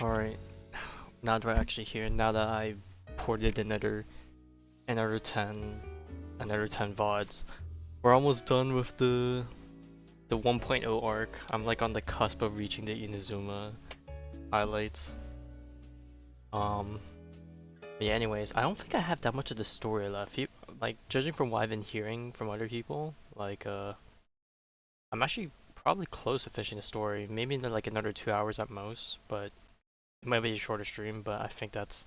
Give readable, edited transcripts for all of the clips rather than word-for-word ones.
Alright, now that we're actually here, now that I ported another 10 VODs, we're almost done with the 1.0 arc. I'm like on the cusp of reaching the Inazuma highlights. But yeah, anyways, I don't think I have that much of the story left. Like, judging from what I've been hearing from other people, like, I'm actually probably close to finishing the story. Maybe in like another 2 hours at most, but it might be a shorter stream, but I think that's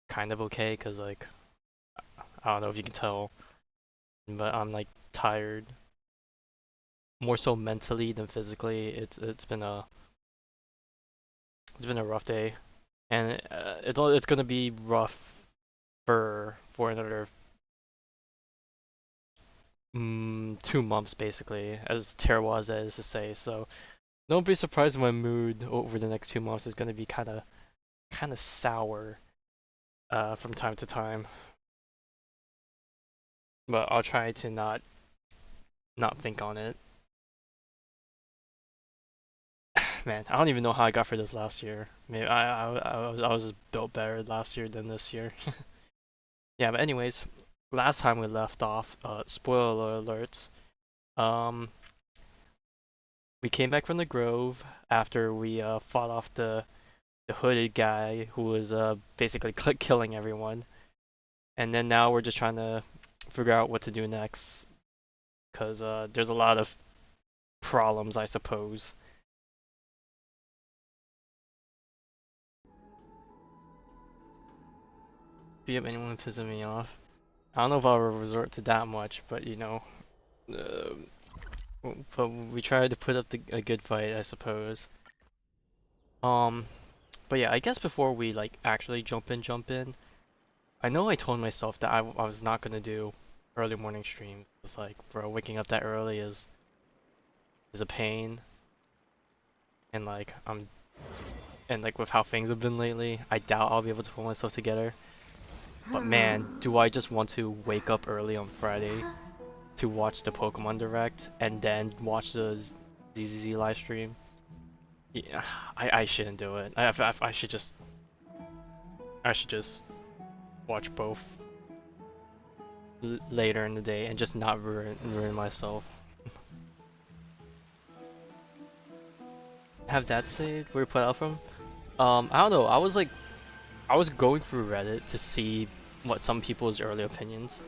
kind of okay, cause like, I don't know if you can tell, but I'm like tired, more so mentally than physically. It's been a rough day, and it's gonna be rough for another 2 months basically, as terrible as that is to say. So don't be surprised if my mood over the next 2 months is gonna be kind of sour from time to time. But I'll try to not think on it. Man, I don't even know how I got for this last year. Maybe I was built better last year than this year. Yeah, but anyways, last time we left off, spoiler alerts. Um, we came back from the Grove after we fought off the hooded guy who was basically killing everyone, and then now we're just trying to figure out what to do next, cause there's a lot of problems, I suppose. If you have anyone pissing me off, I don't know if I'll resort to that much, but you know, uh, but we tried to put up a good fight, I suppose. Um, but yeah, I guess before we like actually jump in, I know I told myself that I was not gonna do early morning streams. It's like, bro, waking up that early is a pain, and like with how things have been lately, I doubt I'll be able to pull myself together. But man, do I just want to wake up early on Friday to watch the Pokemon Direct and then watch the ZZZ live stream. Yeah, I shouldn't do it. I should just watch both later in the day and just not ruin myself. Have that saved? Where you put out from? I don't know. I was going through Reddit to see what some people's early opinions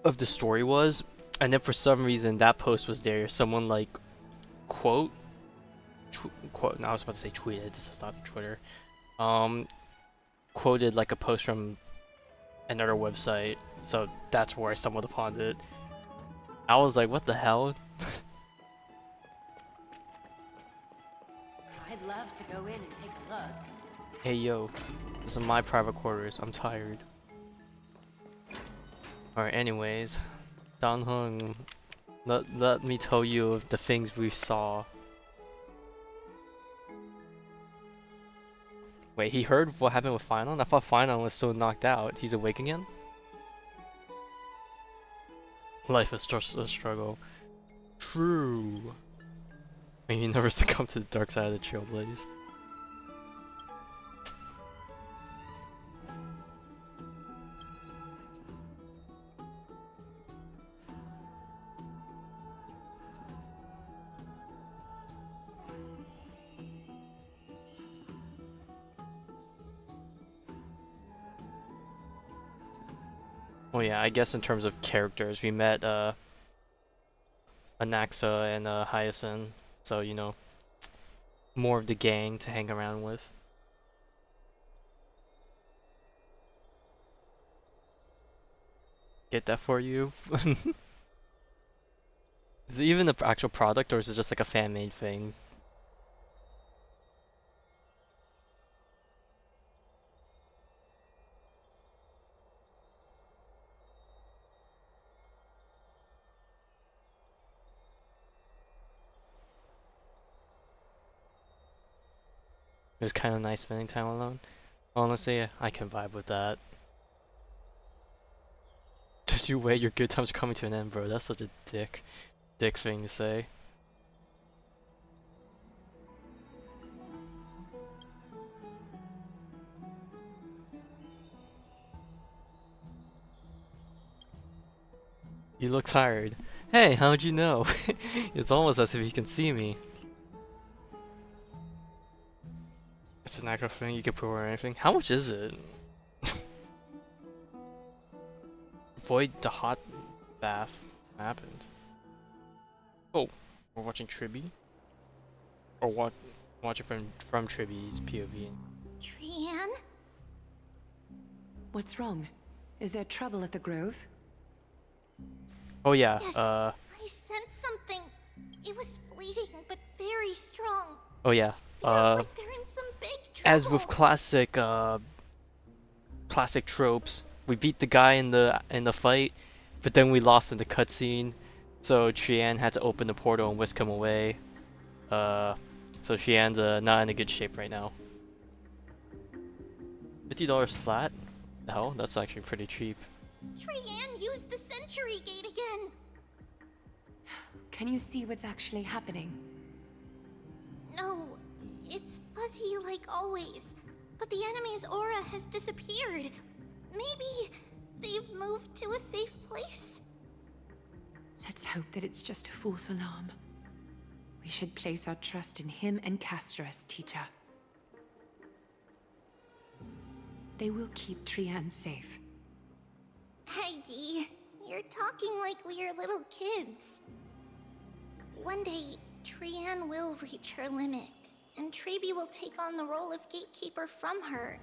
of the story was, and then for some reason that post was there. Someone like quote quote. No, I was about to say tweeted. This is not Twitter. Um, quoted like a post from another website, so that's where I stumbled upon it. I was like, what the hell? I'd love to go in and take a look. Hey yo, this is my private quarters. I'm tired. Alright, anyways, Dan Hung, let me tell you of the things we saw. Wait, he heard what happened with Final? I thought Final was still knocked out. He's awake again? Life is just a struggle. True. And you never succumb to the dark side of the Trailblaze. Oh yeah, I guess in terms of characters, we met Anaxa and Hyacinth, so you know, more of the gang to hang around with. Get that for you? Is it even the actual product, or is it just like a fan-made thing? It was kind of nice spending time alone. Honestly, I can vibe with that. Just you wait, your good times are coming to an end, bro. That's such a dick thing to say. You look tired. Hey, how'd you know? It's almost as if he can see me. It's an actual thing you can put or anything. How much is it? Avoid the hot bath. What happened? Oh, we're watching Tribby? Or what? Watch it from Tribby's POV. Trianne? What's wrong? Is there trouble at the Grove? Oh yeah, Yes, I sensed something. It was fleeting, but very strong. oh yeah, Feels like they're in some big trouble. as with classic tropes, we beat the guy in the fight, but then we lost in the cutscene, so Trianne had to open the portal and whisk him away. So Trianne's not in a good shape right now. $50 flat? The hell, that's actually pretty cheap. Trianne used the Century Gate again. Can you see what's actually happening? No, it's fuzzy like always. But the enemy's aura has disappeared. Maybe they've moved to a safe place? Let's hope that it's just a false alarm. We should place our trust in him and Casterus, teacher. They will keep Trianne safe. Aggie, you're talking like we're little kids. One day, Trianne will reach her limit, and Traby will take on the role of gatekeeper from her.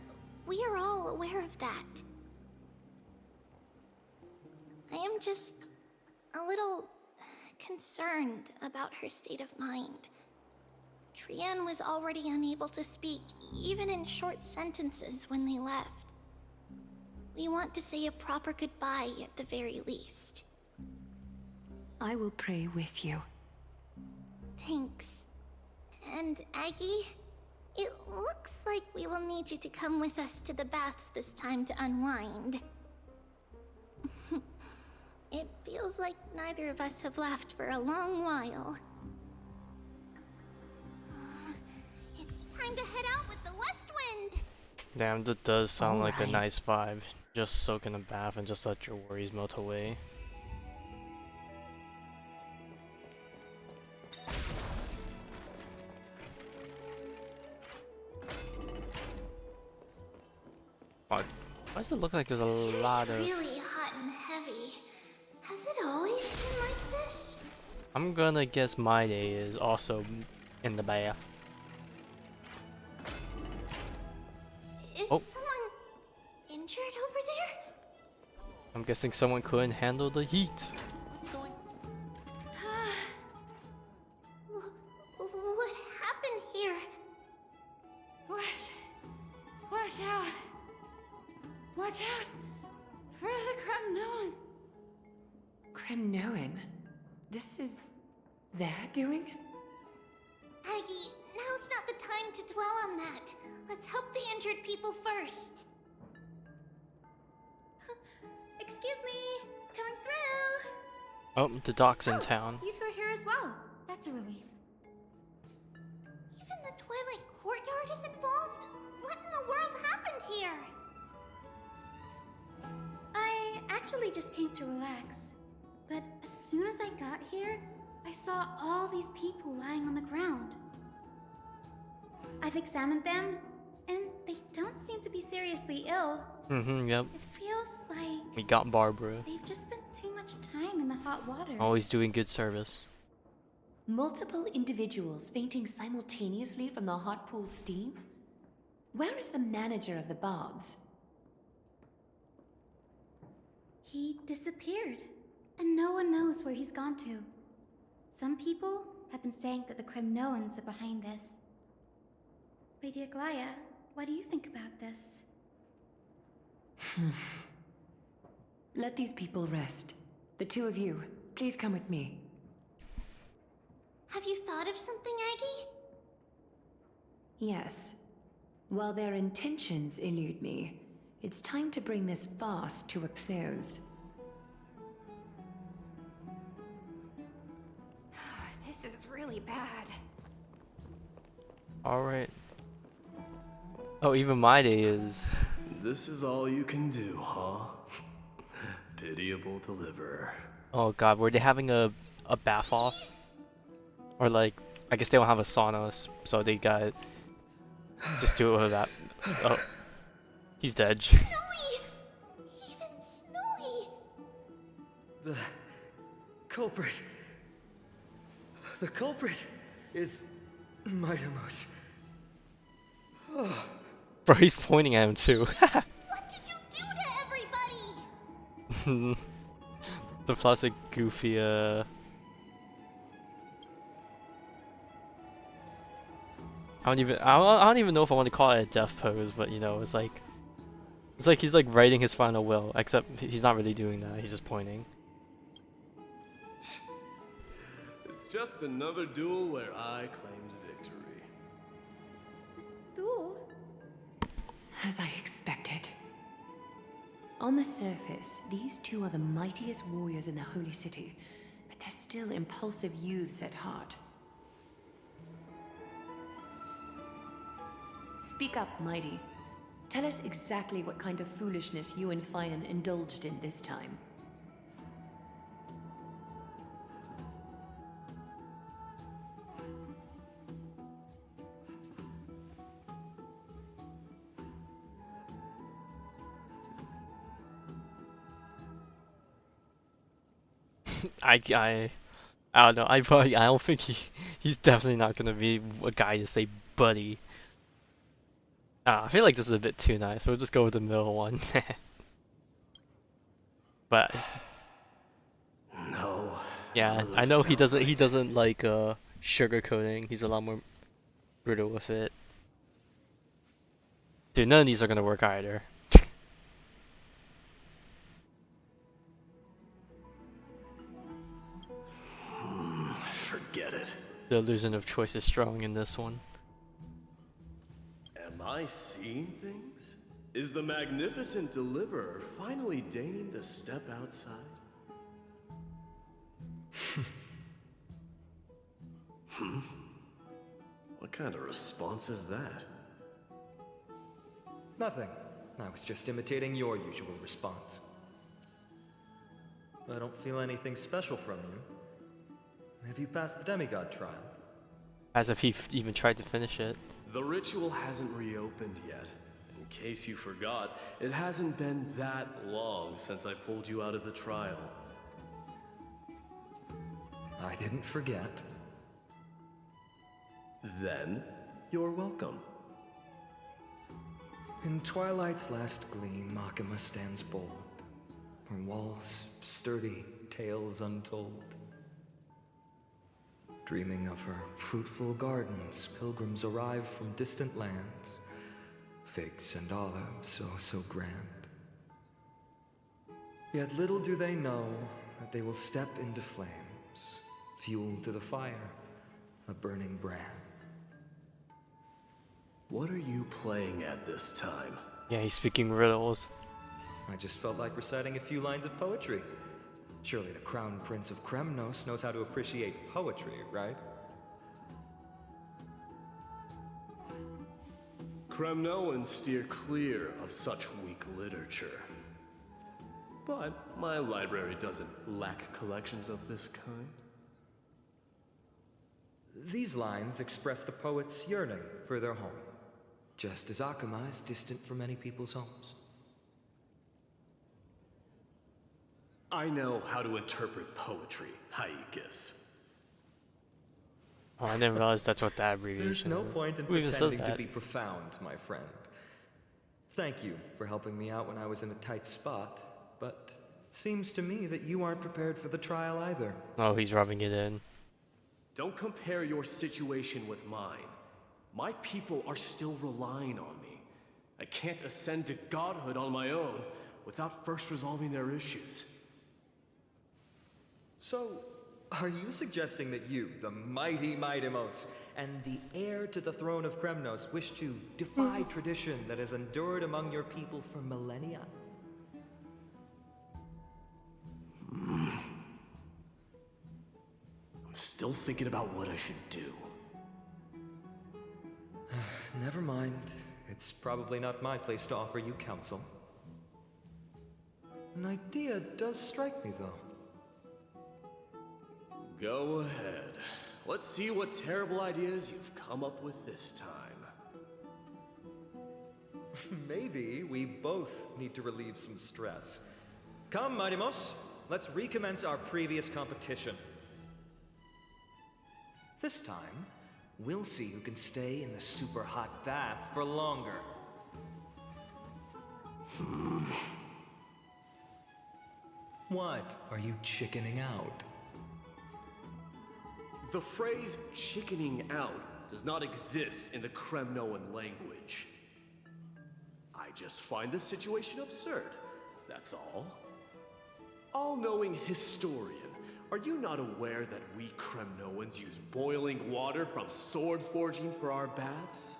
We are all aware of that. I am just a little concerned about her state of mind. Trianne was already unable to speak, even in short sentences when they left. We want to say a proper goodbye at the very least. I will pray with you. Thanks. And Aggie, it looks like we will need you to come with us to the baths this time to unwind. It feels like neither of us have laughed for a long while. It's time to head out with the west wind! Damn, that does sound like a Alright. nice vibe. Just soak in a bath and just let your worries melt away. Why does it look like there's a lot of... It's really hot and heavy. Has it always been like this? I'm gonna guess my day is also in the bath. Is Oh. someone injured over there? I'm guessing someone couldn't handle the heat. What's going? What happened here? Watch out! Watch out! For the Cremnoan! Cremnoan? This is their doing? Aggie, now's not the time to dwell on that. Let's help the injured people first. Excuse me, coming through. Oh, the doc's in town. You two are here as well. That's a relief. Even the Twilight Courtyard is involved? What in the world happened here? I actually just came to relax. But as soon as I got here, I saw all these people lying on the ground. I've examined them, and they don't seem to be seriously ill. Yep. It feels like We got Barbara. they've just spent too much time in the hot water. Always doing good service. Multiple individuals fainting simultaneously from the hot pool steam? Where is the manager of the baths? He disappeared, and no one knows where he's gone to. Some people have been saying that the Cremnoans are behind this. Lady Aglaya, what do you think about this? Let these people rest. The two of you, please come with me. Have you thought of something, Aggie? Yes. While their intentions elude me, it's time to bring this farce to a close. This is really bad. Alright. Oh, even my day is... This is all you can do, huh? Pitiable deliverer. Oh god, were they having a bath off? Or like, I guess they don't have a sauna, so they got just do it with that. Oh, he's dead. Snowy! Even Snowy! The culprit. The culprit is Mightimos. Oh. Bro, he's pointing at him too. What did you do to everybody? The plastic goofy I don't even know if I want to call it a death pose, but you know, it's like he's like writing his final will, except he's not really doing that, he's just pointing. It's just another duel where I claimed victory. Duel? As I expected. On the surface, these two are the mightiest warriors in the Holy City, but they're still impulsive youths at heart. Speak up, Mighty. Tell us exactly what kind of foolishness you and Finan indulged in this time. I don't know. I don't think he's definitely not gonna be a guy to say buddy. I feel like this is a bit too nice. We'll just go with the middle one. But No. yeah, I know he doesn't like sugarcoating. He's a lot more brutal with it. Dude, none of these are gonna work either. Forget it. The illusion of choice is strong in this one. Am I seeing things? Is the magnificent deliverer finally deigning to step outside? What kind of response is that? Nothing. I was just imitating your usual response. I don't feel anything special from you. Have you passed the demigod trial? As if he even tried to finish it. The ritual hasn't reopened yet. In case you forgot, it hasn't been that long since I pulled you out of the trial. I didn't forget. Then, you're welcome. In twilight's last gleam, Makima stands bold. Her walls sturdy, tales untold. Dreaming of her fruitful gardens, pilgrims arrive from distant lands. Figs and olives, oh so grand. Yet little do they know that they will step into flames, fuel to the fire, a burning brand. What are you playing at this time? Yeah, he's speaking riddles. I just felt like reciting a few lines of poetry. Surely the Crown Prince of Kremnos knows how to appreciate poetry, right? Kremnoans steer clear of such weak literature. But my library doesn't lack collections of this kind. These lines express the poet's yearning for their home, just as Akama is distant from many people's homes. I know how to interpret poetry, Haikis. Oh, I didn't realize that's what that abbreviation There's no is. point in Who even says pretending to that? be profound, my friend. Thank you for helping me out when I was in a tight spot, but it seems to me that you aren't prepared for the trial either. Oh, he's rubbing it in. Don't compare your situation with mine. My people are still relying on me. I can't ascend to godhood on my own without first resolving their issues. So, are you suggesting that you, the mighty Mightimos, and the heir to the throne of Kremnos, wish to defy tradition that has endured among your people for millennia? I'm still thinking about what I should do. Never mind. It's probably not my place to offer you counsel. An idea does strike me, though. Go ahead. Let's see what terrible ideas you've come up with this time. Maybe we both need to relieve some stress. Come, Mightimos, let's recommence our previous competition. This time, we'll see who can stay in the super hot bath for longer. What? Are you chickening out? The phrase chickening out does not exist in the Kremnoan language. I just find the situation absurd, that's all. All-knowing historian, are you not aware that we Kremnoans use boiling water from sword forging for our baths?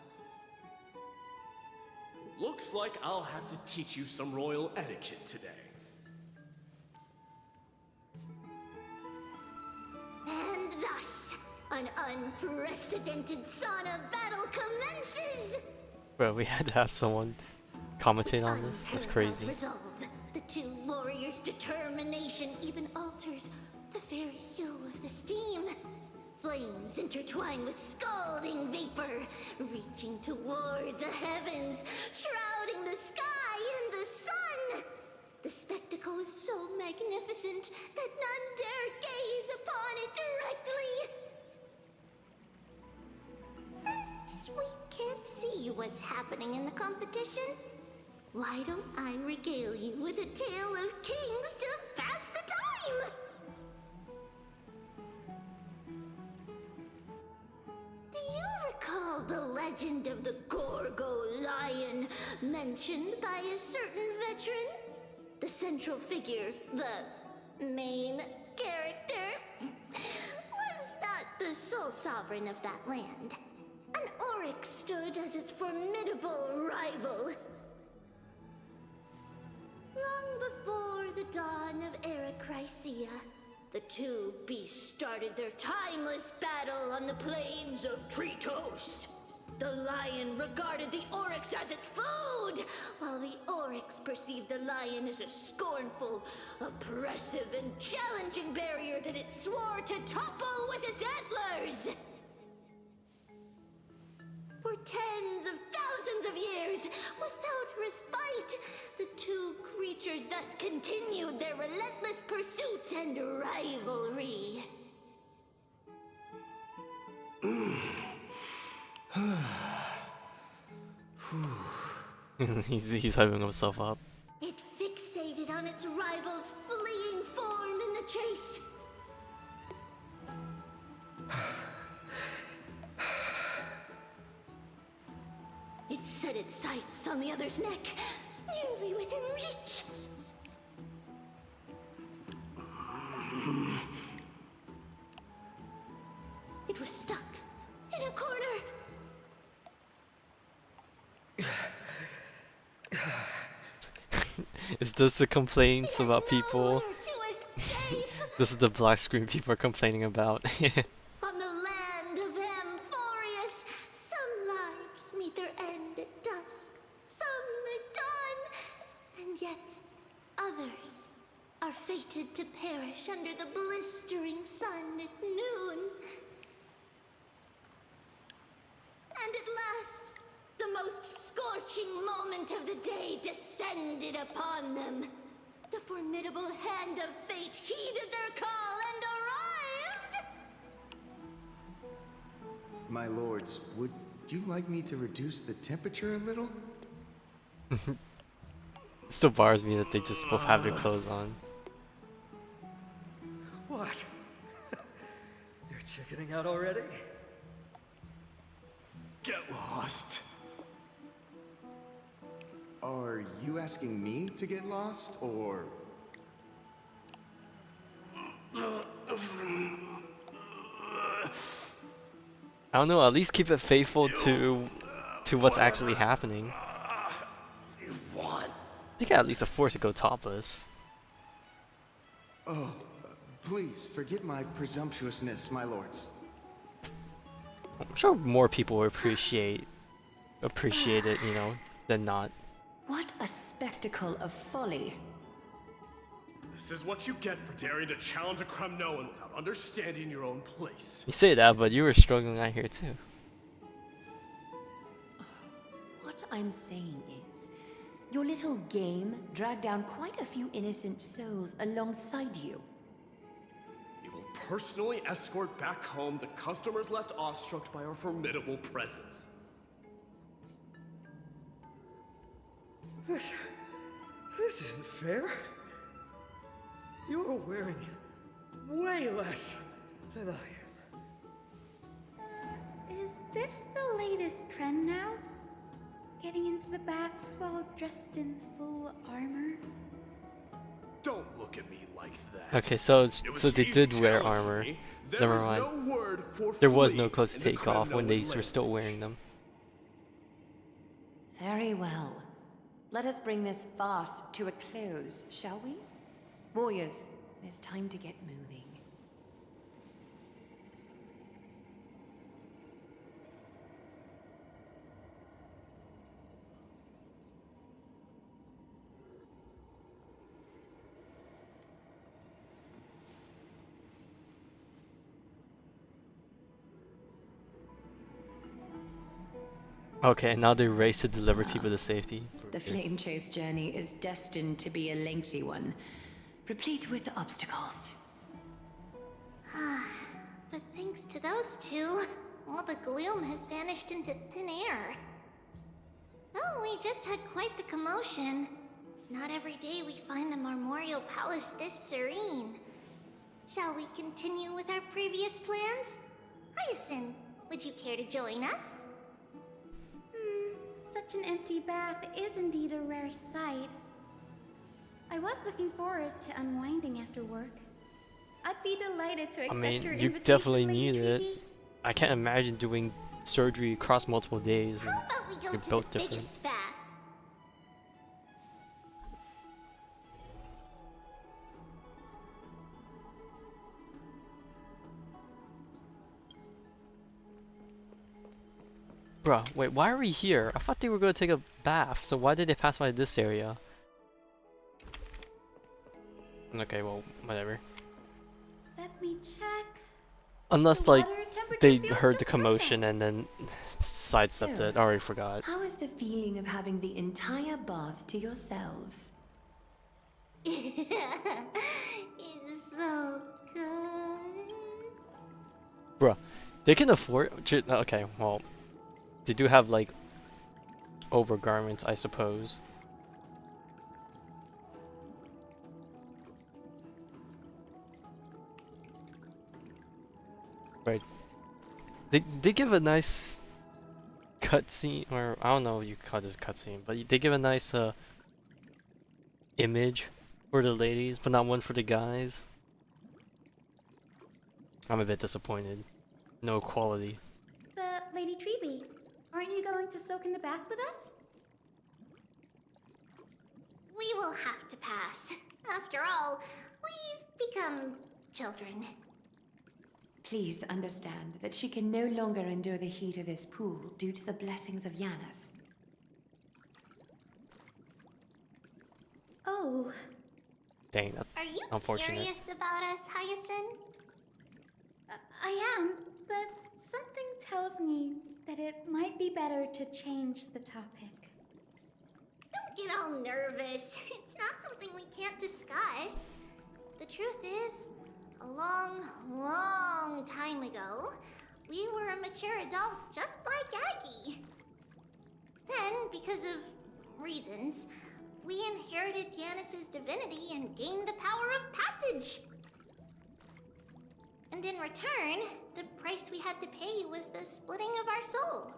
Looks like I'll have to teach you some royal etiquette today. And thus, an unprecedented sauna battle commences! Bro, we had to have someone commentate on this. That's Unparalleled crazy. Resolve. The two warriors' determination even alters the very hue of the steam. Flames intertwine with scalding vapor, reaching toward the heavens, shrouding the sky in the sun. The spectacle is so magnificent that none dare gaze upon it directly. Since we can't see what's happening in the competition, why don't I regale you with a tale of kings to pass the time? Do you recall the legend of the Gorgo lion mentioned by a certain veteran? The central figure, the main character, was not the sole sovereign of that land. An oryx stood as its formidable rival. Long before the dawn of Era Chrysia, the two beasts started their timeless battle on the plains of Chrysos. The lion regarded the oryx as its food, while the oryx perceived the lion as a scornful, oppressive, and challenging barrier that it swore to topple with its antlers. For tens of thousands of years, without respite, the two creatures thus continued their relentless pursuit and rivalry. he's hyping himself up. It fixated on its rival's fleeing form in the chase. It set its sights on the other's neck, nearly within reach. It was stuck in a corner. Is this the complaints about people? Nowhere to escape. This is the black screen people are complaining about. On the land of Amphoreus, some lives meet their end at dusk, some at dawn, and yet others are fated to perish under the blistering sun at noon. And at last, the most scorching moment of the day descended upon them. The formidable hand of fate heeded their call and arrived! My lords, would you like me to reduce the temperature a little? It still bars me that they just both have their clothes on. What? You're chickening out already? Get lost. Are you asking me to get lost, or... I don't know, at least keep it faithful to what's actually happening. You want? You can at least afford to go topless. Oh, please, forgive my presumptuousness, my lords. I'm sure more people will appreciate it, you know, than not. What a spectacle of folly. This is what you get for daring to challenge a Kremnoan without understanding your own place. You say that, but you were struggling out here too. What I'm saying is, your little game dragged down quite a few innocent souls alongside you. We will personally escort back home the customers left awestruck by our formidable presence. This isn't fair. You're wearing way less than I am. Is this the latest trend now? Getting into the baths while dressed in full armor? Don't look at me like that. Okay, so It was so they he did who wear challenged armor. me. There Never was mind. no word for There was flee no clothes to in the take off when they Kremnoan were still language. wearing them. Very well. Let us bring this farce to a close, shall we? Warriors, it is time to get moving. Okay, now they race to deliver people to safety. The flame chase journey is destined to be a lengthy one, replete with obstacles. But thanks to those two, all the gloom has vanished into thin air. Oh, we just had quite the commotion. It's not every day we find the Marmoreal Palace this serene. Shall we continue with our previous plans? Hyacinth, would you care to join us? Such an empty bath is indeed a rare sight. I was looking forward to unwinding after work. I'd be delighted to I accept mean, your you invitation, definitely Lady need it. Treeby. I can't imagine doing surgery across multiple days. And How about we go you're to both the different. biggest bath? Bruh, wait, why are we here? I thought they were going to take a bath, so why did they pass by this area? Okay, well, whatever. Let me check. Unless, The like, water temperature they feels heard the just commotion perfect. and then sidestepped So, it. I already forgot. How is the feeling of having the entire bath to yourselves? It's so good. Bruh, they can afford. Okay, well, they do have like overgarments, I suppose. Right. They give a nice cutscene, or I don't know if you call this cutscene, but they give a nice image for the ladies, but not one for the guys. I'm a bit disappointed. No quality. But Lady Treeby, aren't you going to soak in the bath with us? We will have to pass. After all, we've become children. Please understand that she can no longer endure the heat of this pool due to the blessings of Yanis. Oh, Dang, that's Are you unfortunate. curious about us, Hyacinth? I am, but something tells me that it might be better to change the topic. Don't get all nervous. It's not something we can't discuss. The truth is, a long, long time ago, we were a mature adult just like Aggie. Then, because of reasons, we inherited Yanis's divinity and gained the power of passage. And in return, the price we had to pay was the splitting of our soul.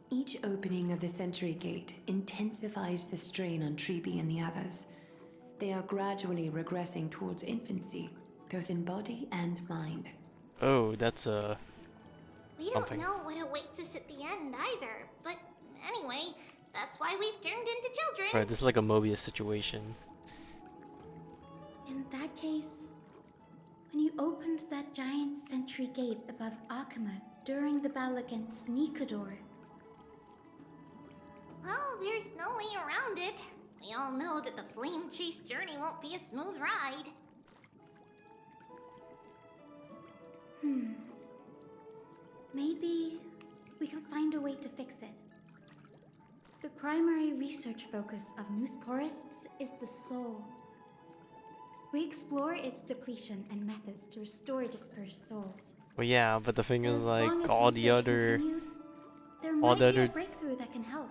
Each opening of the Century Gate intensifies the strain on Treeby and the others. They are gradually regressing towards infancy, both in body and mind. Oh, that's We don't something. know what awaits us at the end either, but anyway, that's why we've turned into children. Right, this is like a Mobius situation. In that case, when you opened that giant sentry gate above Akama during the battle against Nikador, Well, there's no way around it. We all know that the flame chase journey won't be a smooth ride. Maybe we can find a way to fix it. The primary research focus of Noosporists is the soul. We explore its depletion and methods to restore dispersed souls. Well, yeah, but the thing is, As long like, as all the research other continues, there all might the be a other breakthrough that can help.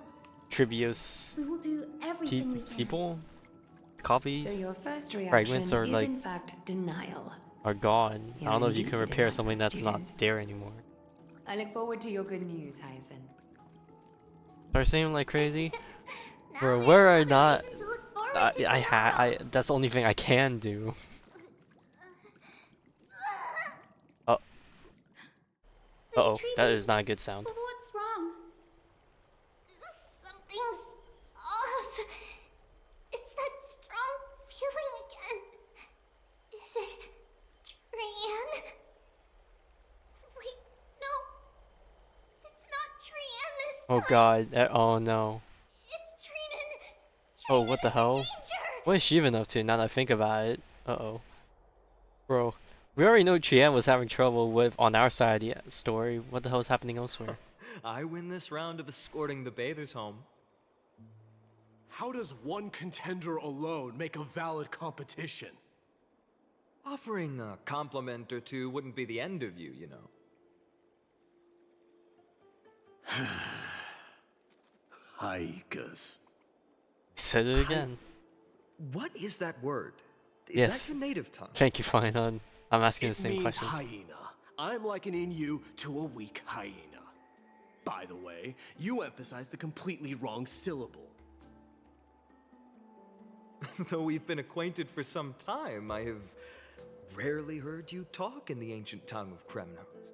Trivios We will do everything we can. people, copies, So your first reaction fragments are is like in fact denial. are gone. I You're don't know if you indeed can an repair answer, something that's not student. there anymore. I look forward to your good news, Hyacin. Start saying like crazy, Now bro. there's Where I another not, reason to look forward to I tomorrow. that's the only thing I can do. Oh, Lady uh-oh, that Treeby, is not a good sound. what's wrong? Something's off. It's that strong feeling again. Is it Trian? Wait, no. It's not Trian this Oh time. god, oh no. It's Trinan. Oh, what the is in hell? danger. What is she even up to now that I think about it? Uh-oh. Bro, we already know Chien was having trouble with on our side of the story. What the hell is happening elsewhere? I win this round of escorting the bathers home. How does one contender alone make a valid competition? Offering a compliment or two wouldn't be the end of you, you know. Haikas. He said it again. What is that word? Is Yes. that your native tongue? Thank you, Fine. I'm asking the It same means question. hyena. I'm likening you to a weak hyena. By the way, you emphasize the completely wrong syllable. Though we've been acquainted for some time, I have rarely heard you talk in the ancient tongue of Kremnos.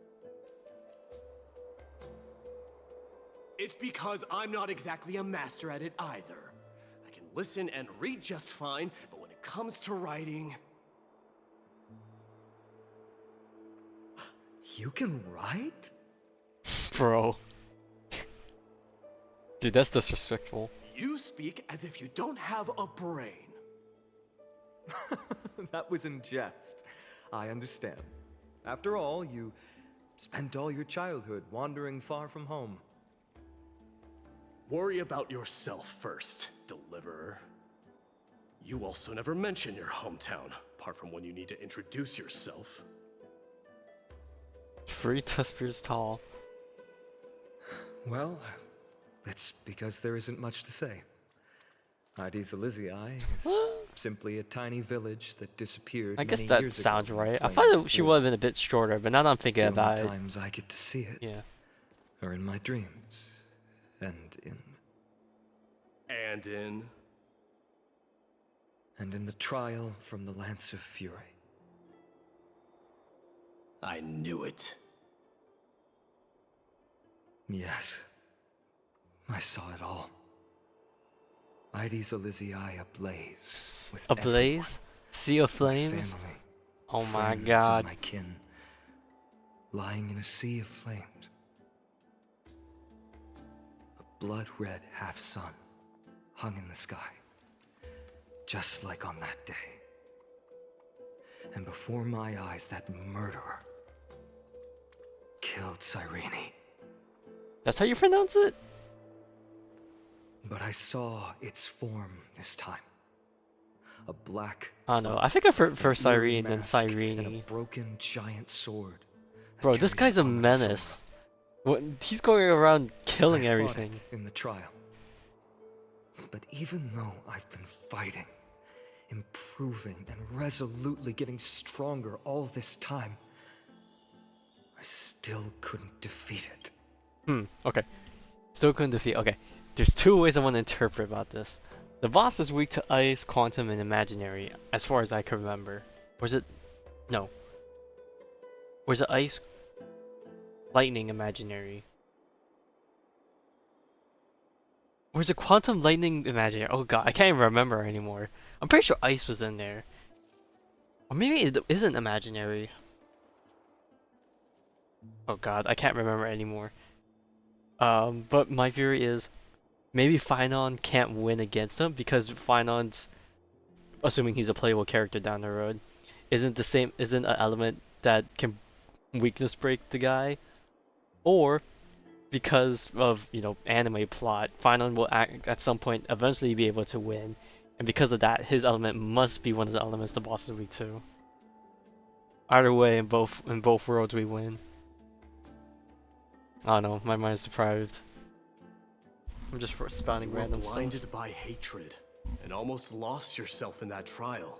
It's because I'm not exactly a master at it either. I can listen and read just fine, but when it comes to writing... You can write? Bro. Dude, that's disrespectful. You speak as if you don't have a brain. That was in jest. I understand. After all, you spent all your childhood wandering far from home. Worry about yourself first, Deliverer. You also never mention your hometown, apart from when you need to introduce yourself. 3 Tuspers tall. Well, it's because there isn't much to say. Ides Elysiae is simply a tiny village that disappeared I guess many that years ago sounds in right. I flames thought of she war. would have been a bit shorter, but now that I'm thinking The about only it. times I get to see it Yeah. are in my dreams and in the trial from the Lance of Fury. I knew it. Yes, I saw it all. Ides Elysiae ablaze with A blaze? Sea of everyone. My flames? family, Oh my friends, and god. my kin, lying in a sea of flames. A blood-red half-sun hung in the sky, just like on that day. And before my eyes, that murderer killed Cyrene. That's how you pronounce it? But I saw its form this time. A black. I don't know. I think I've heard first eerie Cyrene, then mask and a Cyrene. broken giant sword. that Bro, this carried guy's a ominous menace. What, he's going around aura. killing I fought everything. it in the trial. But even though I've been fighting, improving, and resolutely getting stronger all this time, I still couldn't defeat it. Okay. Still couldn't defeat. Okay. There's 2 ways I want to interpret about this. The boss is weak to ice, quantum, and imaginary, as far as I can remember. Or is it... No. Or is it ice, lightning, imaginary? Or is it quantum, lightning, imaginary? Oh god, I can't even remember anymore. I'm pretty sure ice was in there. Or maybe it isn't imaginary. Oh god, I can't remember anymore. But my theory is maybe Phynon can't win against him because Phynon's, assuming he's a playable character down the road, isn't an element that can weakness break the guy, or because of, you know, anime plot, Phynon will at some point eventually be able to win, and because of that, his element must be one of the elements the boss is weak to. Either way, in both worlds we win. I don't know, my mind's deprived. I'm just spouting You were random stuff. blinded by hatred and almost lost yourself in that trial.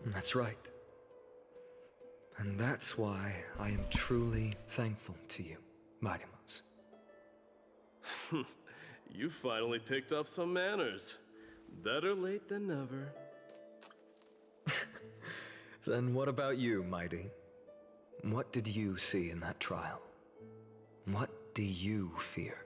That's right. And that's why I am truly thankful to you, Mightymouse. You finally picked up some manners. Better late than never. Then what about you, Mighty? What did you see in that trial? What do you fear?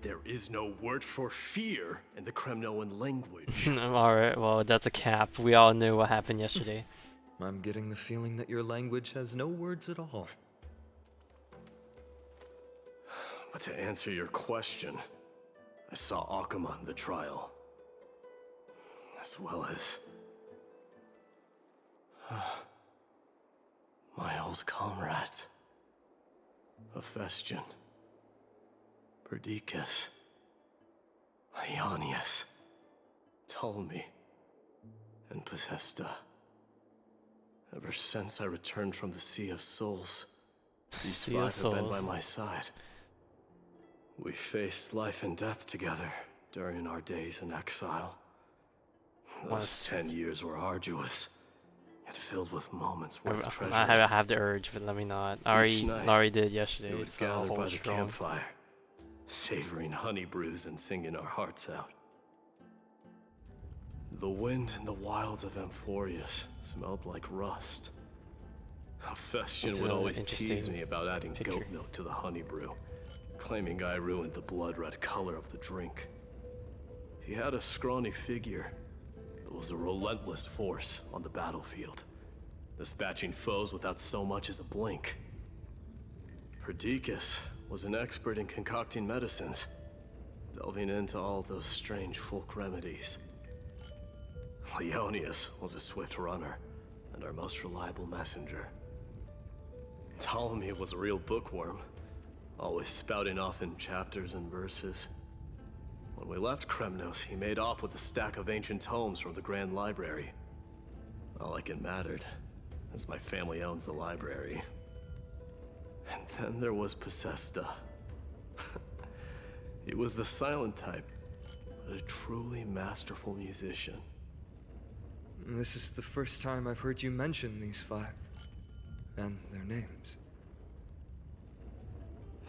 There is no word for fear in the Kremnoan language. Alright, well, that's a cap. We all knew what happened yesterday. I'm getting the feeling that your language has no words at all. But to answer your question, I saw Akuma in the trial. As well as... my old comrades. Hephaestion. Perdiccas. Ionius. Ptolemy. And Possesta. Ever since I returned from the Sea of Souls, these Sea of five have been by Souls. my side. We faced life and death together during our days in exile. Those 10 years were arduous, yet filled with moments worth treasuring. I have the urge, but let me not. I Each night, already did yesterday, We would so I'll gather by hold the strong. campfire, savoring honey brews and singing our hearts out. The wind in the wilds of Amphoreus smelled like rust. Hephaestion It's would an always tease interesting me about adding picture. goat milk to the honey brew, claiming I ruined the blood-red color of the drink. He had a scrawny figure, but was a relentless force on the battlefield, dispatching foes without so much as a blink. Perdiccas was an expert in concocting medicines, delving into all those strange folk remedies. Ionius was a swift runner and our most reliable messenger. Ptolemy was a real bookworm, always spouting off in chapters and verses. When we left Kremnos, he made off with a stack of ancient tomes from the Grand Library. Not like it mattered, as my family owns the library. And then there was Possesta. He was the silent type, but a truly masterful musician. This is the first time I've heard you mention these five, and their names.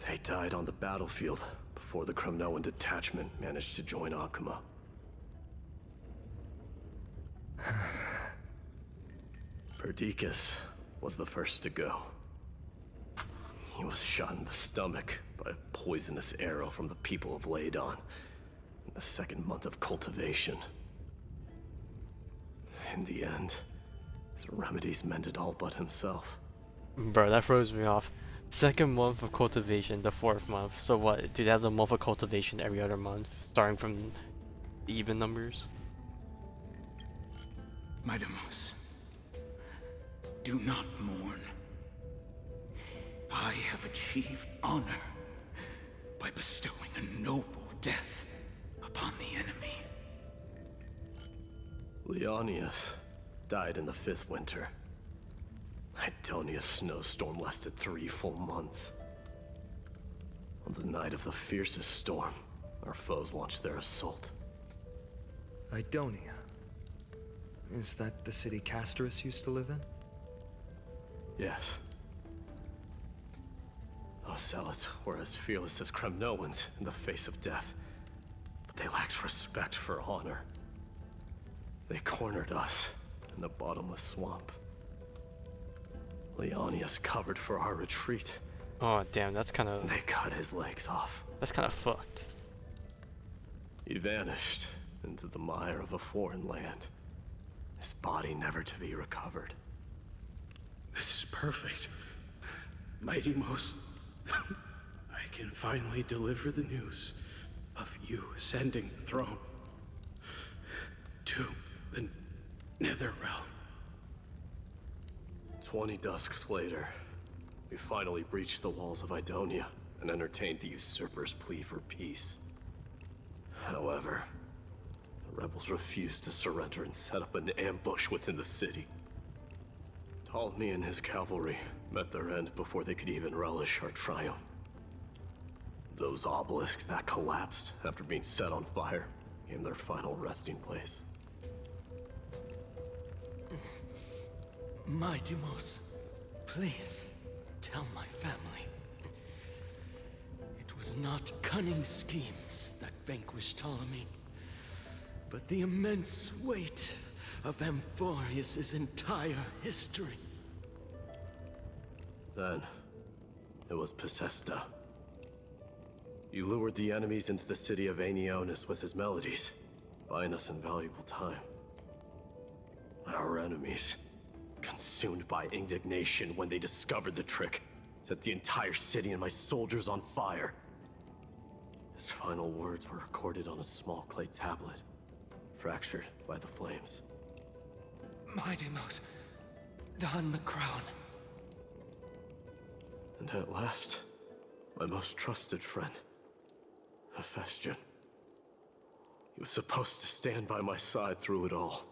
They died on the battlefield before the Kremnoan detachment managed to join Akuma. Perdiccas was the first to go. He was shot in the stomach by a poisonous arrow from the people of Ladon in the second month of cultivation. In the end, his remedies mended all but himself. Bro, that throws me off. Second month of cultivation, the fourth month. So what? Do they have the month of cultivation every other month, starting from the even numbers? Mightymouse, do not mourn. I have achieved honor by bestowing a noble death upon the enemy. Leonius died in the 5th winter. Idonia's snowstorm lasted 3 full months. On the night of the fiercest storm, our foes launched their assault. Idonia. Is that the city Castorus used to live in? Yes. Those zealots were as fearless as Kremnoans in the face of death, but they lacked respect for honor. They cornered us in the bottomless swamp. Leonius covered for our retreat. Oh damn, that's kind of They cut his legs off. fucked. He vanished into the mire of a foreign land, his body never to be recovered. This is perfect. Mightymouse, I can finally deliver the news of you ascending the throne to the Netherrealm. 20 dusks later, we finally breached the walls of Idonia and entertained the usurper's plea for peace. However, the rebels refused to surrender and set up an ambush within the city. Ptolemy and his cavalry met their end before they could even relish our triumph. Those obelisks that collapsed after being set on fire became their final resting place. My Deimos, please tell my family. It was not cunning schemes that vanquished Ptolemy, but the immense weight of Amphoreus' entire history. Then, it was Pacesta. You lured the enemies into the city of Aenionis with his melodies, buying us invaluable time. Our enemies, consumed by indignation when they discovered the trick, set the entire city and my soldiers on fire. His final words were recorded on a small clay tablet, fractured by the flames. My Deimos, don the crown. And at last, my most trusted friend, Hephaestion. He was supposed to stand by my side through it all.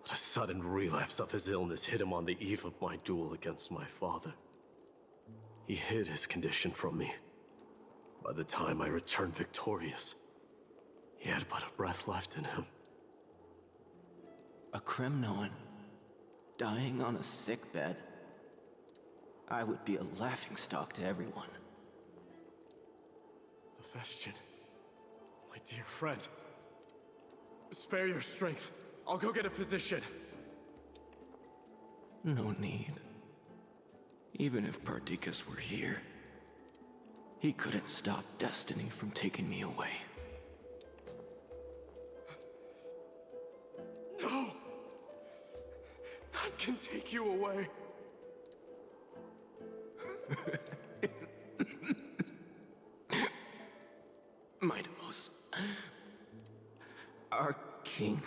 But a sudden relapse of his illness hit him on the eve of my duel against my father. He hid his condition from me. By the time I returned victorious, he had but a breath left in him. A Kremnoan, dying on a sick bed. I would be a laughingstock to everyone. Hephaestion, my dear friend. Spare your strength. I'll go get a physician. No need. Even if Perdiccas were here, he couldn't stop destiny from taking me away. No! None can take you away. My Deimos, our king,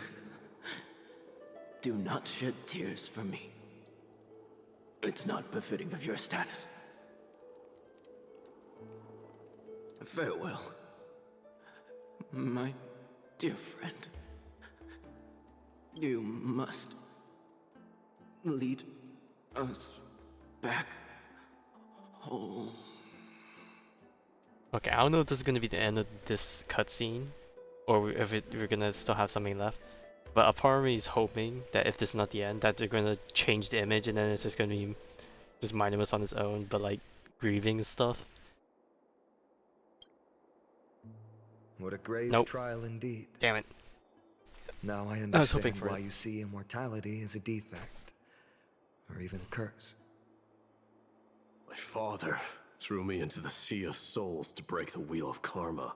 do not shed tears for me. It's not befitting of your status. Farewell, my dear friend. You must lead us back home. Okay, I don't know if this is gonna be the end of this cutscene, or if we're gonna still have something left. But a part of me is hoping that if this is not the end, that they're gonna change the image and then it's just gonna be just Minimus on his own, but like grieving and stuff. What a grave Nope. trial indeed. Damn it. Now I was hoping understand for why it. you see immortality as a defect, or even a curse. My father threw me into the sea of souls to break the wheel of karma.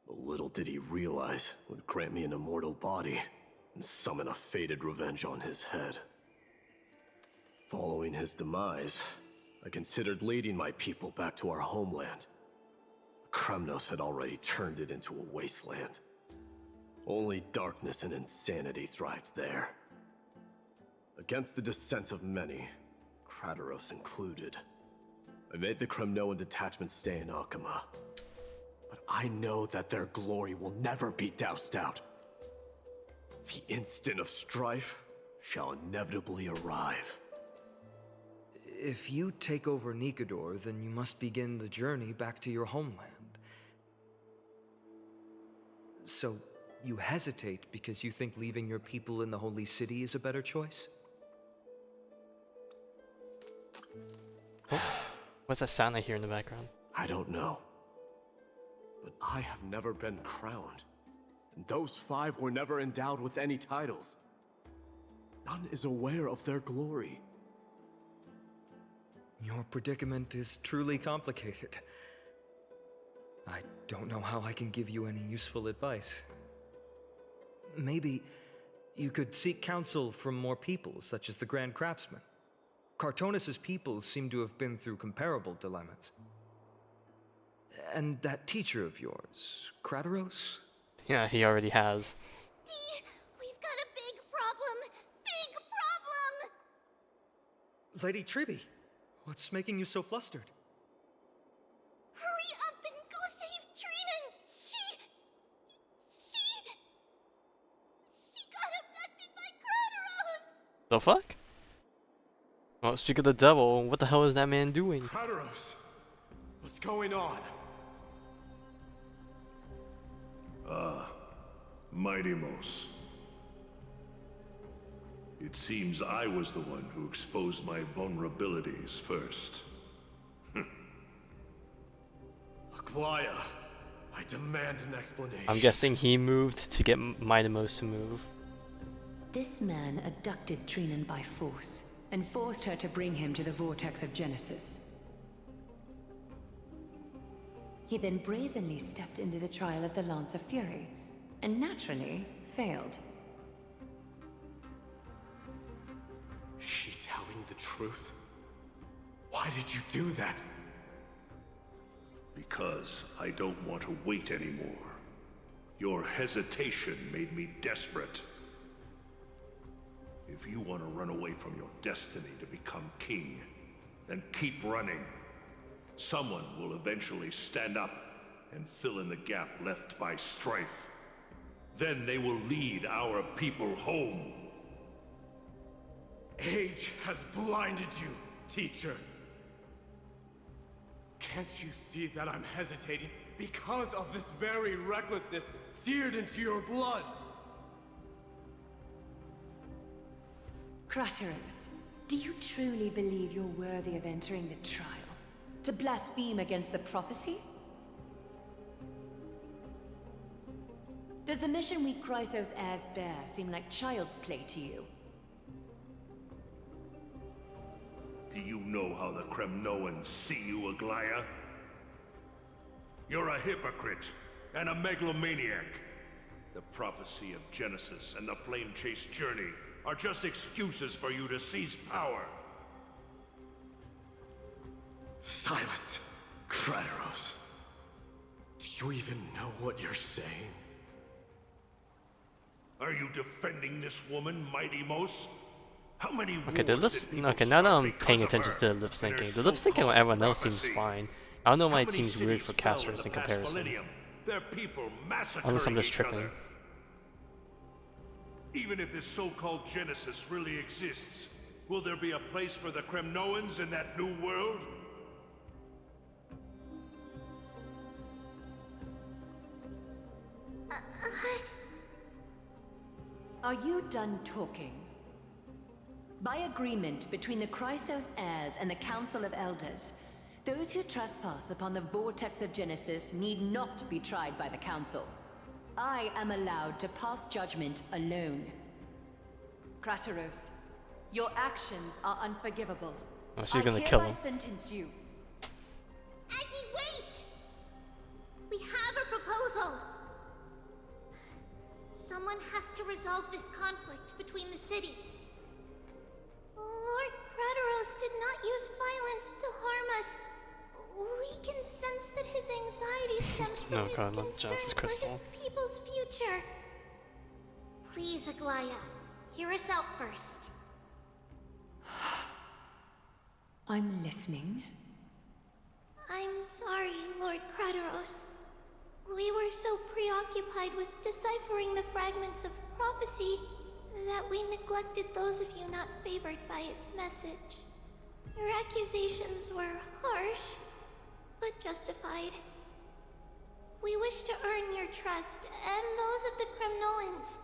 But little did he realize it would grant me an immortal body and summon a fated revenge on his head. Following his demise, I considered leading my people back to our homeland. Kremnos had already turned it into a wasteland. Only darkness and insanity thrived there. Against the dissent of many, Krateros included, I made the Kremnoan detachment stay in Akama. But I know that their glory will never be doused out. The instant of strife shall inevitably arrive. If you take over Nikodor, then you must begin the journey back to your homeland. So, you hesitate because you think leaving your people in the Holy City is a better choice? Oh, what's that sound I hear in the background? I don't know. But I have never been crowned. And those 5 were never endowed with any titles. None is aware of their glory. Your predicament is truly complicated. I don't know how I can give you any useful advice. Maybe you could seek counsel from more people, such as the Grand Craftsman. Cartonis' people seem to have been through comparable dilemmas. And that teacher of yours, Crateros? Yeah, he already has. D, we've got a big problem! Big problem! Lady Tribby, what's making you so flustered? Hurry up and go save Trinan! She got abducted by Crateros! The fuck? Well, speak of the devil, what the hell is that man doing? Crateros! What's going on? Mighty-Mos. It seems I was the one who exposed my vulnerabilities first. Aglaya, I demand an explanation. I'm guessing he moved to get Mighty-Mos to move. This man abducted Trinan by force and forced her to bring him to the vortex of Genesis. He then brazenly stepped into the trial of the Lance of Fury, and naturally failed. She telling the truth? Why did you do that? Because I don't want to wait anymore. Your hesitation made me desperate. If you want to run away from your destiny to become king, then keep running. Someone will eventually stand up and fill in the gap left by strife. Then they will lead our people home. Age has blinded you, teacher. Can't you see that I'm hesitating because of this very recklessness seared into your blood? Crateros, do you truly believe you're worthy of entering the trial? To blaspheme against the prophecy? Does the mission we Chrysos Heirs bear seem like child's play to you? Do you know how the Kremnoans see you, Aglaya? You're a hypocrite and a megalomaniac. The prophecy of Genesis and the flame-chased journey are just excuses for you to seize power. Silence, Crateros. Do you even know what you're saying? Are you defending this woman, Mighty-Mos? How many Okay, the wars lips. did people Okay, now that start I'm because paying of attention her to the lip and her syncing, the lip syncing so-called on everyone else seems prophecy? fine. I don't know why How it many seems weird cities for fell Castros in the past comparison. millennium? Their people massacring Unless I'm just each tripping. other. Even if this so-called Genesis really exists, will there be a place for the Kremnoans in that new world? Are you done talking? By agreement between the Chrysos Heirs and the Council of Elders, those who trespass upon the vortex of Genesis need not be tried by the Council. I am allowed to pass judgment alone. Crateros, your actions are unforgivable. Oh, she's gonna kill him. I hereby sentence you. Aggie, wait! We have a proposal! Someone has to resolve this conflict between the cities. Lord Crateros did not use violence to harm us. We can sense that his anxiety stems from his concern for his people's future. Please, Aglaya, hear us out first. I'm listening. I'm sorry, Lord Crateros. We were so preoccupied with deciphering the fragments of prophecy that we neglected those of you not favored by its message. Your accusations were harsh, but justified. We wish to earn your trust and those of the Kremnoans.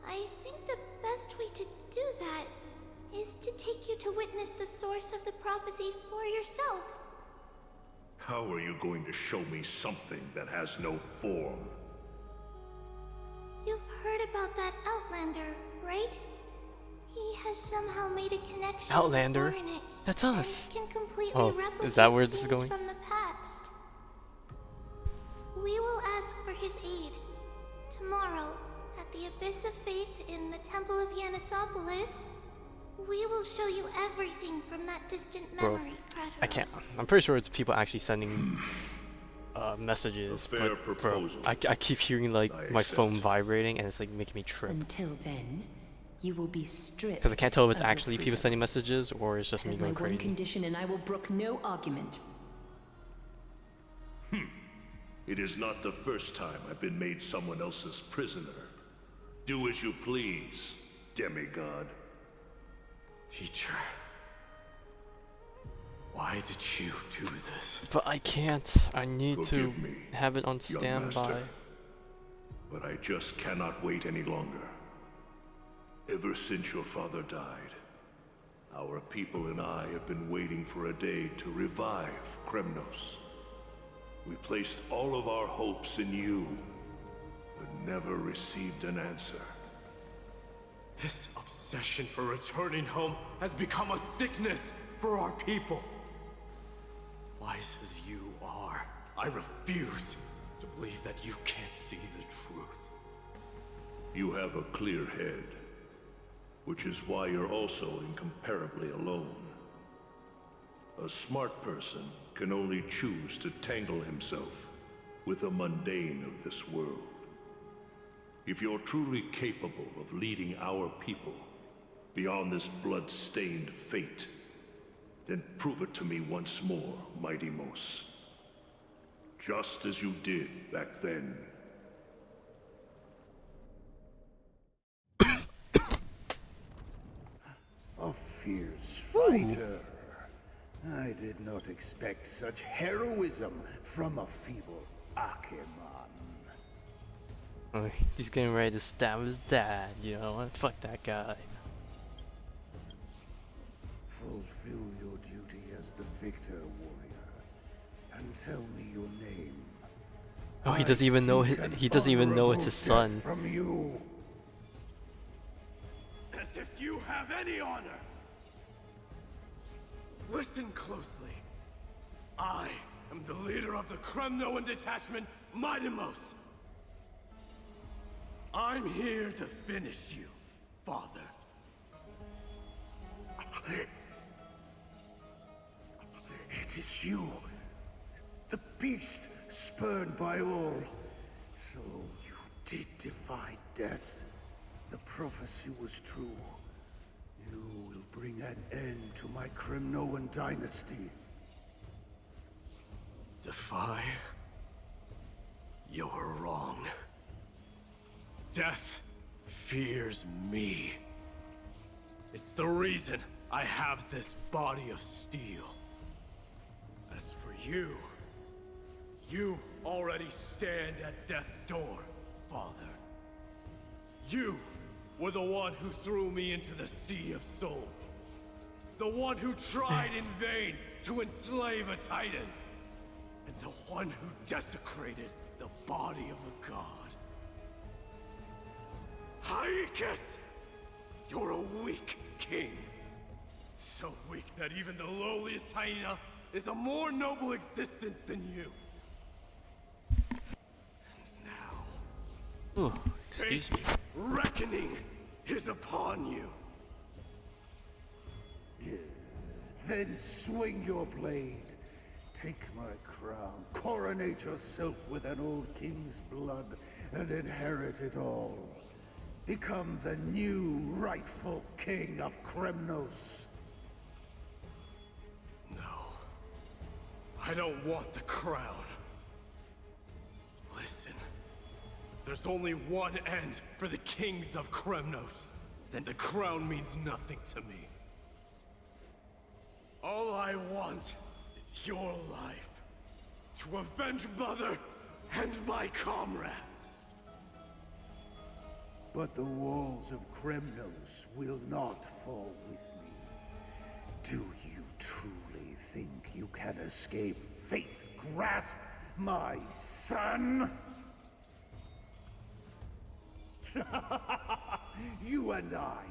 I think the best way to do that is to take you to witness the source of the prophecy for yourself. How are you going to show me something that has no form? You've heard about that Outlander, right? He has somehow made a connection Outlander? with Orynyx That's us. and can completely Oh, replicate is that where this is scenes going? from the past. We will ask for his aid tomorrow at the Abyss of Fate in the Temple of Yanisopolis. We will show you everything from that distant Bro, memory, Crateros. I can't. I'm pretty sure it's people actually sending messages, A fair but bro, proposal. I keep hearing like I my phone accept. vibrating and it's like making me trip. Until then, you will be stripped. Because I can't tell if it's of your actually people freedom. sending messages or it's just That me is my going one crazy. condition, and I will brook no argument. It is not the first time I've been made someone else's prisoner. Do as you please, demigod. Teacher, why did you do this? But I can't. I need to Forgive me, have it on young standby. master. But I just cannot wait any longer. Ever since your father died, our people and I have been waiting for a day to revive Kremnos. We placed all of our hopes in you, but never received an answer. This obsession for returning home has become a sickness for our people. Wise as you are, I refuse to believe that you can't see the truth. You have a clear head, which is why you're also incomparably alone. A smart person can only choose to tangle himself with the mundane of this world. If you're truly capable of leading our people beyond this blood-stained fate, then prove it to me once more, Mighty Mos. Just as you did back then. A fierce fighter. I did not expect such heroism from a feeble Acheman. Oh, he's getting ready to stab his dad, you know, and fuck that guy. Fulfill your duty as the victor, warrior, and tell me your name. Oh, he doesn't even know he doesn't even know it's his son. From you. As if you have any honor! Listen closely. I am the leader of the Kremnoan detachment, Midimos. I'm here to finish you, father. It is you, the beast spurned by all. So you did defy death. The prophecy was true. You will bring an end to my Kremnoan dynasty. Defy? You're wrong. Death fears me. It's the reason I have this body of steel. As for you, you already stand at death's door, father. You were the one who threw me into the Sea of Souls. The one who tried in vain to enslave a Titan. And the one who desecrated the body of a god. Haikis! You're a weak king. So weak that even the lowliest hyena is a more noble existence than you. And now... Ooh, excuse me. Reckoning is upon you. Then swing your blade. Take my crown. Coronate yourself with an old king's blood and inherit it all. Become the new rightful king of Kremnos. No. I don't want the crown. Listen. If there's only one end for the kings of Kremnos, then the crown means nothing to me. All I want is your life. To avenge Mother and my comrades. But the walls of Kremnos will not fall with me. Do you truly think you can escape fate's grasp, my son? You and I,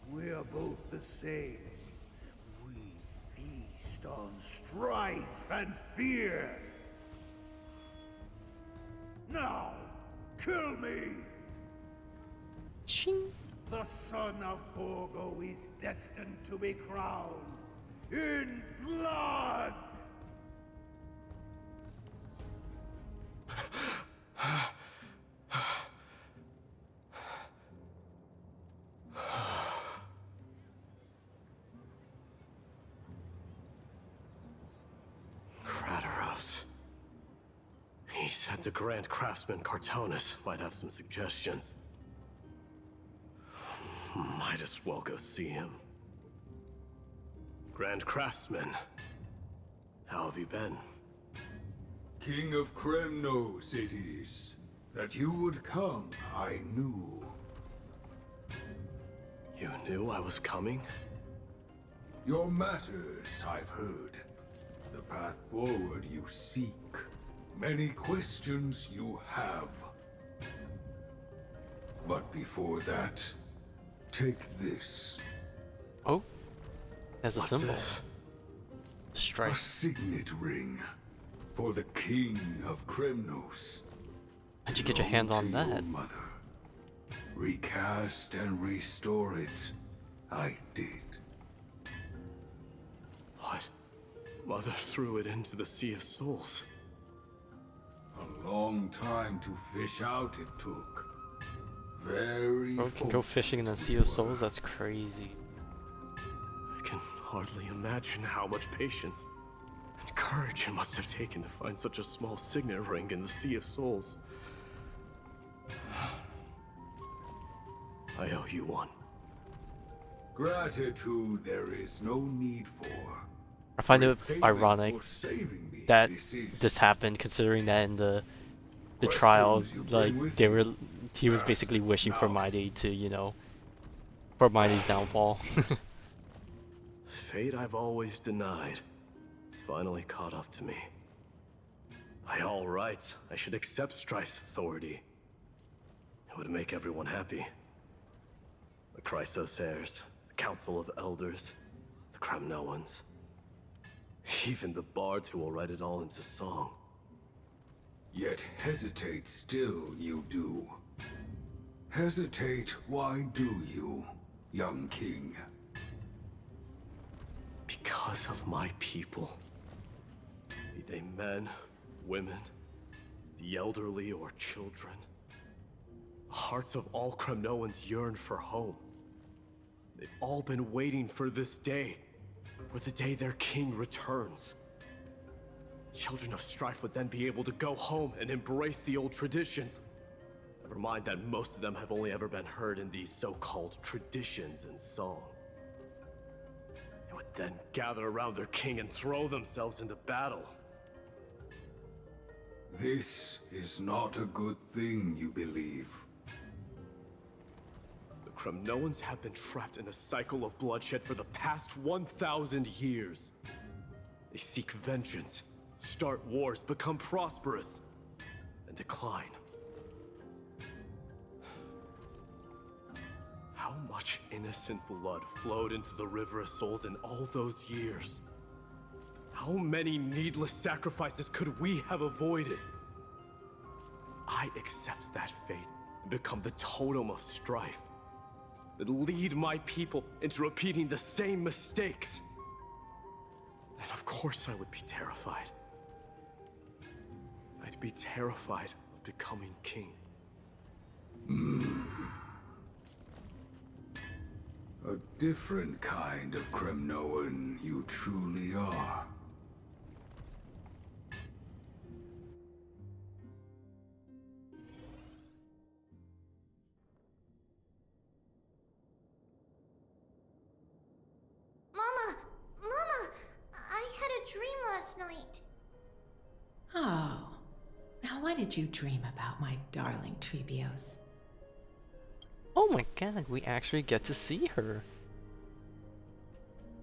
we're both the same. We feast on strife and fear. Now, kill me! Ching. The son of Borgo is destined to be crowned in blood! He said the Grand Craftsman Cartonus might have some suggestions. Might as well go see him. Grand Craftsman, how have you been? King of Kremnos it is. That you would come, I knew. You knew I was coming? Your matters, I've heard. The path forward you seek. Many questions you have. But before that, take this. Oh, as a What's symbol. this? A Strike. signet ring for the King of Kremnos. How'd you get your hands on Belonged to that? your mother. Recast and restore it. I did. What? Mother threw it into the Sea of Souls. A long time to fish out it took. Very Bro can go fishing in the Sea of Souls? That's crazy. I can hardly imagine how much patience and courage it must have taken to find such a small signet ring in the Sea of Souls. I owe you one. Gratitude there is no need for. I find it Repayment ironic for saving me, that this is. this happened, considering that in the trial, Questions you bring like with they were, you? he was basically wishing for Now. Mighty to, you know, for Mighty's downfall. Fate I've always denied. It's finally caught up to me. By all rights, I should accept Strife's authority. It would make everyone happy. The Chrysos Heirs, the Council of Elders, the Kremnoans. Even the bards who will write it all into song. Yet hesitate still you do. Hesitate, why do you, young king? Because of my people. Be they men, women, the elderly or children. The hearts of all Kremnoans yearn for home. They've all been waiting for this day. For the day their king returns. Children of Strife would then be able to go home and embrace the old traditions. Never mind that most of them have only ever been heard in these so-called traditions and song. They would then gather around their king and throw themselves into battle. This is not a good thing, you believe. The Kremnoans have been trapped in a cycle of bloodshed for the past 1,000 years. They seek vengeance, start wars, become prosperous, and decline. How much innocent blood flowed into the River of Souls in all those years? How many needless sacrifices could we have avoided? If I accept that fate and become the totem of strife, that lead my people into repeating the same mistakes, then of course I would be terrified. I'd be terrified of becoming king. A different kind of Kremnoan you truly are. Mama, I had a dream last night. Oh. Now what did you dream about, my darling Trebios? Oh my god, we actually get to see her.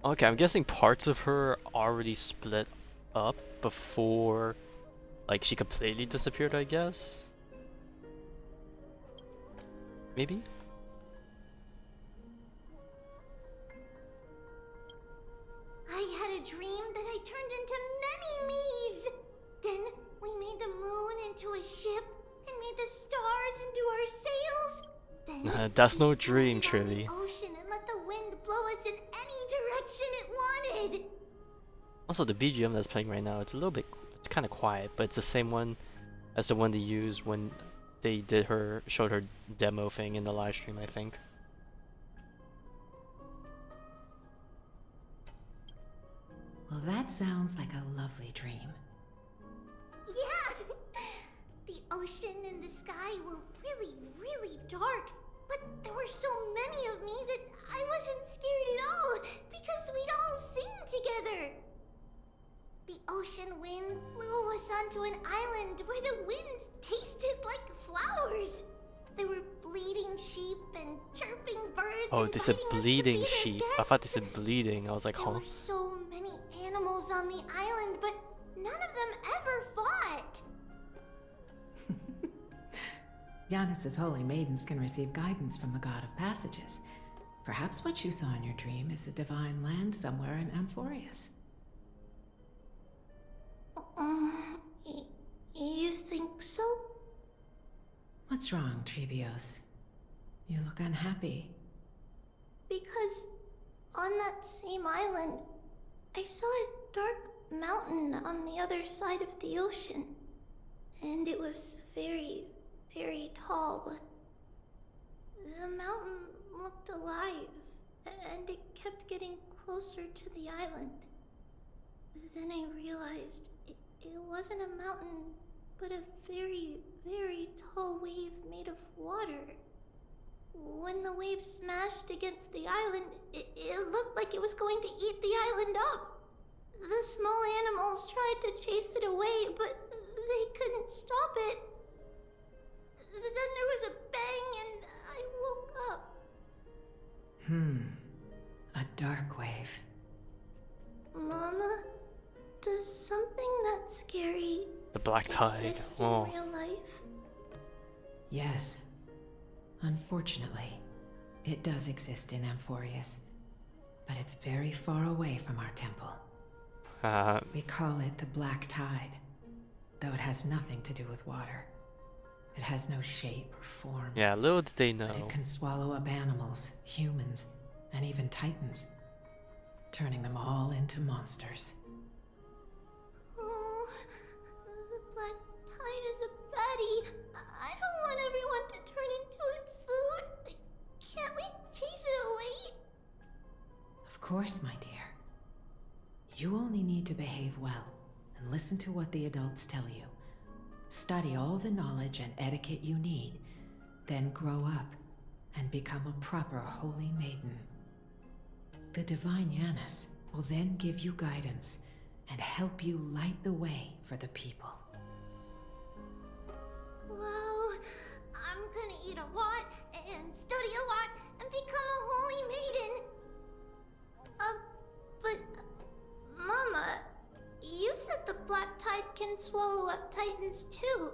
Okay, I'm guessing parts of her already split up before, like, she completely disappeared, I guess? Maybe? I had a dream that I turned into many me's. Then we made the moon into a ship and made the stars into our sails. Then That's no we dream, floated on Trilly. the ocean and let the wind blow us in any direction it wanted. Also, the BGM that's playing right now, it's a little bit, it's kind of quiet, but it's the same one That's the one they used when they showed her demo thing in the live stream, I think. Well, that sounds like a lovely dream. Yeah! The ocean and the sky were really, really dark. But there were so many of me that I wasn't scared at all because we'd all sing together. The ocean wind blew us onto an island where the wind tasted like flowers. There were bleeding sheep and chirping birds. Oh, they said bleeding sheep. I thought they said bleeding. I was like, There huh? were so many animals on the island, but none of them ever fought. Yanis's holy maidens can receive guidance from the god of passages. Perhaps what you saw in your dream is a divine land somewhere in Amphoreus. You think so? What's wrong, Trebios? You look unhappy. Because on that same island, I saw a dark mountain on the other side of the ocean. And it was very, very tall. The mountain looked alive, and it kept getting closer to the island. Then I realized it wasn't a mountain, but a very, very tall wave made of water. When the wave smashed against the island, it looked like it was going to eat the island up. The small animals tried to chase it away, but they couldn't stop it. Then there was a bang and I woke up. A dark wave. Mama, does something that scary The black tide. exist Oh. in real life? Yes. Unfortunately, it does exist in Amphoreus, but it's very far away from our temple. We call it the Black Tide, though it has nothing to do with water. It has no shape or form. Yeah, little did they But know. it can swallow up animals, humans, and even titans, turning them all into monsters. Oh, the black tide is a baddie. I don't want everyone to turn into its food. Can't we chase it away? Of course, my dear. You only need to behave well and listen to what the adults tell you. Study all the knowledge and etiquette you need, then grow up and become a proper holy maiden. The divine Yanis will then give you guidance and help you light the way for the people. Wow, I'm gonna eat a lot and study a lot and become a holy maiden. But Mama, you said the black tide can swallow up titans too.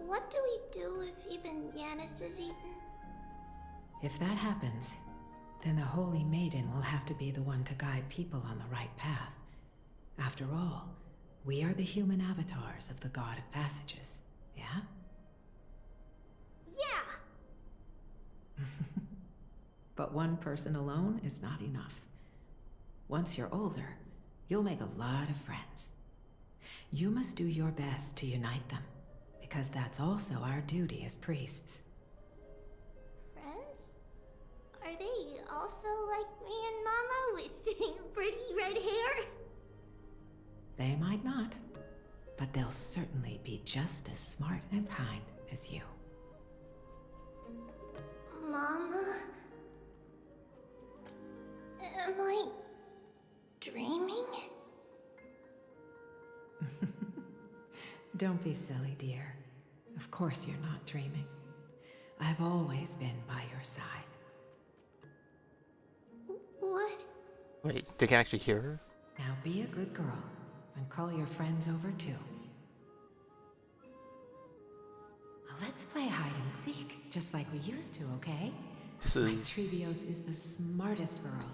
What do we do if even Yanis is eaten? If that happens, then the holy maiden will have to be the one to guide people on the right path. After all, we are the human avatars of the god of passages, yeah? Yeah! But one person alone is not enough. Once you're older, you'll make a lot of friends. You must do your best to unite them, because that's also our duty as priests. Friends? Are they also like me and Mama with pretty red hair? They might not, but they'll certainly be just as smart and kind as you. Mama? Am I dreaming? Don't be silly, dear. Of course you're not dreaming. I've always been by your side. What? Wait, they can actually hear her? Now be a good girl and call your friends over too. Well, let's play hide and seek, just like we used to, okay? This My is Trebios is the smartest girl.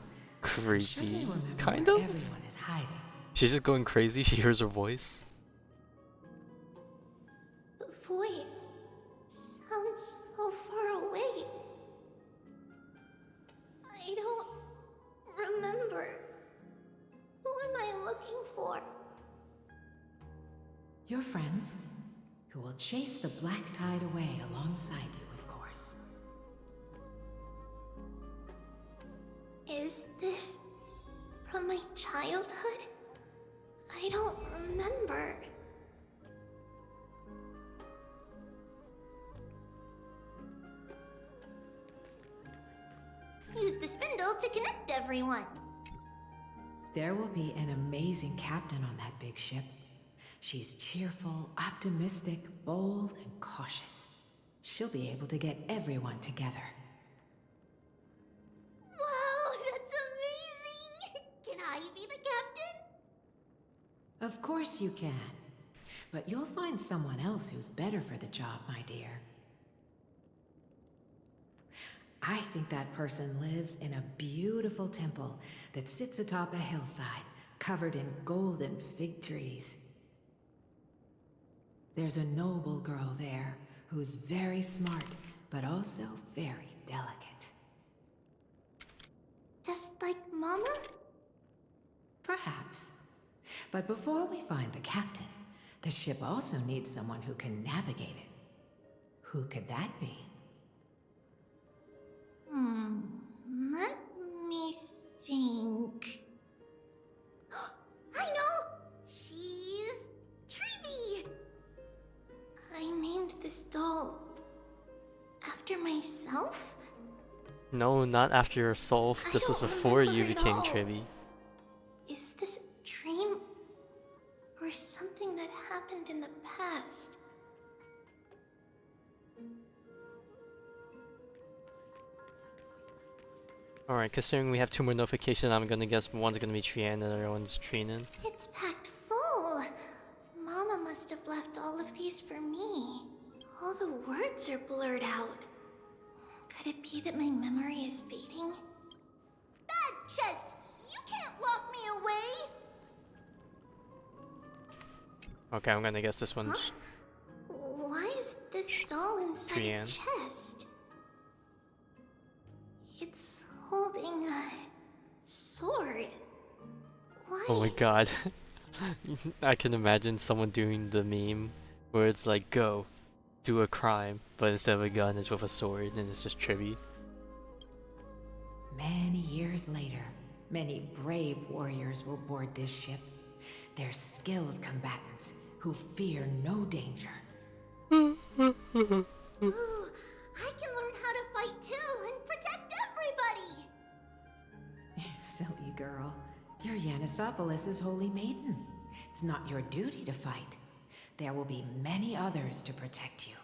creepy. Kind Kind of? Everyone is hiding. She's just going crazy. She hears her voice. The voice sounds so far away. I don't remember. Who am I looking for? Your friends, who will chase the black tide away alongside you, of course. Is this from my childhood? I don't remember. Use the spindle to connect everyone. There will be an amazing captain on that big ship. She's cheerful, optimistic, bold, and cautious. She'll be able to get everyone together. Wow, that's amazing! Can I be the captain? Of course you can. But you'll find someone else who's better for the job, my dear. I think that person lives in a beautiful temple that sits atop a hillside, covered in golden fig trees. There's a noble girl there who's very smart, but also very delicate. Just like Mama? Perhaps. But before we find the captain, the ship also needs someone who can navigate it. Who could that be? Let me think. I know! She's Trivy! I named this doll after myself? No, not after yourself. This was before you became Trivy. Is this a dream? Or something that happened in the past? Alright, considering we have 2 more notifications, I'm gonna guess one's gonna be Trian and the other one's Trinan. It's packed full. Mama must have left all of these for me. All the words are blurred out. Could it be that my memory is fading? Bad chest! You can't lock me away! Okay, I'm gonna guess this one's Huh? Why is this doll inside Trian. a chest? It's holding a sword. Why? Oh my god. I can imagine someone doing the meme where it's like, go, do a crime, but instead of a gun, it's with a sword, and it's just Trivy. Many years later, many brave warriors will board this ship. They're skilled combatants who fear no danger. Ooh, I can learn how to fight too and protect everybody! Silly girl. You're Yanisopoulos' holy maiden. It's not your duty to fight. There will be many others to protect you.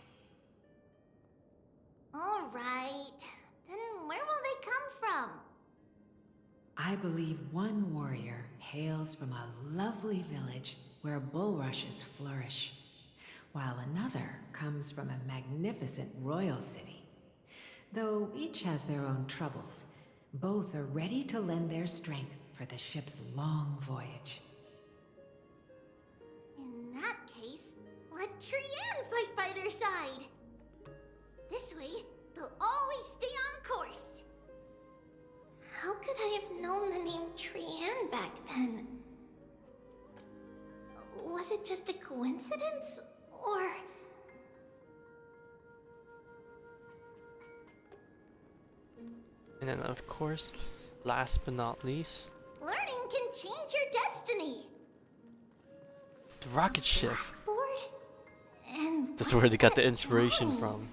Alright. Then where will they come from? I believe one warrior hails from a lovely village where bulrushes flourish, while another comes from a magnificent royal city. Though each has their own troubles, both are ready to lend their strength for the ship's long voyage. In that case, let Trian fight by their side. This way, they'll always stay on course. How could I have known the name Trian back then? Was it just a coincidence, or... And then of course, last but not least, Learning can change your destiny. the rocket ship. Board? And That's what where is they got that the inspiration drawing? from.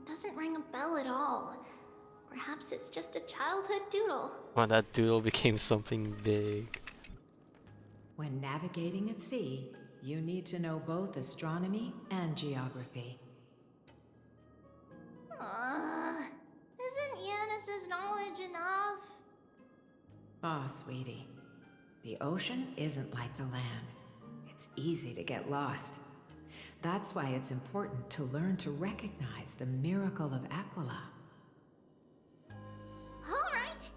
Doesn't ring a bell at all. Perhaps it's just a childhood doodle. Wow, that doodle became something big. When navigating at sea, you need to know both astronomy and geography. Isn't Yanis's knowledge enough? Oh, sweetie. The ocean isn't like the land. It's easy to get lost. That's why it's important to learn to recognize the miracle of Aquila. Alright!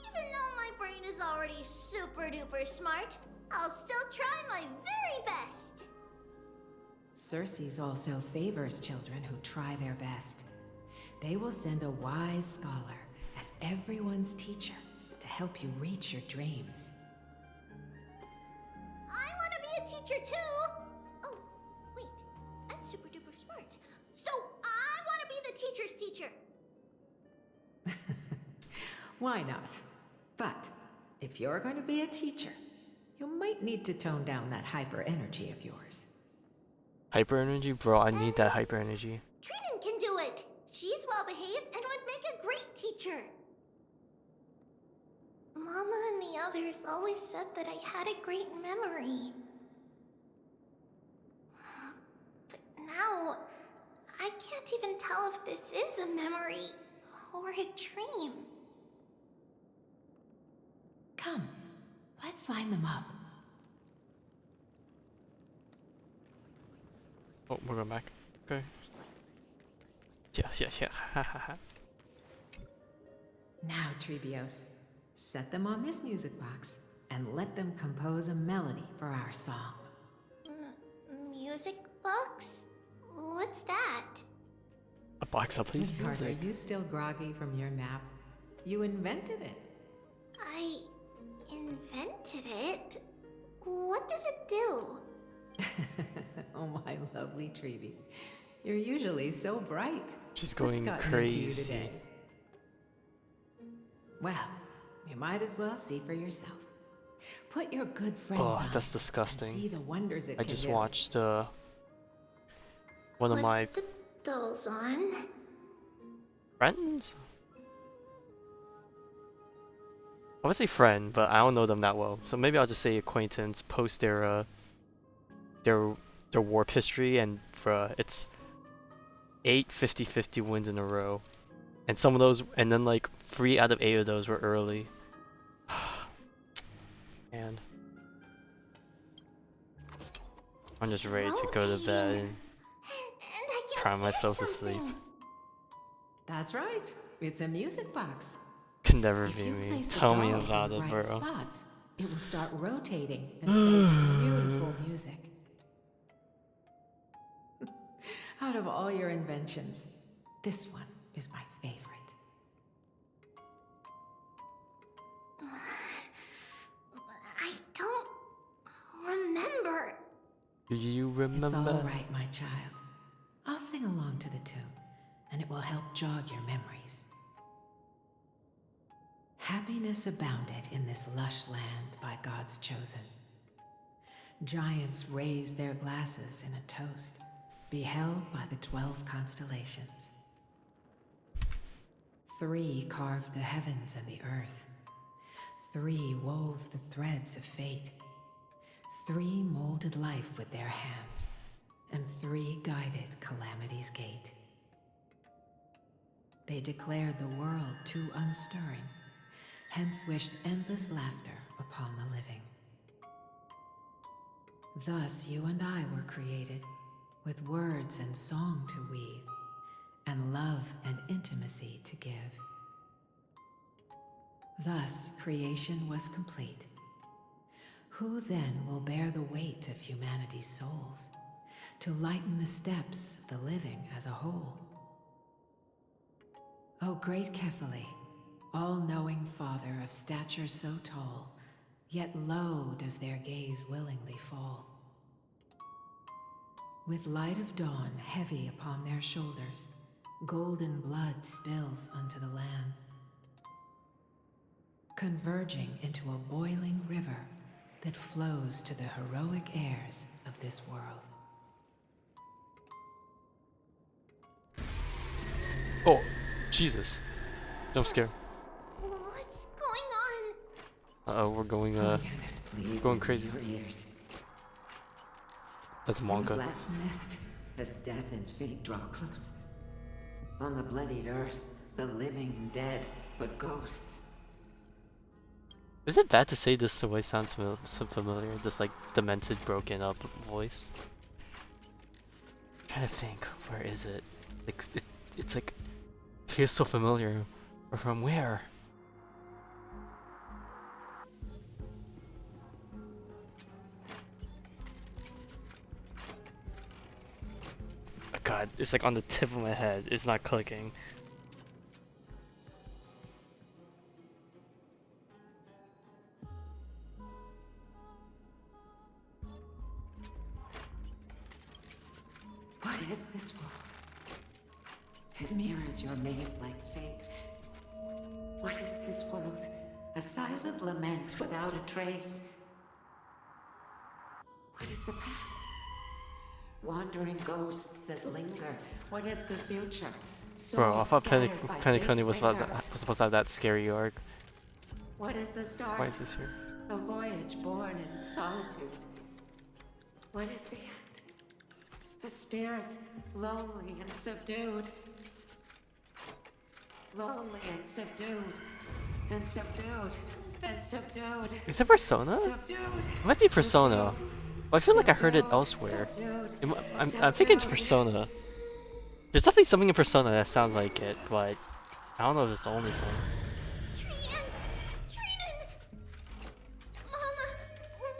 Even though my brain is already super duper smart, I'll still try my very best! Circes also favors children who try their best. They will send a wise scholar as everyone's teacher to help you reach your dreams. I want to be a teacher too! Oh, wait. Why not? But if you're going to be a teacher, you might need to tone down that hyper energy of yours. Hyper energy? Bro, I need that hyper energy. Trinan can do it. She's well behaved and would make a great teacher. Mama and the others always said that I had a great memory. But now, I can't even tell if this is a memory or a dream. Come, let's line them up. Oh, we're going back. Okay. Yeah. Ha ha ha. Now, Treebios, set them on this music box and let them compose a melody for our song. Music box? What's that? A box that plays Sweetheart, music. are you still groggy from your nap? You invented it. I invented it? What does it do? Oh, my lovely Treeby. You're usually so bright. She's going What's gotten into you crazy. today? Well, you might as well see for yourself. Put your good friends Oh, on that's and disgusting. see the wonders it I can just do. watched one of my the dolls on? friends? I would say friend, but I don't know them that well. So maybe I'll just say acquaintance. Post their warp history, and it's 8 50-50 wins in a row, and some of those, and then like 3 out of 8 of those were early. And I'm just ready to go to bed and cry myself to sleep. That's right. It's a music box. Can never If be you me. place the Tell me dolls about in it, the bro. right spots, it will start rotating and play beautiful music. Out of all your inventions, this one is my favorite. I don't remember. Do you remember? It's all right, my child. I'll sing along to the tune, and it will help jog your memories. Happiness abounded in this lush land by God's chosen. Giants raised their glasses in a toast, beheld by the 12 constellations. 3 carved the heavens and the earth. 3 wove the threads of fate. 3 molded life with their hands, and 3 guided calamity's gate. They declared the world too unstirring, hence wished endless laughter upon the living. Thus you and I were created, with words and song to weave, and love and intimacy to give. Thus creation was complete. Who then will bear the weight of humanity's souls, to lighten the steps of the living as a whole? O great Kephale, all-knowing Father of stature so tall, yet low does their gaze willingly fall. With light of dawn heavy upon their shoulders, golden blood spills unto the land, converging into a boiling river that flows to the heroic heirs of this world. Oh, Jesus. Jump scare. What's going on? Uh-oh, we're going, going crazy. That's Monka. Black mist as death and fate draw close. On the bloodied earth, the living and dead, but ghosts. Is it bad to say this voice sounds so familiar? This like demented, broken up voice? I'm trying to think, where is it? Like, it's like, it feels so familiar. Or from where? Oh God, it's like on the tip of my head. It's not clicking. What is this world? It mirrors your maze like fate. What is this world? A silent lament without a trace. What is the past? Wandering ghosts that linger. What is the future? Bro, I thought Penny Scattered by Penny was fate's finger. supposed to have that scary arc. What is the start? Why is this here? A voyage born in solitude. What is the end? The spirit, lonely and subdued. Lonely and subdued. And subdued. And subdued. Is it Persona? Subdued. It might be Persona. Well, I feel like I heard it elsewhere. I'm thinking it's Persona. There's definitely something in Persona that sounds like it, but I don't know if it's the only thing. Mama,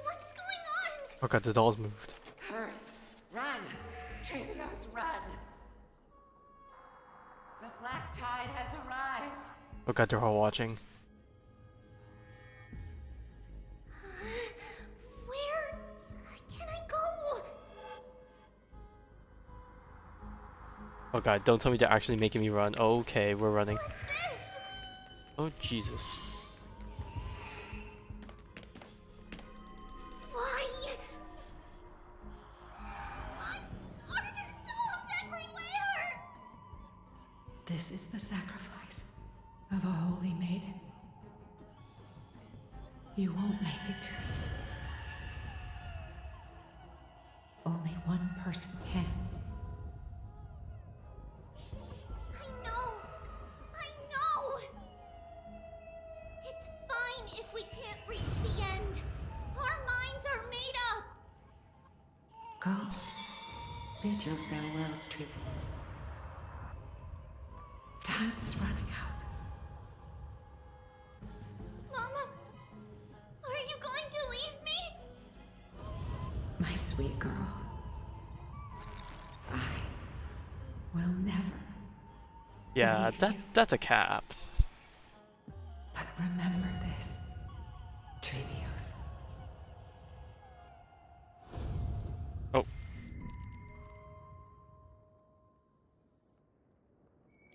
what's going on? Oh god, the dolls moved. Hurry. Run. Trailblazers, run. The black tide has arrived. Oh god, they're all watching. Where can I go? Oh god, don't tell me they're actually making me run. Okay, we're running. What's this? Oh Jesus. Why? Why are there dolls everywhere? This is the sacrifice of a holy maiden. You won't make it to the end. Only one person can. I know. It's fine if we can't reach the end. Our minds are made up. Go. Bid your farewells, Trailblaze. Time is running out. Mama, are you going to leave me? My sweet girl. I will never. Yeah, that's a cap. But remember this, Trevios. Oh.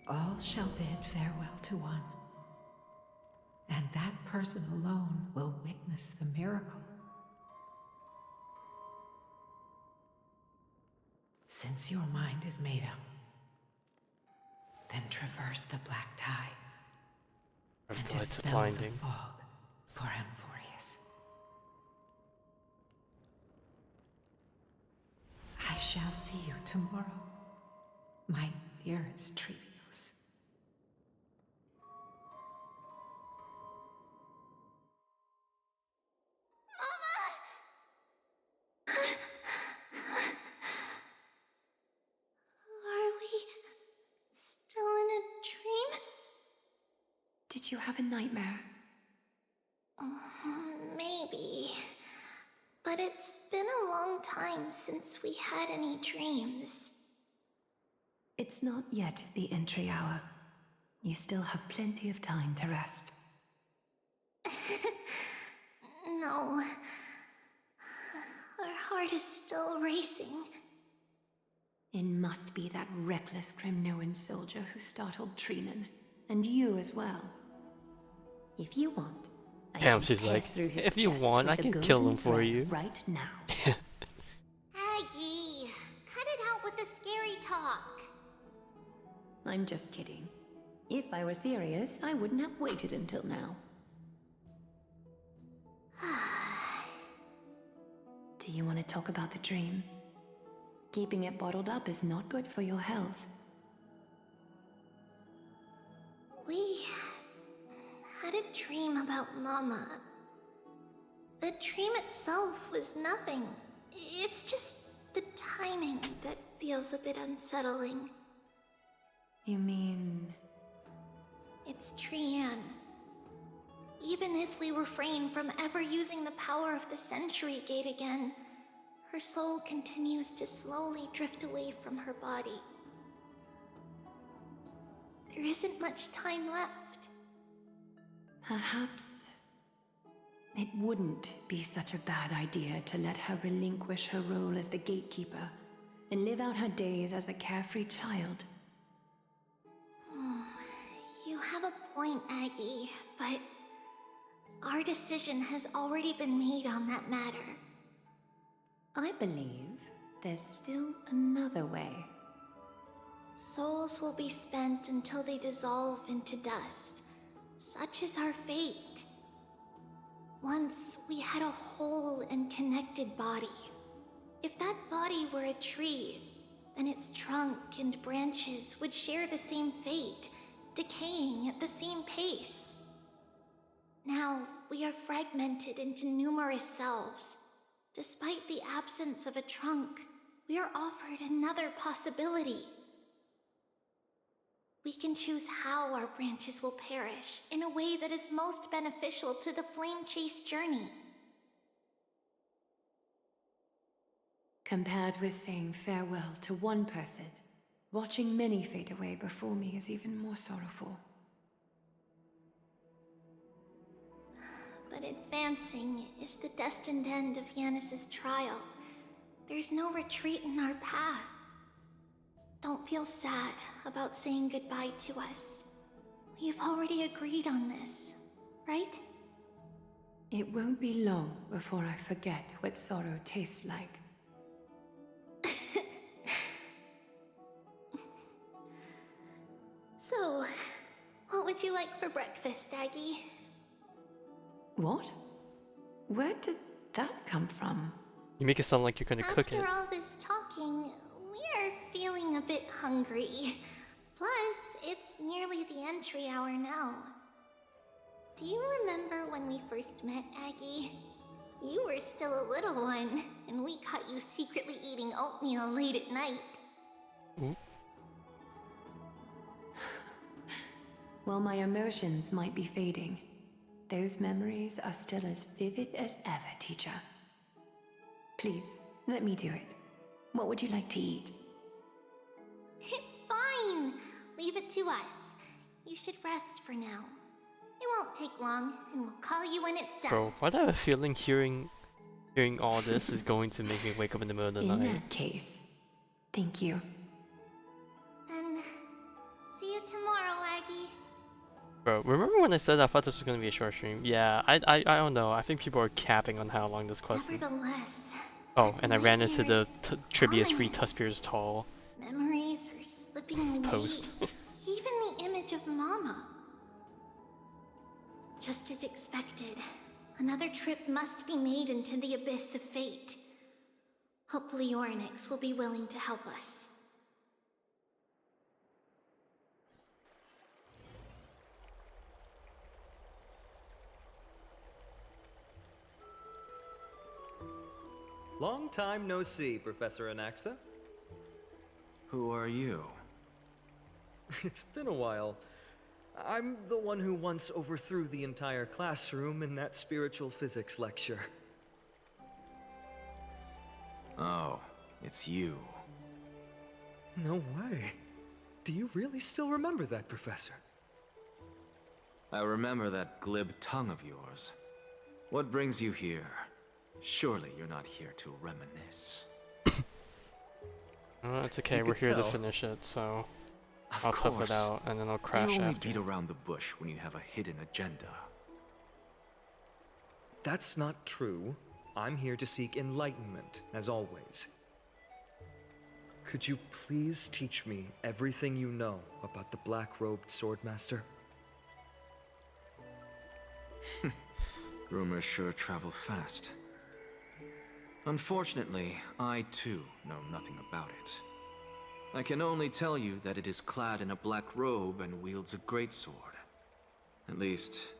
All shall bid farewell to one, and that person alone will witness the miracle. Since your mind is made up, then traverse the black tide and It's dispel the blinding. fog for Amphoreus. I shall see you tomorrow, my dearest Trevios. Are we still in a dream? Did you have a nightmare? Maybe. But it's been a long time since we had any dreams. It's not yet the entry hour. You still have plenty of time to rest. No. Our heart is still racing. It must be that reckless Kremnoan soldier who startled Trinan. And you as well. If you want, I Damn, can she's pierce like, through his if you chest want, with I the can golden kill him for thread you. right now. Aggie, cut it out with the scary talk. I'm just kidding. If I were serious, I wouldn't have waited until now. Do you want to talk about the dream? Keeping it bottled up is not good for your health. We had a dream about Mama. The dream itself was nothing. It's just the timing that feels a bit unsettling. You mean... It's Trian. Even if we refrain from ever using the power of the Century Gate again, her soul continues to slowly drift away from her body. There isn't much time left. Perhaps it wouldn't be such a bad idea to let her relinquish her role as the gatekeeper and live out her days as a carefree child. You have a point, Aggie, but Our decision has already been made on that matter. I believe there's still another way. Souls will be spent until they dissolve into dust. Such is our fate. Once we had a whole and connected body. If that body were a tree, then its trunk and branches would share the same fate, decaying at the same pace. Now, we are fragmented into numerous selves. Despite the absence of a trunk, we are offered another possibility. We can choose how our branches will perish in a way that is most beneficial to the flame chase journey. Compared with saying farewell to one person, watching many fade away before me is even more sorrowful. But advancing is the destined end of Yanis's trial. There's no retreat in our path. Don't feel sad about saying goodbye to us. We've already agreed on this, right? It won't be long before I forget what sorrow tastes like. So, what would you like for breakfast, Aggie? What? Where did that come from? You make it sound like you're gonna cook it. After all this talking, we're feeling a bit hungry. Plus, it's nearly the entry hour now. Do you remember when we first met, Aggie? You were still a little one, and we caught you secretly eating oatmeal late at night. Ooh. While my emotions might be fading, those memories are still as vivid as ever, teacher. Please, let me do it. What would you like to eat? It's fine. Leave it to us. You should rest for now. It won't take long, and we'll call you when it's done. Bro, why do I have a feeling hearing all this is going to make me wake up in the middle of the night? In that case, thank you. Then, see you tomorrow, Aggie. Bro, remember when I said I thought this was gonna be a short stream? Yeah, I don't know. I think people are capping on how long this quest is. Nevertheless, Oh, and I ran into the nightmares, Trivia's free ominous. Tuspier's Tall Memories are slipping away. post. Even the image of Mama. Just as expected, another trip must be made into the abyss of fate. Hopefully Orynyx will be willing to help us. Long time no see, Professor Anaxa. Who are you? It's been a while. I'm the one who once overthrew the entire classroom in that spiritual physics lecture. Oh, it's you. No way. Do you really still remember that, Professor? I remember that glib tongue of yours. What brings you here? Surely you're not here to reminisce. It's okay, You we're could here to tell. finish it, so Of I'll tough course. it out and then I'll crash You only after. beat around the bush when you have a hidden agenda. That's not true. I'm here to seek enlightenment, as always. Could you please teach me everything you know about the black-robed swordmaster? Rumors sure travel fast. Unfortunately, I too know nothing about it. I can only tell you that it is clad in a black robe and wields a greatsword. At least,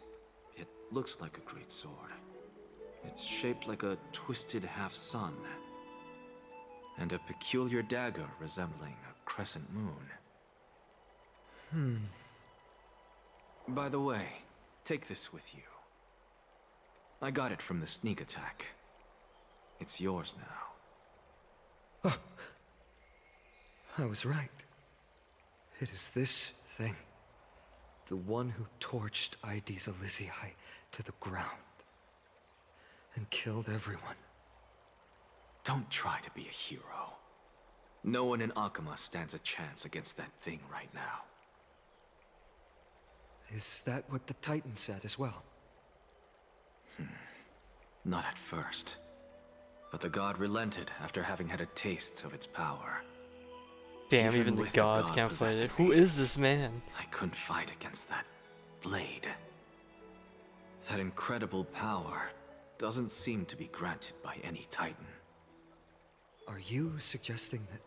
it looks like a greatsword. It's shaped like a twisted half-sun, and a peculiar dagger resembling a crescent moon. By the way, take this with you. I got it from the sneak attack. It's yours now. Oh. I was right. It is this thing. The one who torched Aedes Elysiae to the ground. And killed everyone. Don't try to be a hero. No one in Akama stands a chance against that thing right now. Is that what the Titan said as well? Not at first. But the god relented after having had a taste of its power. Damn, even the with gods god can't fight it. possessing Who me, is this man? I couldn't fight against that blade. That incredible power doesn't seem to be granted by any titan. Are you suggesting that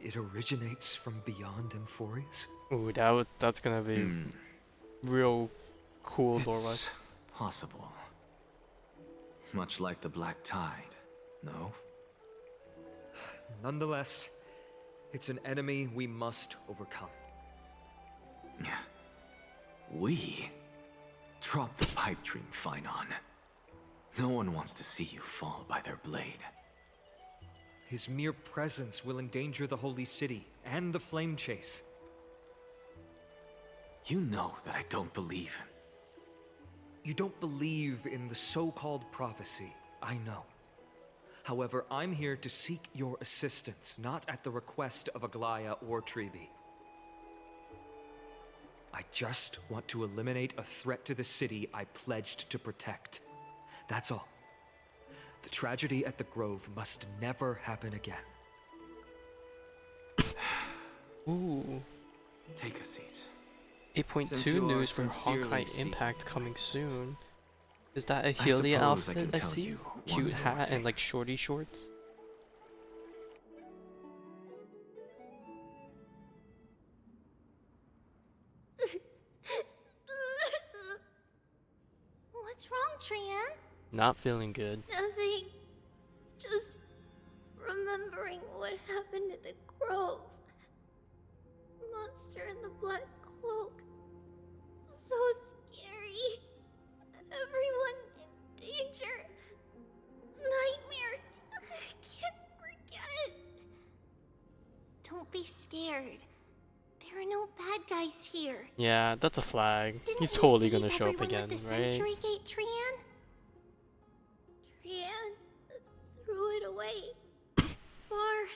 it originates from beyond Amphoreus? Ooh, that's gonna be real cool doorway. It's possible. Much like the Black Tide, no? Nonetheless, it's an enemy we must overcome. We? Drop the pipe dream, Phynon. No one wants to see you fall by their blade. His mere presence will endanger the Holy City and the Flame Chase. You know that I don't believe. You don't believe in the so-called prophecy, I know. However, I'm here to seek your assistance, not at the request of Aglaya or Treeby. I just want to eliminate a threat to the city I pledged to protect. That's all. The tragedy at the Grove must never happen again. Ooh. Take a seat. 8.2 news for Honkai Impact coming soon. Is that a Healy outfit I see? Cute hat and like shorty shorts? What's wrong, Trian? Not feeling good. Nothing. Just remembering what happened at the Grove. Monster in the black cloak. So scary. Everyone in danger. Nightmare. I can't forget. Don't be scared. There are no bad guys here. Yeah, that's a flag. Didn't He's you totally save gonna show up everyone again, with the right? Century Gate, Trian? Trian threw it away. Far,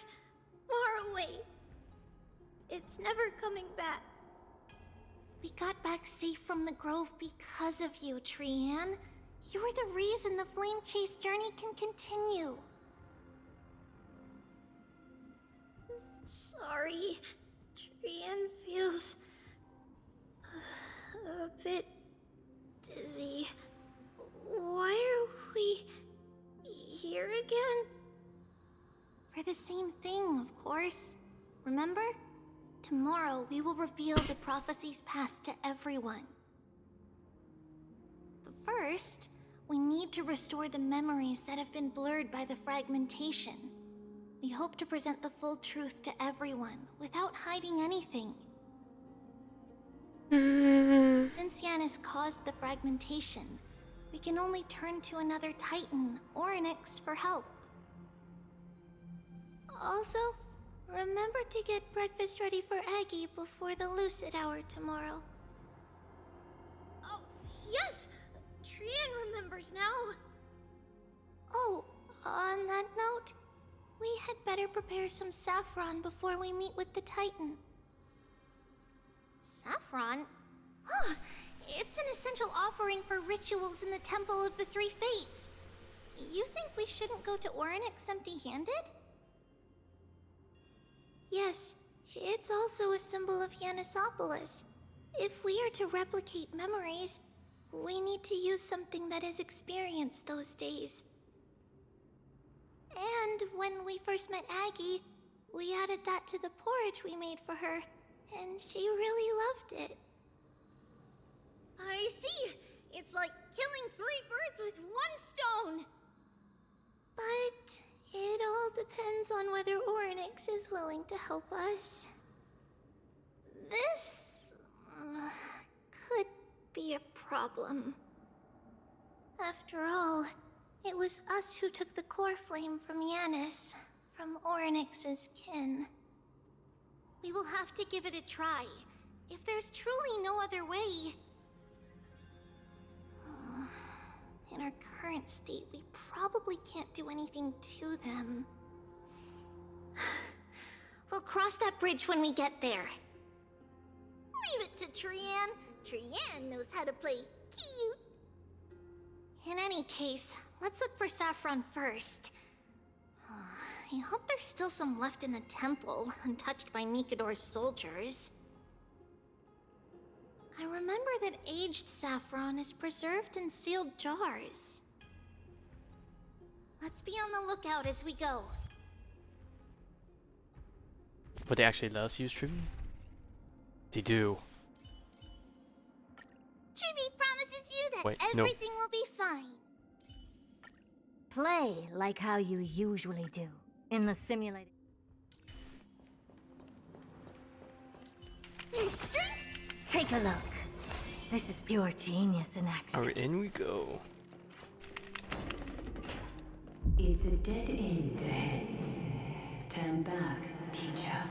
far away. It's never coming back. We got back safe from the Grove because of you, Trian. You're the reason the Flame Chase journey can continue. Sorry. Trian feels a bit dizzy. Why are we here again? For the same thing, of course. Remember? Tomorrow we will reveal the prophecies past to everyone. But first, we need to restore the memories that have been blurred by the fragmentation. We hope to present the full truth to everyone, without hiding anything. Since Yanis caused the fragmentation, we can only turn to another Titan, Orynyx, for help. Also, remember to get breakfast ready for Aggie before the Lucid Hour tomorrow. Oh, yes! Trian remembers now! Oh, on that note, we had better prepare some saffron before we meet with the Titan. Saffron? Huh, it's an essential offering for rituals in the Temple of the Three Fates. You think we shouldn't go to Orynyx empty-handed? Yes, it's also a symbol of Yanisopolis. If we are to replicate memories, we need to use something that is experienced those days. And when we first met Aggie, we added that to the porridge we made for her, and she really loved it. I see! It's like killing 3 birds with 1 stone! But it all depends on whether Orynyx is willing to help us. This could be a problem. After all, it was us who took the core flame from Yanis, from Orynyx's kin. We will have to give it a try. If there's truly no other way... In our current state, we probably can't do anything to them. We'll cross that bridge when we get there. Leave it to Trian. Trian knows how to play cute. In any case, let's look for Saffron first. I hope there's still some left in the temple, untouched by Mikador's soldiers. I remember that aged saffron is preserved in sealed jars. Let's be on the lookout as we go. But they actually let us use tribute? They do. Tribby promises you that Wait, no. everything will be fine. Play like how you usually do in the simulated. Take a look. This is pure genius in action. Alright, in we go. It's a dead end ahead. Turn back, teacher.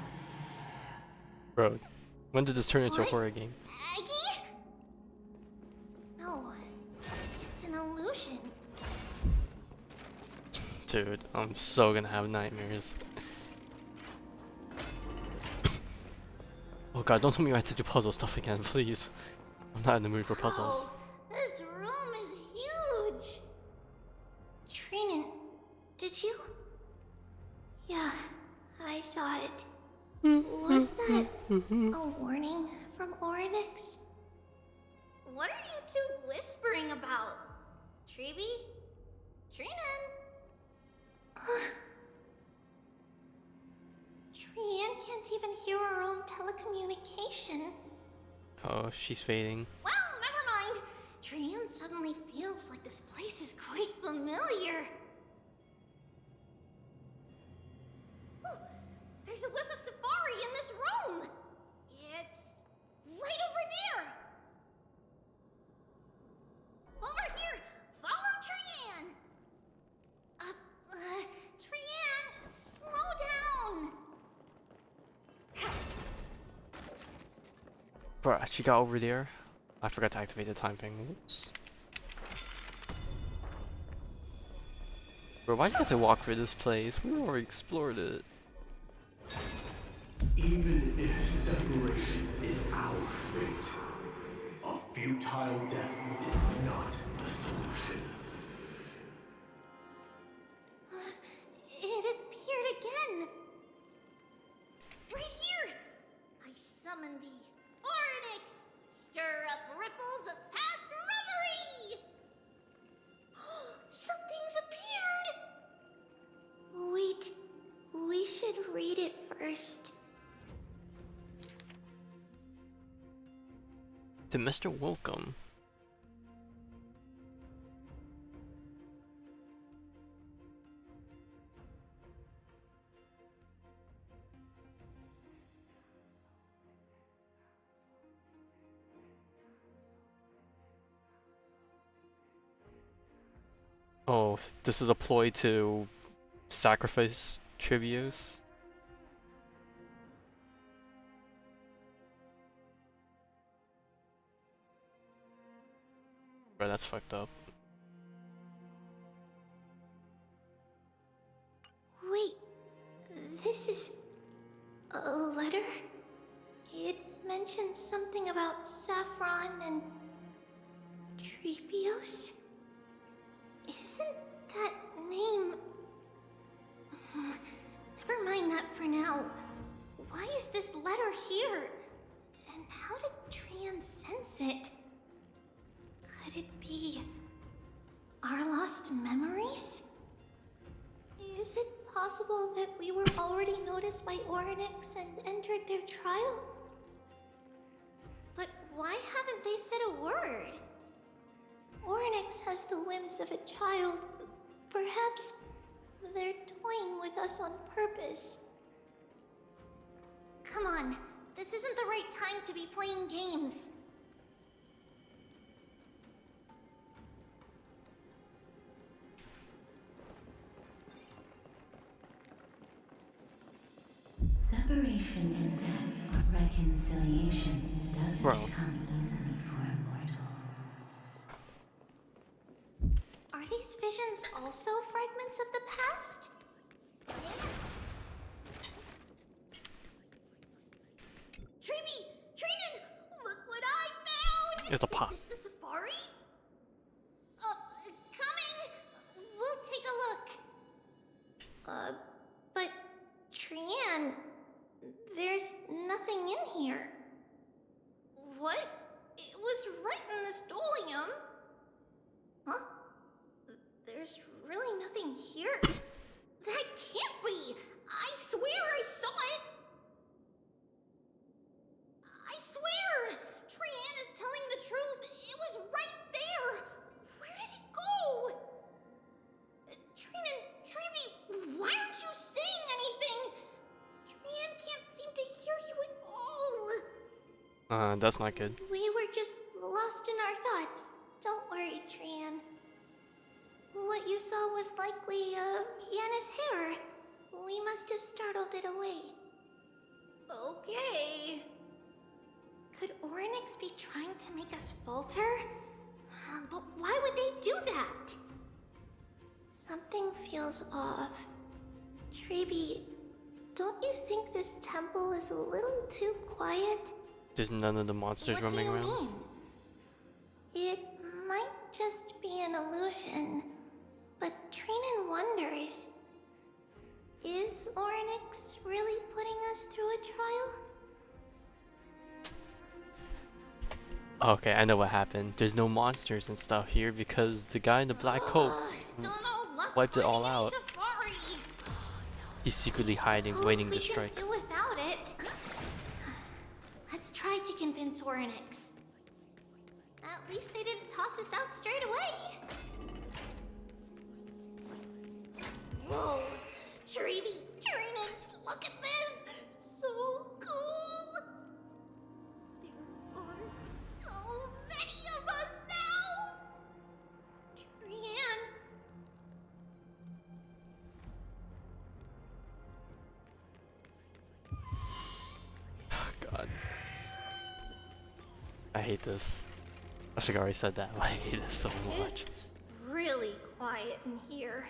Bro, when did this turn into a horror game? Aggie? No, it's an illusion. Dude, I'm so gonna have nightmares. Oh god, don't tell me I have to do puzzle stuff again, please. I'm not in the mood for puzzles. Oh, this room is huge. Trinan, did you? Yeah, I saw it. Was that a warning from Orynyx? What are you two whispering about? Treeby? Trinan? Trian can't even hear her own telecommunication. Oh, she's fading. Well, never mind. Trian suddenly feels like this place is quite familiar. Oh, there's a whiff of safari in this room. It's right over there. Over here. Follow Trian. Trian, slow down. Bruh, she got over there. I forgot to activate the time thing. Oops. Bro, why'd you have to walk through this place? We already explored it. Even if separation is our fate, a futile death is not the solution. It appeared again. Right here. I summon thee, Orynyx. Stir up ripples of past reverie. Something's appeared. Wait, we should read it first. To Mr. Welcome. Oh, this is a ploy to sacrifice Trivios? Bro, that's fucked up. Wait, this is a letter? It mentions something about Saffron and Treebios? Isn't that name... Never mind that for now. Why is this letter here? And how did Trian sense it? Could it be our lost memories? Is it possible that we were already noticed by Orynyx and entered their trial? But why haven't they said a word? Orynyx has the whims of a child. Perhaps they're toying with us on purpose. Come on, this isn't the right time to be playing games. Separation and death, reconciliation doesn't come easily for a mortal. Are these visions also fragments of the past? Treeby! Trinan! Look what I found! It's a pot. Is this the safari? in here? That can't be! I swear I saw it! I swear! Trian is telling the truth. It was right there. Where did it go? Trinan, Treeby, why aren't you saying anything? Trian can't seem to hear you at all. That's not good. We were just lost in our thoughts. Don't worry, Trian. What you saw was likely, Yanna's hair. We must have startled it away. Okay. Could Orynyx be trying to make us falter? But why would they do that? Something feels off. Treeby, don't you think this temple is a little too quiet? There's none of the monsters roaming around. What do you mean? It might just be an illusion, but Trinan wonders, is Orynyx really putting us through a trial? Okay, I know what happened. There's no monsters and stuff here because the guy in the black coat wiped it all out. He's secretly hiding, waiting to strike. Do without it. Let's try to convince Orynyx. At least they didn't toss us out straight away. Whoa, Treeby, Trinan, look at this! So cool! There are so many of us now! Trian. God. I hate this. I think I already said that. I hate this so much. It's really quiet in here.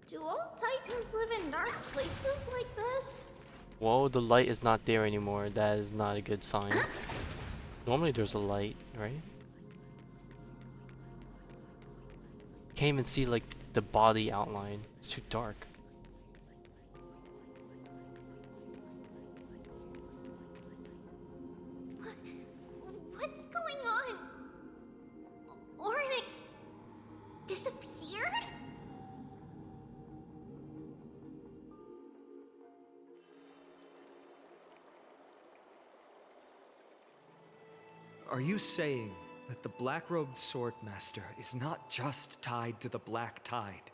Do all Titans live in dark places like this? Whoa, the light is not there anymore. That is not a good sign. Normally there's a light, right? Can't even see like the body outline. It's too dark. What's going on? Orynyx disappeared? Are you saying that the black-robed swordmaster is not just tied to the Black Tide,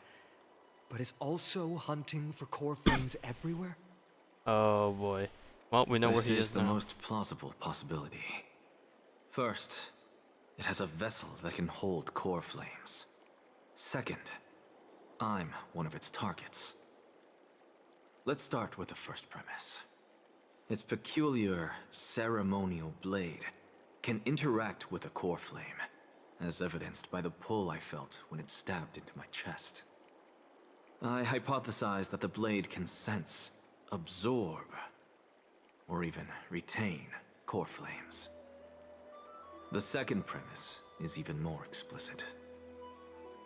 but is also hunting for core flames everywhere? Oh boy. Well, we know where he This is the now. most plausible possibility. First, it has a vessel that can hold core flames. Second, I'm one of its targets. Let's start with the first premise. Its peculiar ceremonial blade can interact with a core flame, as evidenced by the pull I felt when it stabbed into my chest. I hypothesized that the blade can sense, absorb, or even retain core flames. The second premise is even more explicit.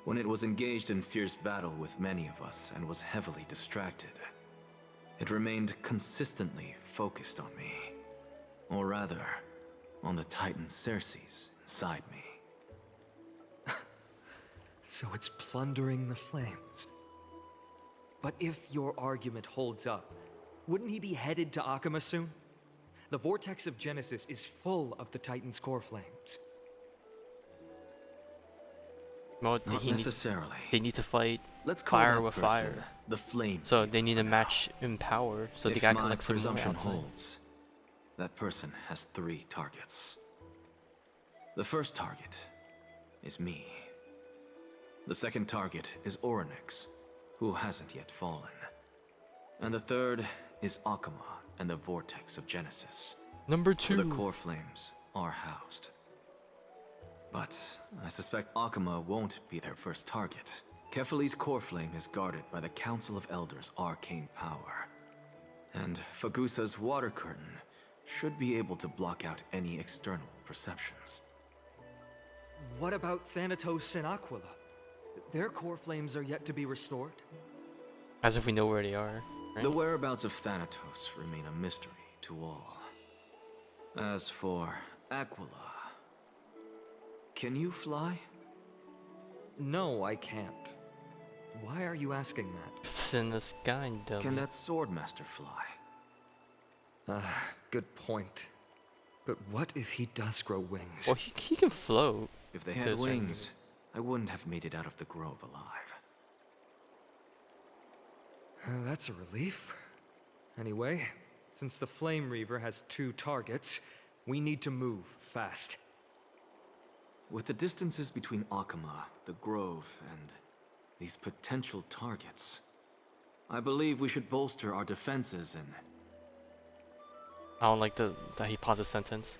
When it was engaged in fierce battle with many of us and was heavily distracted, it remained consistently focused on me. Or rather, on the Titan Circes inside me. So it's plundering the flames. But if your argument holds up, wouldn't he be headed to Akama soon? The vortex of Genesis is full of the Titan's core flames. Well, Not necessarily. they need to fight Let's call fire that with person fire. the flame. So they need a match in power, so they If gotta my collect some more presumption outside. holds, that person has 3 targets. The first target is me. The second target is Orynyx, who hasn't yet fallen. And the third is Akama and the Vortex of Genesis. Number where 2. the core flames are housed. But I suspect Akama won't be their first target. Kefali's core flame is guarded by the Council of Elders' arcane power. And Fagusa's water curtain should be able to block out any external perceptions. What about Thanatos and Aquila? Their core flames are yet to be restored. As if we know where they are, right? The whereabouts of Thanatos remain a mystery to all. As for Aquila, can you fly? No, I can't. Why are you asking that? It's in the sky, dummy. Can that swordmaster fly? Good point. But what if he does grow wings? Well, he can float. If they to had a certain wings, I wouldn't have made it out of the grove alive. That's a relief. Anyway, since the Flame Reaver has 2 targets, we need to move fast. With the distances between Akama, the grove, and these potential targets, I believe we should bolster our defenses and... I don't like that he paused a sentence.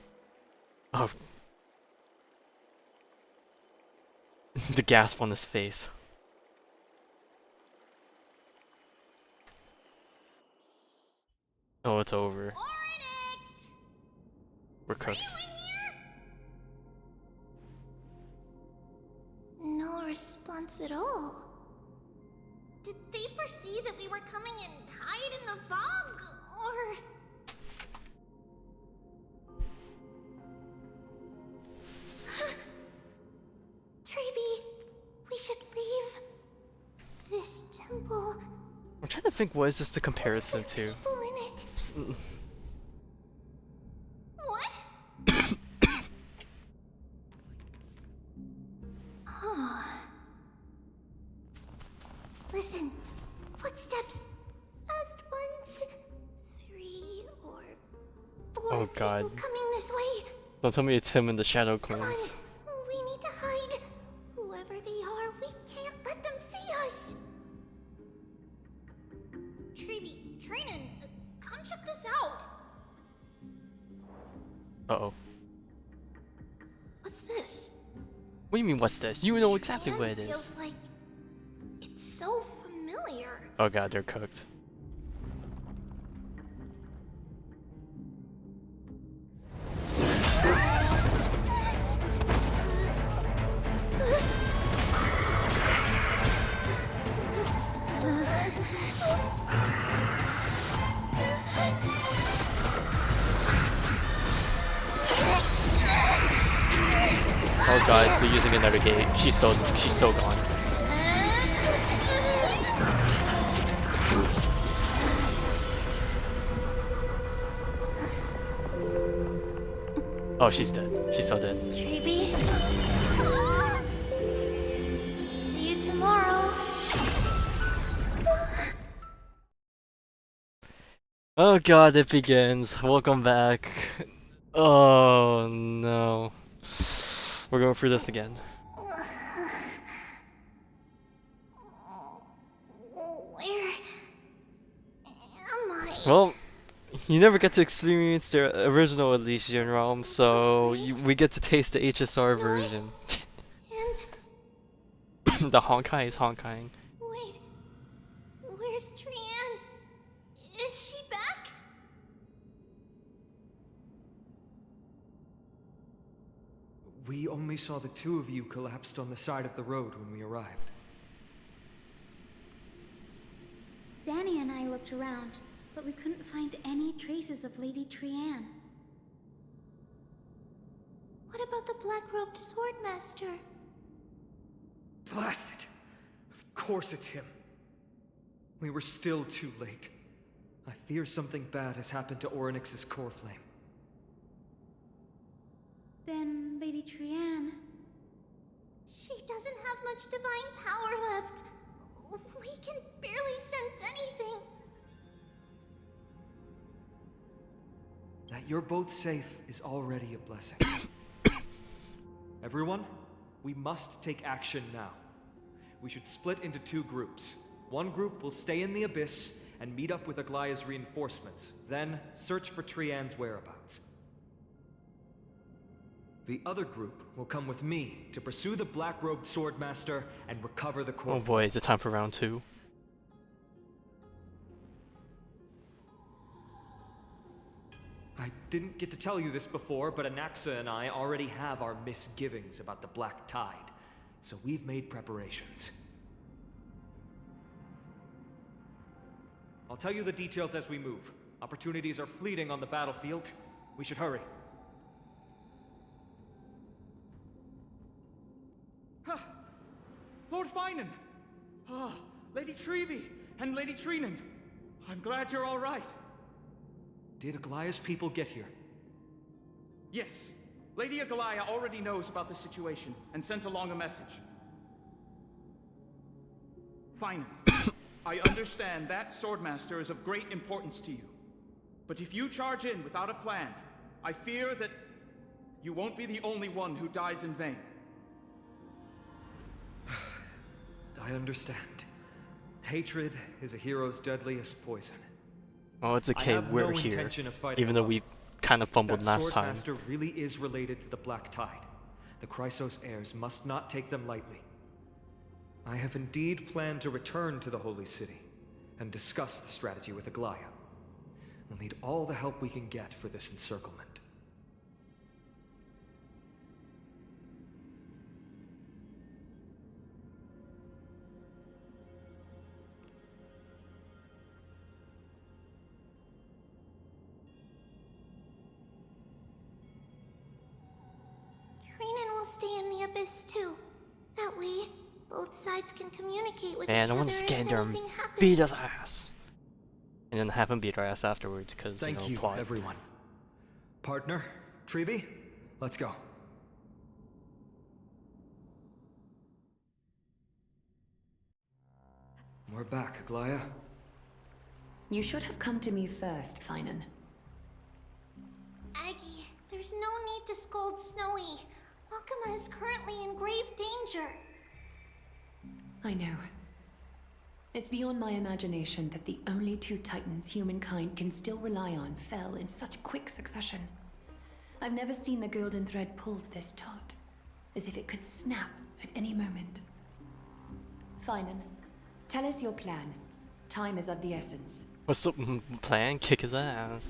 Oh. The gasp on his face. Oh, it's over. Oryx! We're cooked. No response at all. Did they foresee that we were coming and hide in the fog? Or... Treeby, we should leave this temple. I'm trying to think, what is this the comparison to? People in it. What? Huh. Listen, footsteps. Fast ones. 3 or 4 Oh God. people coming this way. Don't tell me it's him in the Shadow Come Claims. on, we need to hide. Whoever they are, we can't let them see us. Treeby, Trainin, come check this out. Uh-oh. What's this? What do you mean, what's this? You know exactly what it is. Feels like it's so familiar. Oh God, they're cooked. Oh God, they're using another gate. She's so gone. Oh, she's dead. She's so dead. Treeby. See you tomorrow. Oh God, it begins. Welcome back. Oh no. We're going through this again. Where am I? Well, you never get to experience the original Elysian Realm, so we get to taste the HSR version. The Honkai is Honkai. Wait, where's Trianne? Is she back? We only saw the 2 of you collapsed on the side of the road when we arrived. Danny and I looked around, but we couldn't find any traces of Lady Trianne. What about the black-robed swordmaster? Blast it! Of course it's him. We were still too late. I fear something bad has happened to Oryx's core flame. Then Lady Trianne... She doesn't have much divine power left. We can barely sense anything. That you're both safe is already a blessing. Everyone, we must take action now. We should split into 2 groups. One group will stay in the Abyss and meet up with Aglaya's reinforcements, then search for Trianne's whereabouts. The other group will come with me to pursue the black-robed swordmaster and recover the core. Oh boy, is it time for round 2? I didn't get to tell you this before, but Anaxa and I already have our misgivings about the Black Tide, so we've made preparations. I'll tell you the details as we move. Opportunities are fleeting on the battlefield. We should hurry. Lord Finan! Ah, Lady Treby and Lady Treenan. I'm glad you're all right. Did Aglaya's people get here? Yes. Lady Aglaya already knows about the situation and sent along a message. Fine. I understand that Swordmaster is of great importance to you. But if you charge in without a plan, I fear that you won't be the only one who dies in vain. I understand. Hatred is a hero's deadliest poison. Oh, it's okay, we're here. Even though we kind of fumbled last time. That Swordmaster really is related to the Black Tide. The Chrysos Heirs must not take them lightly. I have indeed planned to return to the Holy City and discuss the strategy with Aglaya. We'll need all the help we can get for this encirclement. Treenan will stay in the Abyss too. That way, both sides can communicate with Man, each I other want to if scan there and anything happens. beat his ass. And then have him beat our ass afterwards, because, Thank you, plot. everyone. Partner, Treby, let's go. We're back, Aglaya. You should have come to me first, Finan. Aggie, there's no need to scold Snowy. Akuma is currently in grave danger. I know. It's beyond my imagination that the only two titans humankind can still rely on fell in such quick succession. I've never seen the golden thread pulled this taut, as if it could snap at any moment. Finan, tell us your plan. Time is of the essence. What's the plan? Kick his ass.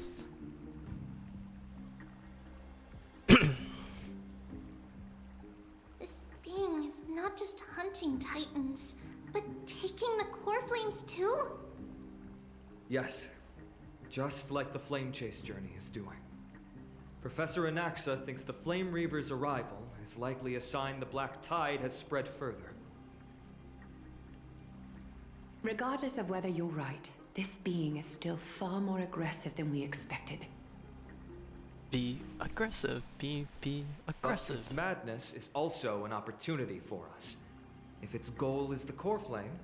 This being is not just hunting titans, but taking the core flames too? Yes, just like the Flame Chase journey is doing. Professor Anaxa thinks the Flame Reaver's arrival is likely a sign the Black Tide has spread further. Regardless of whether you're right, this being is still far more aggressive than we expected. Be aggressive. Be aggressive. Its madness is also an opportunity for us. If its goal is the core flame,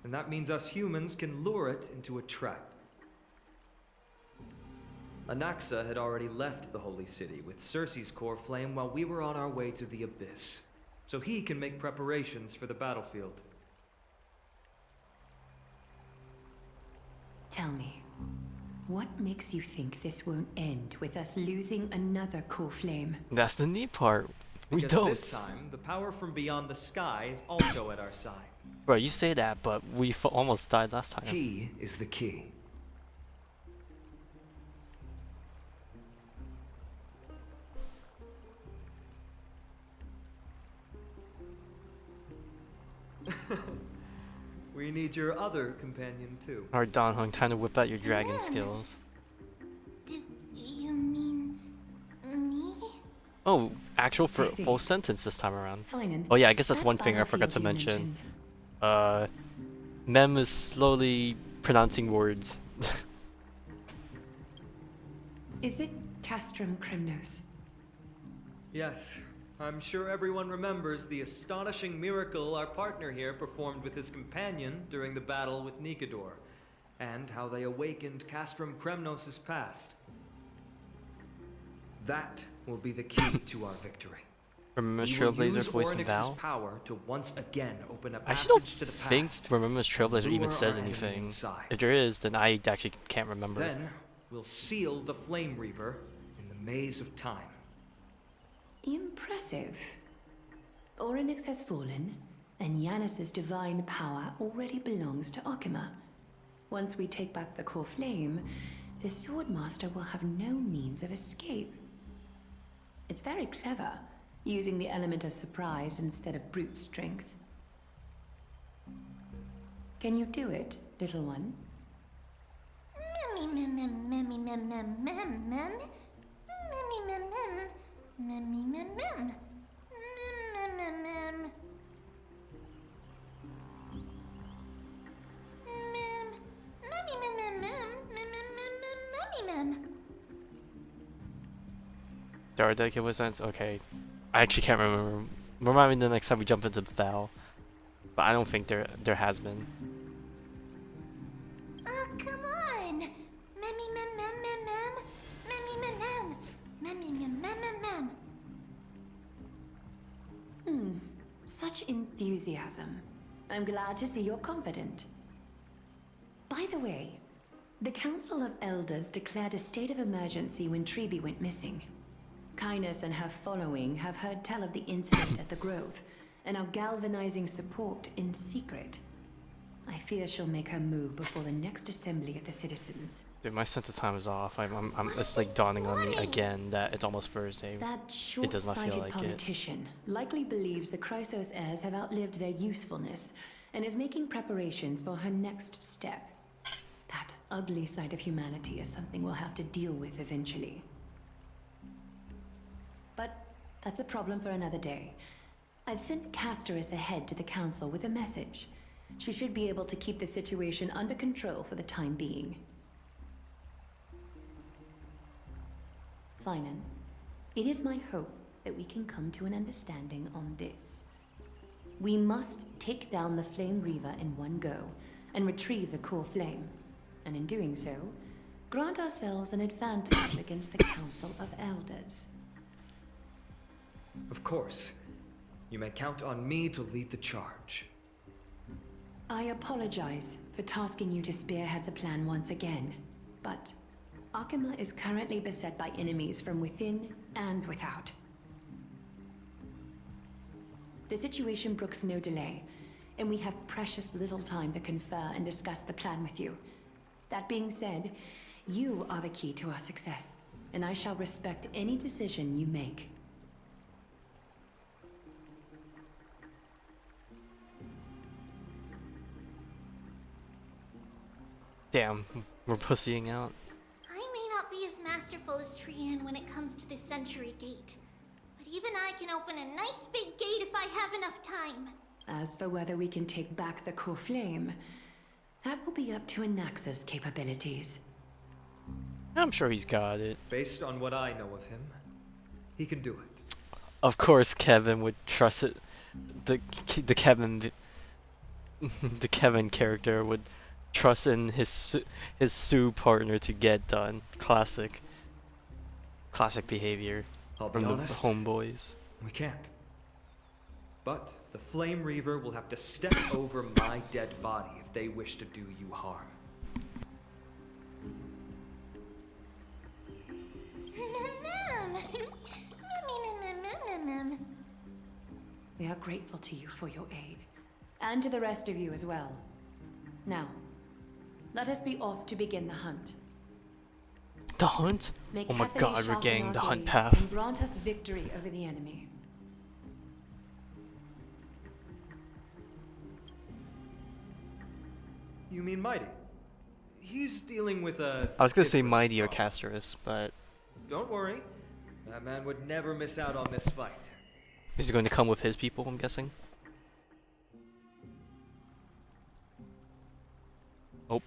then that means us humans can lure it into a trap. Anaxa had already left the Holy City with Cersei's core flame while we were on our way to the Abyss, so he can make preparations for the battlefield. Tell me, what makes you think this won't end with us losing another core flame? That's the neat part. We Because don't. this time, the power from beyond the sky is also at our side. Bro, you say that, but we almost died last time. He is the key. We need your other companion too. Alright, Don Hung, time to whip out your dragon skills. Do you mean me? Oh, actual I see. full sentence this time around. Finan, Oh yeah, I guess that's that one thing I forgot to battlefield you mention. Mem is slowly pronouncing words. Is it Castrum Kremnos? Yes, I'm sure everyone remembers the astonishing miracle our partner here performed with his companion during the battle with Nikador, and how they awakened Castrum Kremnos' past. That will be the key to our victory. Remember We will Trailblazer use voicing Oryx's Val? power to once again open a I actually don't passage to the think past. Remember's Trailblazer even lure says our enemy anything. inside. If there is, then I actually can't remember. Then we'll seal the Flame Reaver in the maze of time. Impressive. Oryx has fallen, and Yanis's divine power already belongs to Akuma. Once we take back the core flame, the Swordmaster will have no means of escape. It's very clever, using the element of surprise instead of brute strength. Can you do it, little one? Dark deck it was since? Okay. I actually can't remember. Remind me the next time we jump into the Val. But I don't think there has been. Come on! Memmy mem mem mem mem! Memmy mem mem! Memmy mem mem mem mem! Such enthusiasm. I'm glad to see you're confident. By the way, the Council of Elders declared a state of emergency when Treeby went missing. Kynus and her following have heard tell of the incident at the Grove, and are galvanizing support in secret. I fear she'll make her move before the next assembly of the citizens. Dude, my sense of time is off. It's like dawning on me again that it's almost Thursday. That It does not feel short-sighted like it. politician likely believes the Chrysos Heirs have outlived their usefulness, and is making preparations for her next step. That ugly side of humanity is something we'll have to deal with eventually. But that's a problem for another day. I've sent Castorus ahead to the council with a message. She should be able to keep the situation under control for the time being. Finan, it is my hope that we can come to an understanding on this. We must take down the Flame Reaver in one go, and retrieve the core flame. And in doing so, grant ourselves an advantage against the Council of Elders. Of course. You may count on me to lead the charge. I apologize for tasking you to spearhead the plan once again, but Akima is currently beset by enemies from within and without. The situation brooks no delay, and we have precious little time to confer and discuss the plan with you. That being said, you are the key to our success, and I shall respect any decision you make. Damn, we're pussying out. I may not be as masterful as Trian when it comes to the Century Gate, but even I can open a nice big gate if I have enough time. As for whether we can take back the core flame, that will be up to Anaxa's capabilities. I'm sure he's got it. Based on what I know of him, he can do it. Of course Kevin would trust it. The Kevin the Kevin character would trust in his Sue partner to get done. Classic behavior I'll be from the honest, homeboys. we can't. But the Flame Reaver will have to step over my dead body if they wish to do you harm. We are grateful to you for your aid, and to the rest of you as well. Now, let us be off to begin the hunt. The hunt? May Oh my Cathay god, we're sharpen getting our the hunt gaze path. and grant us victory over the enemy. You mean Mighty? He's dealing with a... I was gonna say Mighty or Castorus, but Don't worry. That man would never miss out on this fight. is he going to come with his people, I'm guessing? Oh,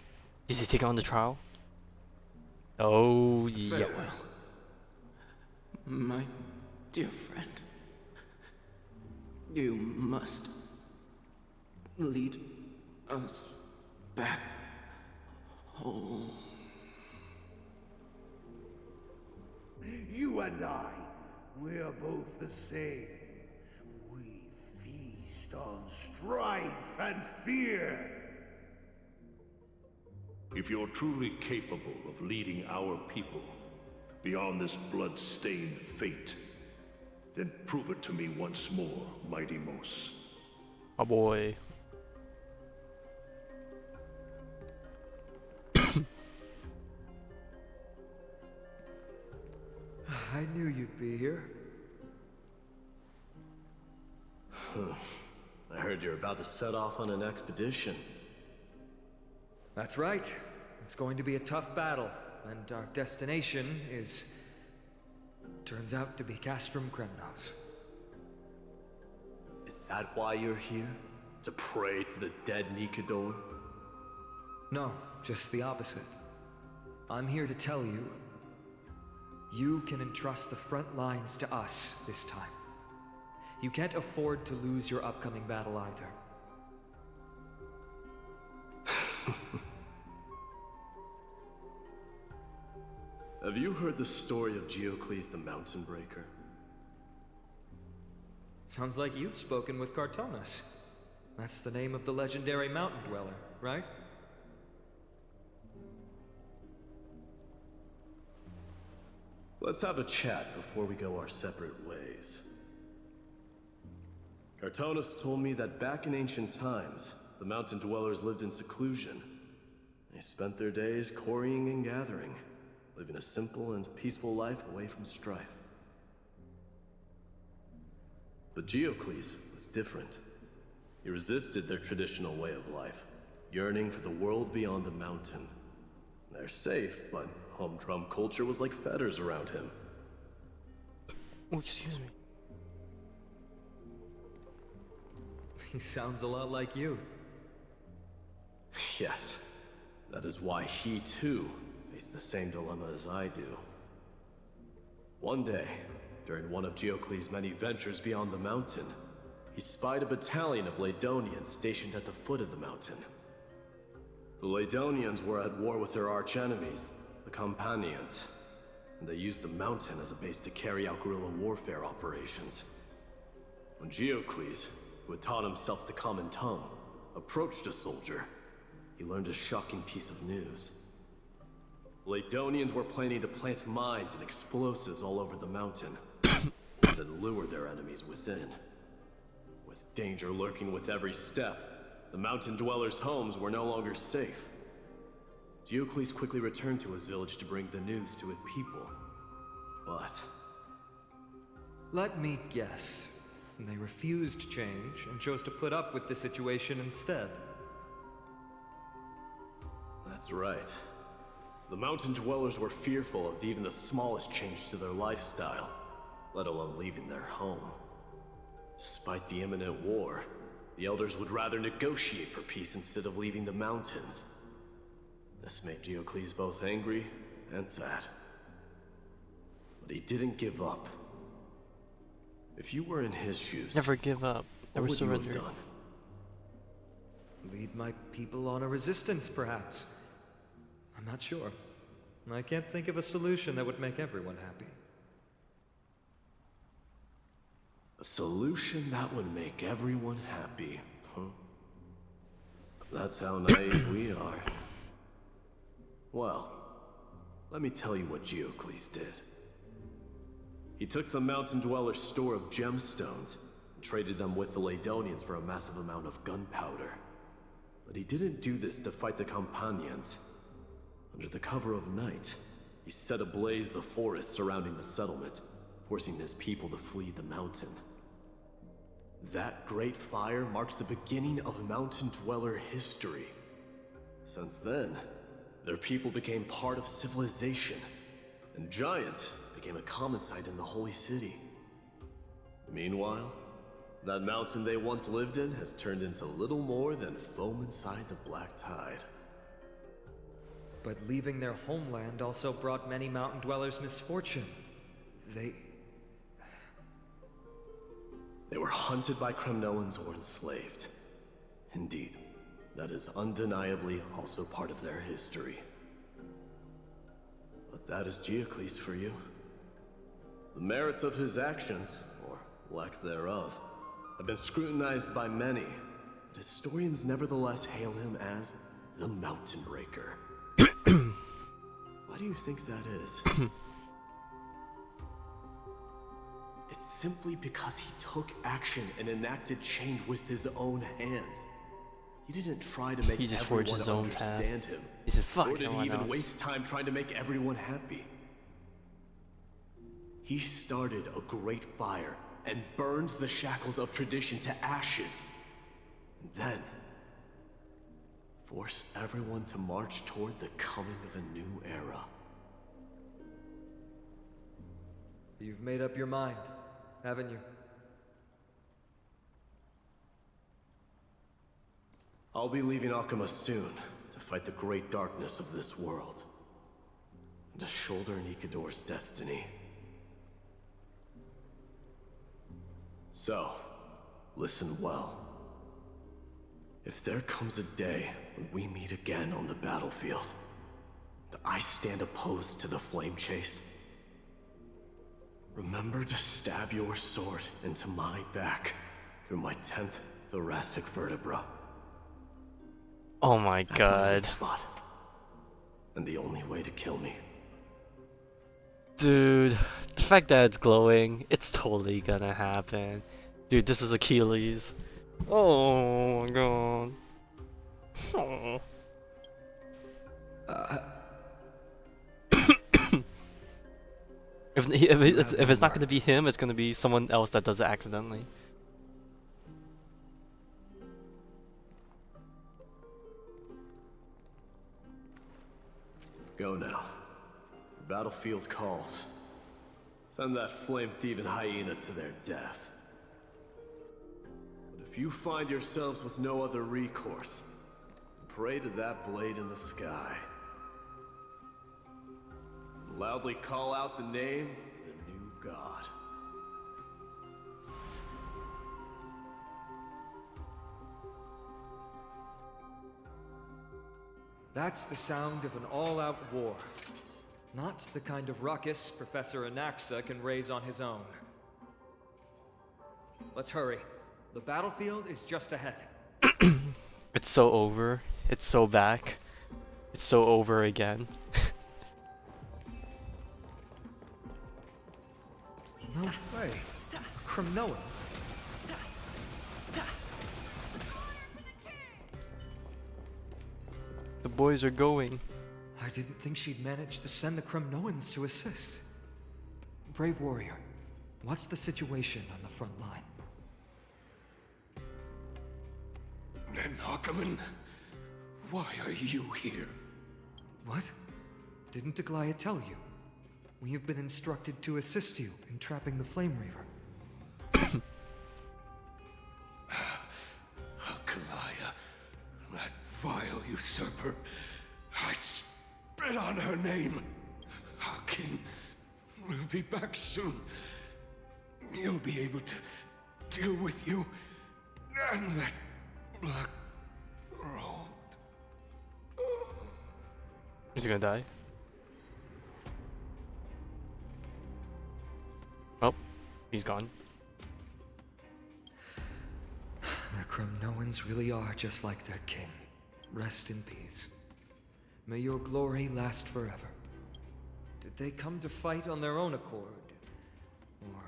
is he taking on the trial? Oh yeah. Farewell, my dear friend. You must lead us back home. You and I, we're both the same. We feast on strife and fear. If you're truly capable of leading our people beyond this blood-stained fate, then prove it to me once more, Mighty Mos. Oh boy. I knew you'd be here. I heard you're about to set off on an expedition. That's right. It's going to be a tough battle, and our destination is... turns out to be Castrum Kremnos. Is that why you're here? To pray to the dead Nikador? No, just the opposite. I'm here to tell you... You can entrust the front lines to us this time. You can't afford to lose your upcoming battle either. Have you heard the story of Geocles the Mountain Breaker? Sounds like you've spoken with Cartonus. That's the name of the legendary mountain dweller, right? Let's have a chat before we go our separate ways. Cartonus told me that back in ancient times, the mountain dwellers lived in seclusion. They spent their days quarrying and gathering, living a simple and peaceful life away from strife. But Geocles was different. He resisted their traditional way of life, yearning for the world beyond the mountain. They're safe, but humdrum culture was like fetters around him. Oh, excuse me. He sounds a lot like you. Yes, that is why he too faced the same dilemma as I do. One day, during one of Geocles' many ventures beyond the mountain, he spied a battalion of Laedonians stationed at the foot of the mountain. The Laedonians were at war with their arch-enemies, the Companions, and they used the mountain as a base to carry out guerrilla warfare operations. When Geocles, who had taught himself the common tongue, approached a soldier, he learned a shocking piece of news. The Laedonians were planning to plant mines and explosives all over the mountain, and then lure their enemies within. With danger lurking with every step, the mountain dwellers' homes were no longer safe. Geocles quickly returned to his village to bring the news to his people. But... let me guess. They refused change and chose to put up with the situation instead. that's right. The mountain dwellers were fearful of even the smallest change to their lifestyle, let alone leaving their home. Despite the imminent war, the elders would rather negotiate for peace instead of leaving the mountains. This made Geocles both angry and sad. But he didn't give up. If you were in his shoes, never give up, never what would you have surrender. done? Lead my people on a resistance, perhaps. I'm not sure. I can't think of a solution that would make everyone happy. A solution that would make everyone happy, huh? That's how naive we are. Well, let me tell you what Geocles did. He took the mountain dwellers' store of gemstones and traded them with the Laedonians for a massive amount of gunpowder. But he didn't do this to fight the Companions. Under the cover of night, he set ablaze the forest surrounding the settlement, forcing his people to flee the mountain. That great fire marks the beginning of mountain dweller history. Since then, their people became part of civilization, and giants became a common sight in the holy city. Meanwhile, that mountain they once lived in has turned into little more than foam inside the black tide. But leaving their homeland also brought many mountain dwellers misfortune. They were hunted by Kremnoans or enslaved. Indeed, that is undeniably also part of their history. But that is Geocles for you. The merits of his actions, or lack thereof, have been scrutinized by many, but historians nevertheless hail him as the Mountain Breaker. Why do you think that is? It's simply because he took action and enacted change with his own hands. He didn't try to make He just forged everyone his own path. understand him. He said, "Fuck Nor did no he one even else." waste time trying to make everyone happy. He started a great fire and burned the shackles of tradition to ashes. And then forced everyone to march toward the coming of a new era. You've made up your mind, haven't you? I'll be leaving Akama soon to fight the great darkness of this world. to shoulder Nikador's destiny. So, listen well. If there comes a day when we meet again on the battlefield, that I stand opposed to the flame chase, remember to stab your sword into my back through my 10th thoracic vertebra. Oh my That's god. my weak spot, and the only way to kill me. Dude, the fact that it's glowing, it's totally gonna happen. Dude, this is Achilles. Oh my god. Oh. If it's not gonna be him, it's gonna be someone else that does it accidentally. Go now. The battlefield calls. Send that flame-thieving hyena to their death. But if you find yourselves with no other recourse, pray to that blade in the sky. Loudly call out the name of the new god. That's the sound of an all-out war. Not the kind of ruckus Professor Anaxa can raise on his own. Let's hurry. The battlefield is just ahead. It's so over. It's so back. It's so over again. No way. Kremnoan. The boys are going. I didn't think she'd manage to send the Kremnoans to assist. Brave warrior, what's the situation on the front line? Nenakaman, why are you here? What? Didn't Aglaya tell you? We have been instructed to assist you in trapping the Flame Reaver. Aglaya, that vile usurper. I spit on her name. Our king will be back soon. He'll be able to deal with you and that black road. Is he gonna die? Oh, he's gone. The Kremnoans really are just like their king. Rest in peace. May your glory last forever. Did they come to fight on their own accord? Or...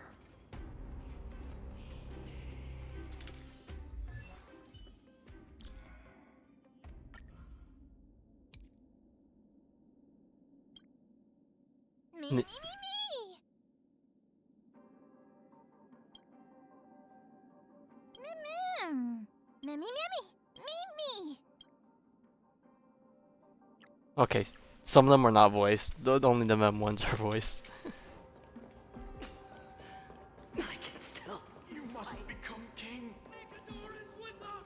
Me, me, me, me! Me, me, me, me. Okay, some of them are not voiced. Only the mem ones are voiced. I can still. You must become king. Nikador is with us.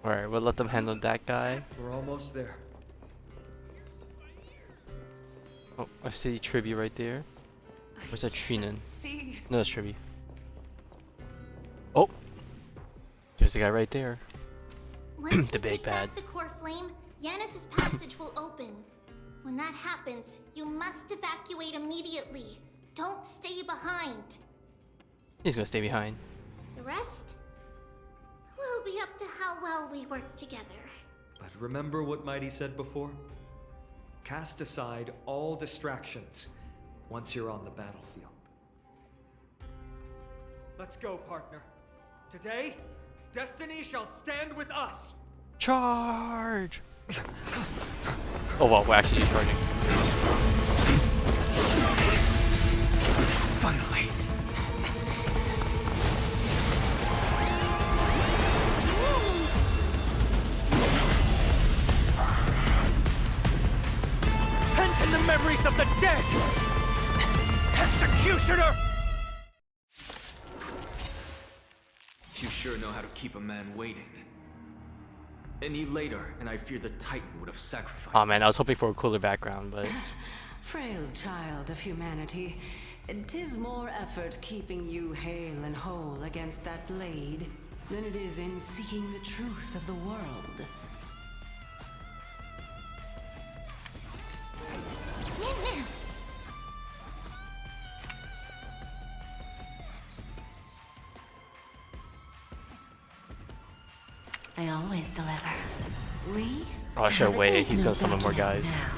Alright, we'll let them handle that guy. We're almost there. Oh, I see Triby right there. Where's that Trinan? No, that's Triby. Oh! There's the guy right there. Once The we big take bad. back the core flame, Yanis's passage will open. When that happens, you must evacuate immediately. Don't stay behind. He's gonna stay behind. The rest will be up to how well we work together. But remember what Mighty said before? Cast aside all distractions once you're on the battlefield. Let's go, partner. Today, destiny shall stand with us. Charge! Oh well, we're actually charging. Finally. Pent in the memories of the dead! Executioner! You sure know how to keep a man waiting. Any later, and I fear the Titan would have sacrificed. Oh man, I was hoping for a cooler background, but Frail child of humanity, 'tis more effort keeping you hale and whole against that blade than it is in seeking the truth of the world. I always deliver. We? oh shit, wait, There's he's no gonna summon more backing out guys. now,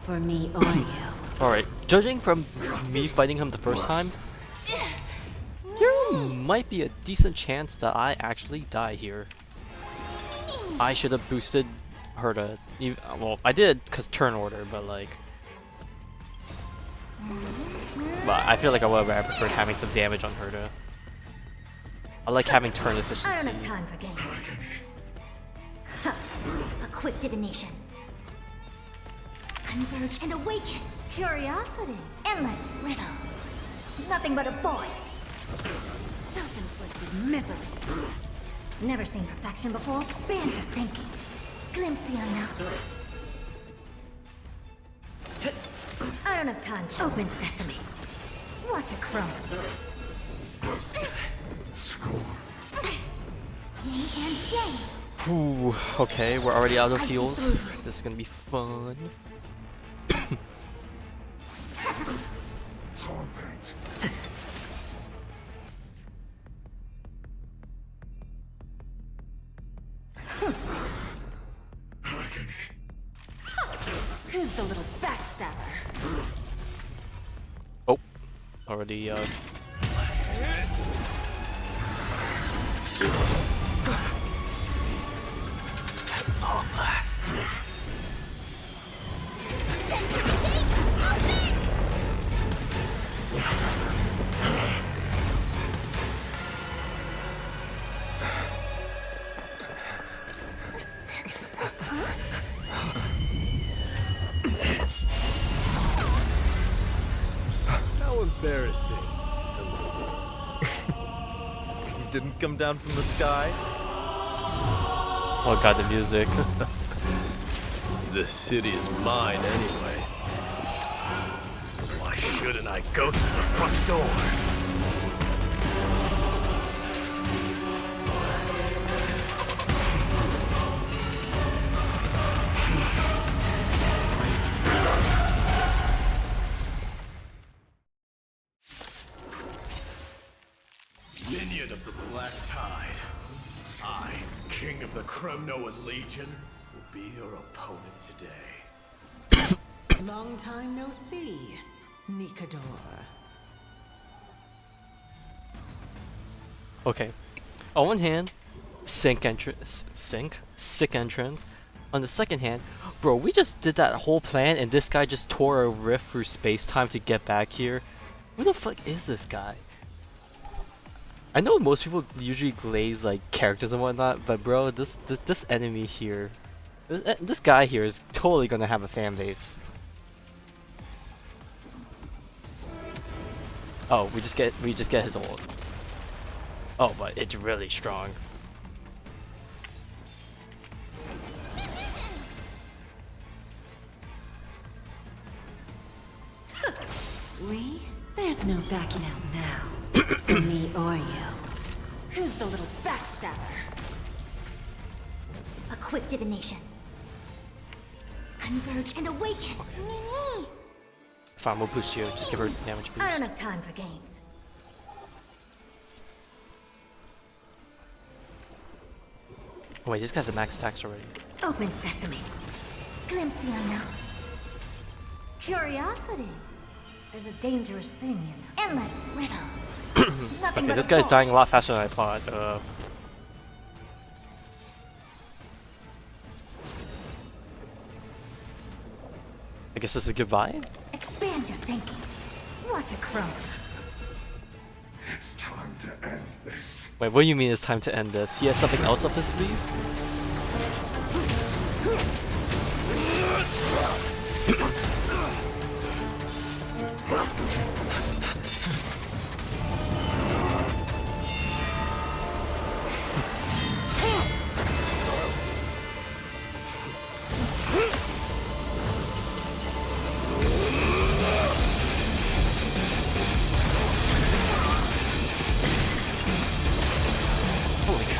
for me or you. Alright, judging from me fighting him the first time, there might be a decent chance that I actually die here. I should have boosted her to, well, I did cause turn order, but like, but I feel like I would have preferred having some damage on her to. I like having turn I don't efficiency. have time for games. Huh. A quick divination. Converge and awaken. Curiosity. Endless riddles. Nothing but a void. Self-inflicted misery. Never seen perfection before. Expand your thinking. Glimpse the unknown. I don't have time to open sesame. Watch it crumble. Yin and yang. Whew, okay, we're already out of heals. This is gonna be fun. Torment. Who's the little backstabber? Oh, already Long last. How embarrassing. You didn't come down from the sky? oh god, the music. The city is mine anyway. So why shouldn't I go through the front door? Minion of the Black Tide, I, King of the Kremnoan Legion, will be your opponent today. Long time no see, Nikador. Okay, on one hand, sick entrance. On the second hand, bro, we just did that whole plan and this guy just tore a rift through space-time to get back here. Who the fuck is this guy? I know most people usually glaze like characters and whatnot, but bro, this enemy here, this guy here is totally gonna have a fan base. Oh, we just get his ult. Oh, but it's really strong. We? There's no backing out now. For me or you. Who's the little backstabber? A quick divination. Converge and awaken. Mimi. Fine, we'll boost you. Just give her damage I boost. don't have time for games. Oh, wait, this guy's a max attacks already. Open sesame. Glimpse the unknown. Curiosity. There's a dangerous thing, you know. Endless riddles. Nothing Okay, but this a guy's void. dying a lot faster than I thought. I guess this is goodbye? Expand your thinking. Watch it crumble. It's time to end this. Wait, what do you mean it's time to end this? He has something else up his sleeve?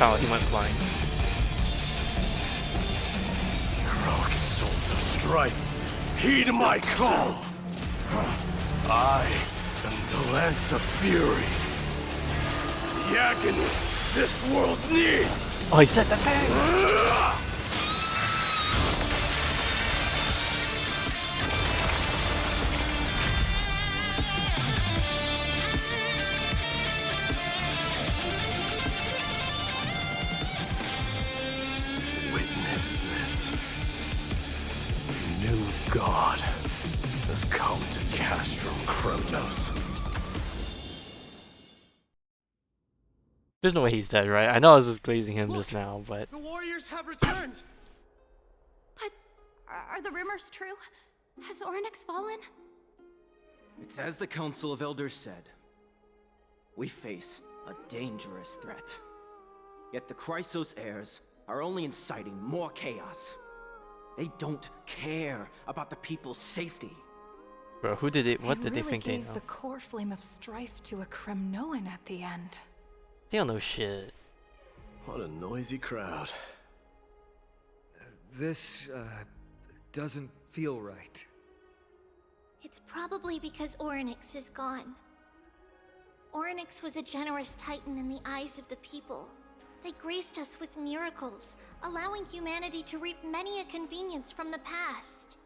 Oh, he went blind. Heroic souls of strife, heed my call! I am the Lance of Fury. The agony this world needs! Oh, he said the thing! Witness this. A new god has come to Castrum Chronos. There's no way he's dead, right? I know I was just glazing him just now, but... The warriors have returned! But are the rumors true? Has Ornyx fallen? It's as the Council of Elders said. We face a dangerous threat. Yet the Chrysos Heirs are only inciting more chaos. They don't care about the people's safety. Bro, who did it? What did they think they gave know? the core flame of strife to a Kremnoan at the end. They don't know shit. What a noisy crowd. This, doesn't feel right. It's probably because Ornyx is gone. Ornyx was a generous titan in the eyes of the people. They graced us with miracles, allowing humanity to reap many a convenience from the past.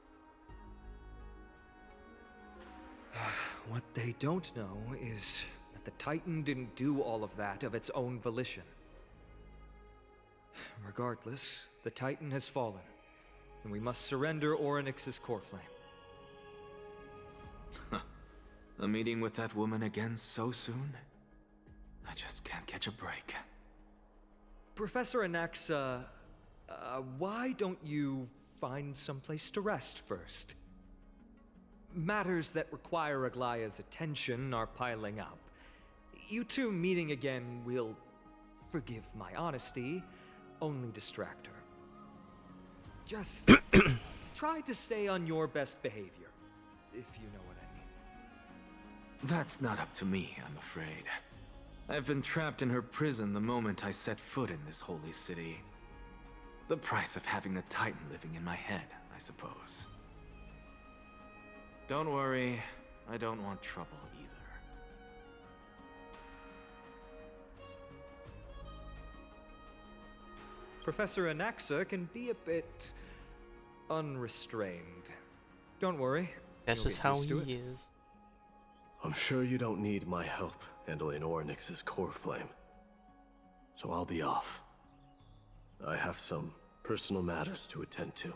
What they don't know is that the Titan didn't do all of that of its own volition. Regardless, the Titan has fallen, and we must surrender Ornyx's core flame. A meeting with that woman again so soon? I just can't catch a break. Professor Anaxa, why don't you find someplace to rest first? Matters that require Aglaya's attention are piling up. You two meeting again will, forgive my honesty, only distract her. Just try to stay on your best behavior, if you know what I mean. That's not up to me, I'm afraid. I've been trapped in her prison the moment I set foot in this holy city. The price of having a Titan living in my head, I suppose. Don't worry, I don't want trouble either. Professor Anaxa can be a bit unrestrained. Don't worry. That's you'll just get how used to he it. is. I'm sure you don't need my help handling Ornyx's core flame. So I'll be off. I have some personal matters to attend to. It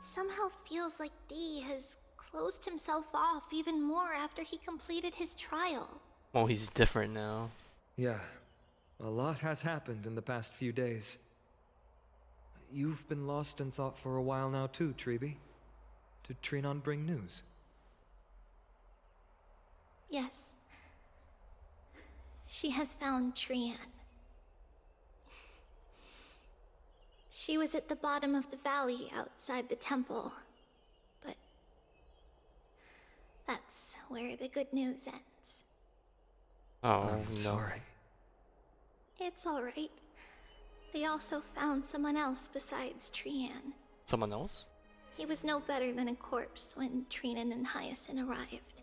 somehow feels like D has closed himself off even more after he completed his trial. Well, he's different now. Yeah, a lot has happened in the past few days. You've been lost in thought for a while now too, Treeby. Did Trinon bring news? Yes. She has found Trian. She was at the bottom of the valley outside the temple, but that's where the good news ends. Oh, I'm no. sorry. It's alright. They also found someone else besides Trian. Someone else? He was no better than a corpse when Trinan and Hyacinth arrived.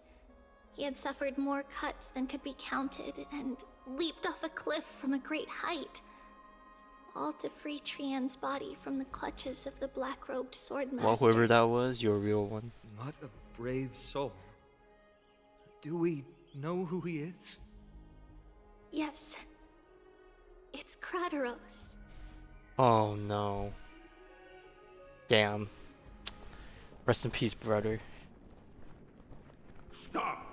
He had suffered more cuts than could be counted and leaped off a cliff from a great height, all to free Trian's body from the clutches of the black-robed swordmaster. Well, whoever that was, you're a real one. What a brave soul. Do we know who he is? Yes. It's Krateros. Oh no. Damn. Rest in peace, brother. Stop!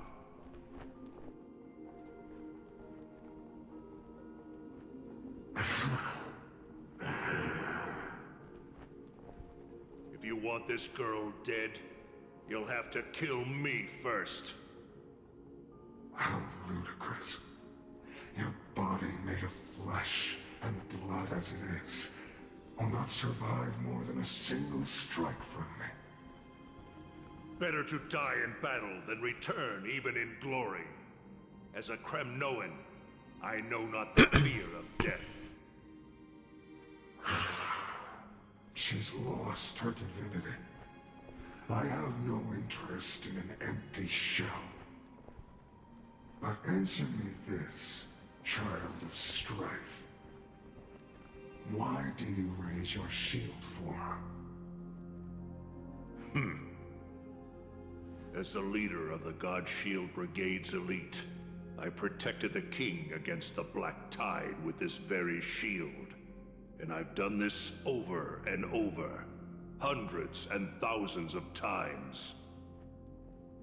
If you want this girl dead, you'll have to kill me first. How ludicrous. Your body made of flesh and blood as it is will not survive more than a single strike from me. Better to die in battle than return even in glory. As a Kremnoan, I know not the fear of death. She's lost her divinity. I have no interest in an empty shell. But answer me this, child of strife. Why do you raise your shield for her? As the leader of the God Shield Brigade's elite, I protected the king against the Black Tide with this very shield. And I've done this over and over, hundreds and thousands of times.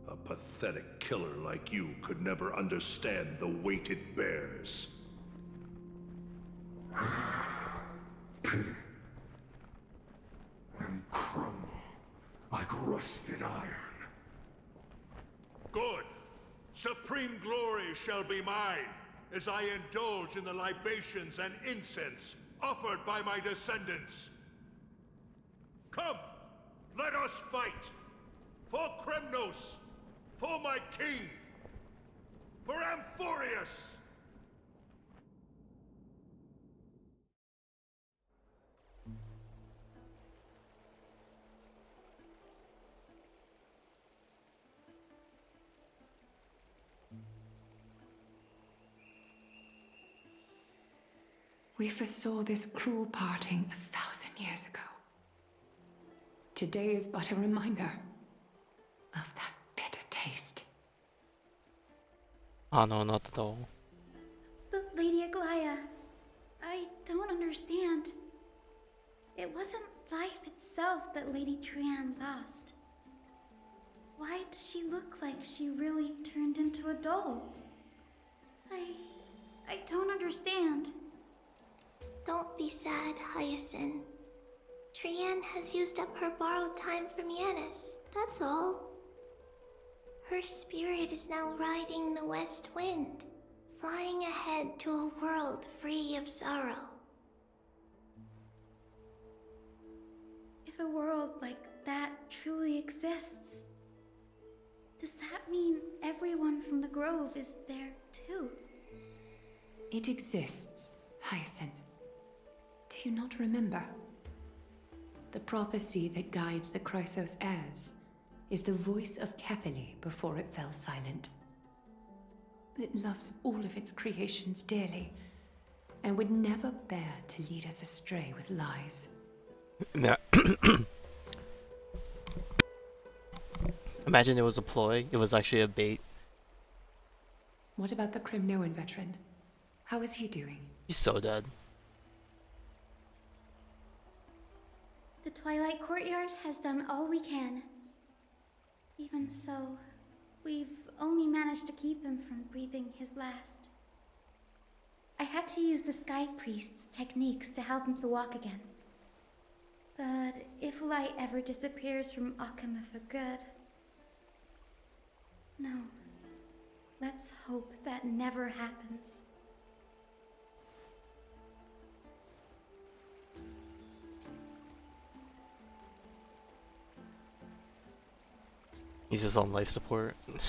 A pathetic killer like you could never understand the weight it bears. Pity. And crumble like rusted iron. Good. Supreme glory shall be mine, as I indulge in the libations and incense offered by my descendants. Come, let us fight! For Kremnos! For my king! For Amphoreus! We foresaw this cruel parting 1,000 years ago. Today is but a reminder of that bitter taste. Oh no, not at all. But Lady Aglaya, I don't understand. It wasn't life itself that Lady Trian lost. Why does she look like she really turned into a doll? I don't understand. Don't be sad, Hyacinth. Trian has used up her borrowed time from Yanis, that's all. Her spirit is now riding the west wind, flying ahead to a world free of sorrow. If a world like that truly exists, does that mean everyone from the Grove is there too? It exists, Hyacinth. Do you not remember? The prophecy that guides the Chrysos Heirs is the voice of Kefili before it fell silent. It loves all of its creations dearly, and would never bear to lead us astray with lies. Yeah. Imagine it was a ploy, it was actually a bait. What about the Kremnoan veteran? How is he doing? He's so dead. The Twilight Courtyard has done all we can. Even so, we've only managed to keep him from breathing his last. I had to use the Sky Priest's techniques to help him to walk again. But if light ever disappears from Akama for good... No. Let's hope that never happens. He's just on life support. The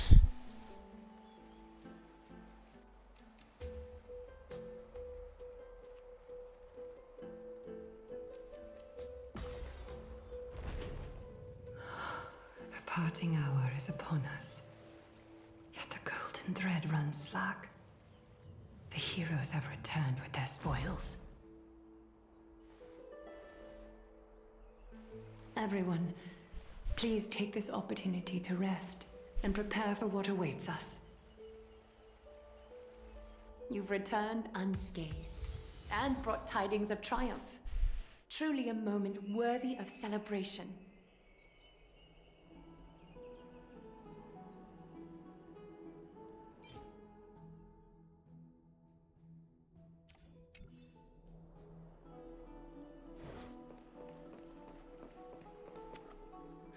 parting hour is upon us. Yet the golden thread runs slack. The heroes have returned with their spoils. Everyone, please take this opportunity to rest and prepare for what awaits us. You've returned unscathed and brought tidings of triumph. Truly a moment worthy of celebration.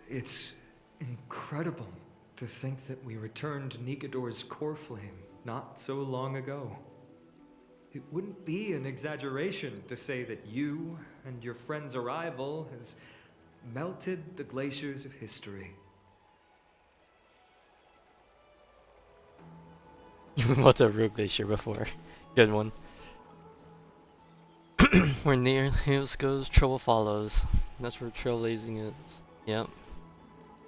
It's incredible to think that we returned Nikador's core flame not so long ago. It wouldn't be an exaggeration to say that you and your friend's arrival has melted the glaciers of history. What's a rogue glacier before? Good one. Where near Heels goes, trouble follows. That's where trailblazing is. Yep.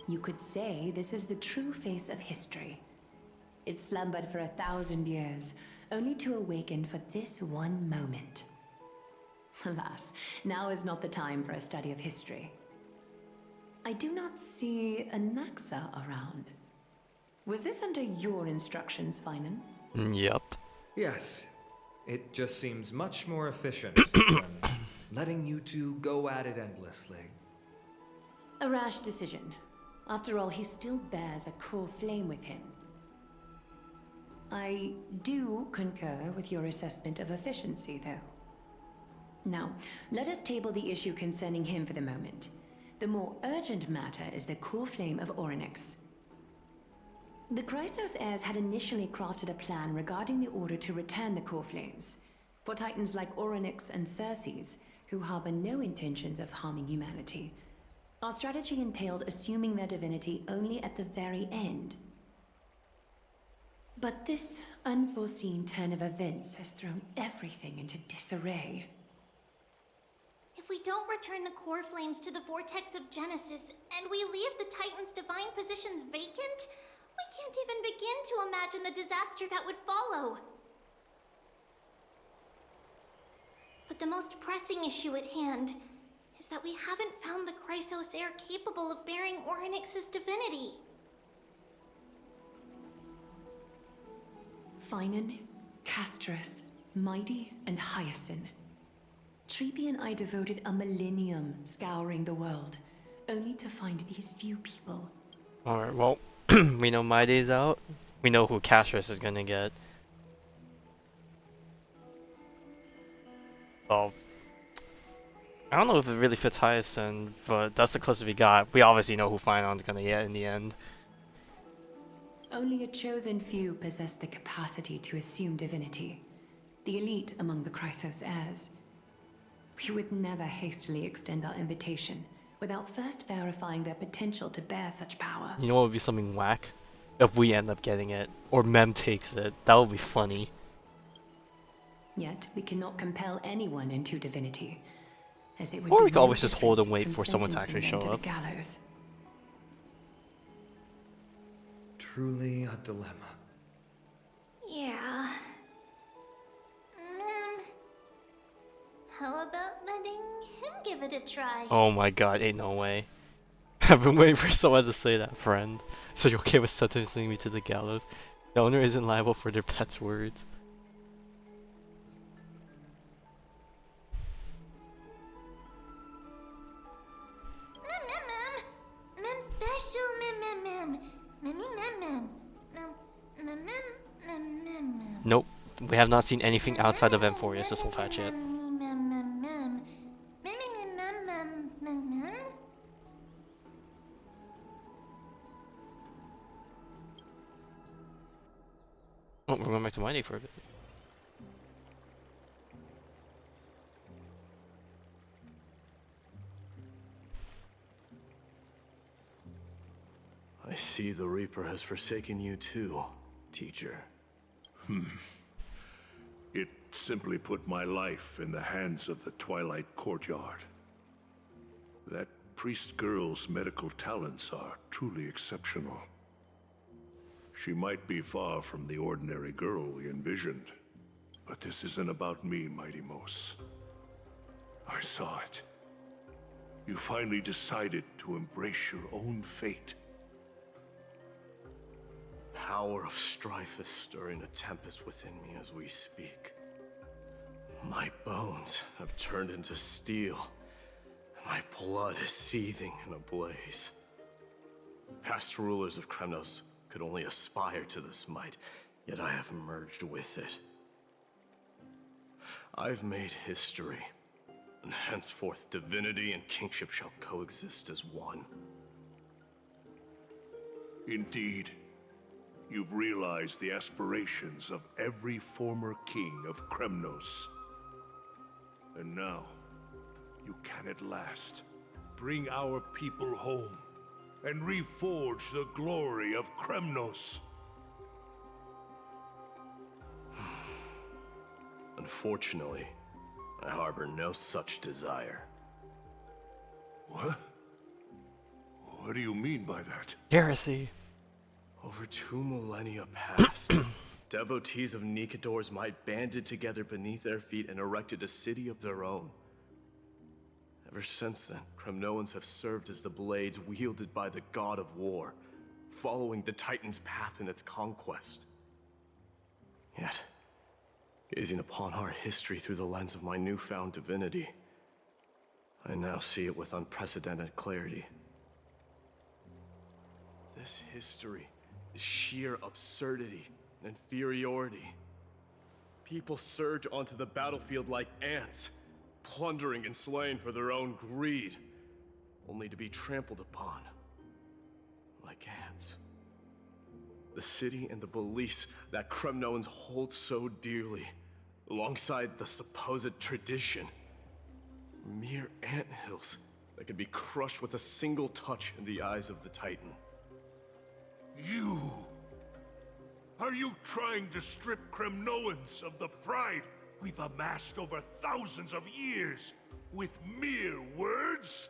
You could say this is the true face of history. It slumbered for 1,000 years, only to awaken for this one moment. Alas, now is not the time for a study of history. I do not see a Naxa around. Was this under your instructions, Finan? Yep. Yes. It just seems much more efficient than letting you two go at it endlessly. A rash decision. After all, he still bears a core flame with him. I do concur with your assessment of efficiency, though. Now, let us table the issue concerning him for the moment. The more urgent matter is the core flame of Orynyx. The Chrysos Heirs had initially crafted a plan regarding the order to return the core flames. For titans like Orynyx and Circes, who harbor no intentions of harming humanity, our strategy entailed assuming their divinity only at the very end. But this unforeseen turn of events has thrown everything into disarray. If we don't return the core flames to the vortex of Genesis, and we leave the Titan's divine positions vacant, we can't even begin to imagine the disaster that would follow. But the most pressing issue at hand is that we haven't found the Chrysos heir capable of bearing Orynyx's divinity. Finan, Castrus, Mighty, and Hyacinth. Treepi and I devoted a millennium scouring the world, only to find these few people. Alright, well, we know my day's out. We know who Castrus is gonna get. Well, I don't know if it really fits Hyacinth, but that's the closest we got. We obviously know who Finon's gonna get in the end. Only a chosen few possess the capacity to assume divinity. The elite among the Chrysos heirs. We would never hastily extend our invitation without first verifying their potential to bear such power. You know what would be something whack? If we end up getting it, or Mem takes it. That would be funny. Yet we cannot compel anyone into divinity, as it would Or be we could no always just hold and different wait from for someone to sentencing actually show them to up. the gallows. Truly a dilemma. Yeah. How about letting him give it a try? Oh my god, ain't no way. I've been waiting for someone to say that, friend. So you're okay with sentencing me to the gallows? The owner isn't liable for their pet's words. Mem special, Nope, we have not seen anything outside of Amphoreus this whole patch yet. Oh, we're going back to my day for a bit. I see the Reaper has forsaken you too, teacher. It simply put my life in the hands of the Twilight Courtyard. That priest girl's medical talents are truly exceptional. She might be far from the ordinary girl we envisioned, but this isn't about me, Mighty Mos. I saw it. You finally decided to embrace your own fate. Power of strife is stirring a tempest within me as we speak. My bones have turned into steel, and my blood is seething in a blaze. Past rulers of Kremnos could only aspire to this might, yet I have merged with it. I've made history, and henceforth divinity and kingship shall coexist as one. Indeed, you've realized the aspirations of every former king of Kremnos. And now, you can at last bring our people home and reforge the glory of Kremnos. Unfortunately, I harbor no such desire. What? What do you mean by that? Heresy. Over 2 millennia past, devotees of Nikador's might banded together beneath their feet and erected a city of their own. Ever since then, Kremnoans have served as the blades wielded by the god of war, following the Titan's path in its conquest. Yet, gazing upon our history through the lens of my newfound divinity, I now see it with unprecedented clarity. This history is sheer absurdity and inferiority. People surge onto the battlefield like ants, plundering and slaying for their own greed, only to be trampled upon like ants. The city and the beliefs that Kremnoans hold so dearly, alongside the supposed tradition, are mere anthills that could be crushed with a single touch in the eyes of the Titan. You! Are you trying to strip Kremnoans of the pride we've amassed over thousands of years with mere words?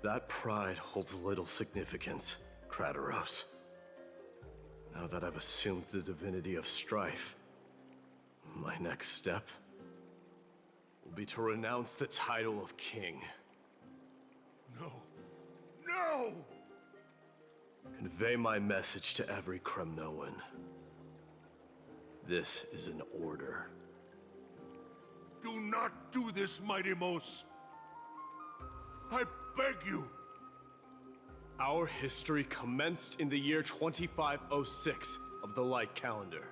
That pride holds little significance, Kratos. Now that I've assumed the divinity of strife, my next step will be to renounce the title of king. No. No! Convey my message to every Kremnoan. This is an order. Do not do this, Mighty Mos. I beg you. Our history commenced in the year 2506 of the Light Calendar.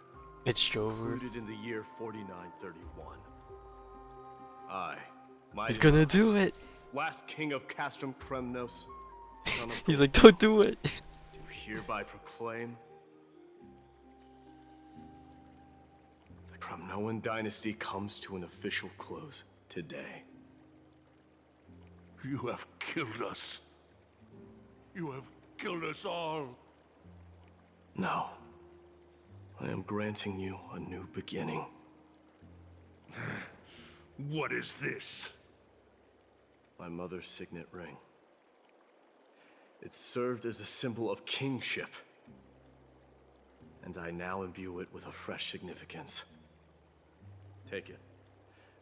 It's Jover. Rooted in the year 4931. He's gonna do it. Last king of Castrum Kremnos, son of He's like, don't do it. Do hereby proclaim the Kremnoan dynasty comes to an official close today. You have killed us. You have killed us all. No. I am granting you a new beginning. What is this? My mother's signet ring. It served as a symbol of kingship, and I now imbue it with a fresh significance. Take it,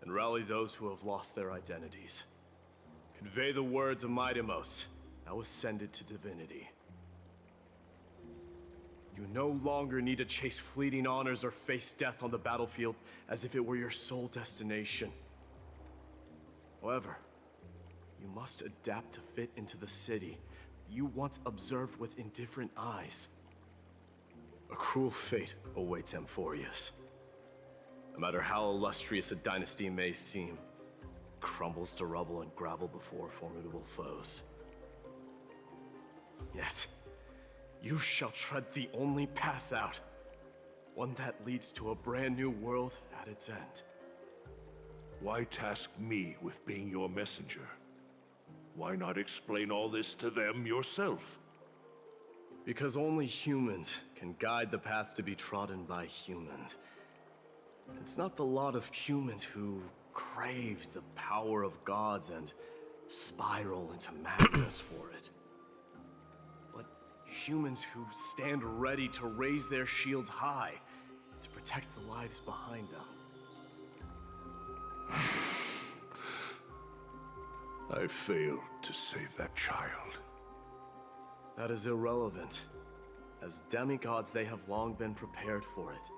and rally those who have lost their identities. Convey the words of Midamos, now ascended to divinity. You no longer need to chase fleeting honors or face death on the battlefield as if it were your sole destination. However, you must adapt to fit into the city you once observed with indifferent eyes. A cruel fate awaits Amphoreus. No matter how illustrious a dynasty may seem, it crumbles to rubble and gravel before formidable foes. Yet, you shall tread the only path out, one that leads to a brand new world at its end. Why task me with being your messenger? Why not explain all this to them yourself? Because only humans can guide the path to be trodden by humans. It's not the lot of humans who crave the power of gods and spiral into madness for it. But humans who stand ready to raise their shields high to protect the lives behind them. I failed to save that child. That is irrelevant. As demigods, they have long been prepared for it.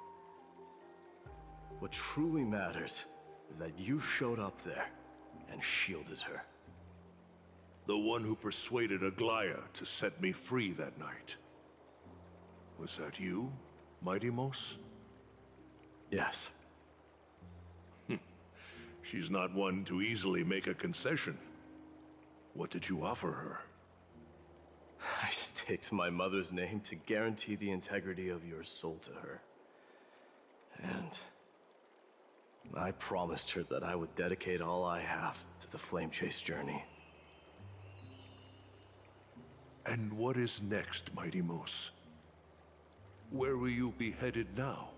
What truly matters is that you showed up there and shielded her. The one who persuaded Aglaya to set me free that night. Was that you, Mighty Mos? Yes. She's not one to easily make a concession. What did you offer her? I staked my mother's name to guarantee the integrity of your soul to her. And I promised her that I would dedicate all I have to the Flame Chase journey. And what is next, Mighty Mos? Where will you be headed now?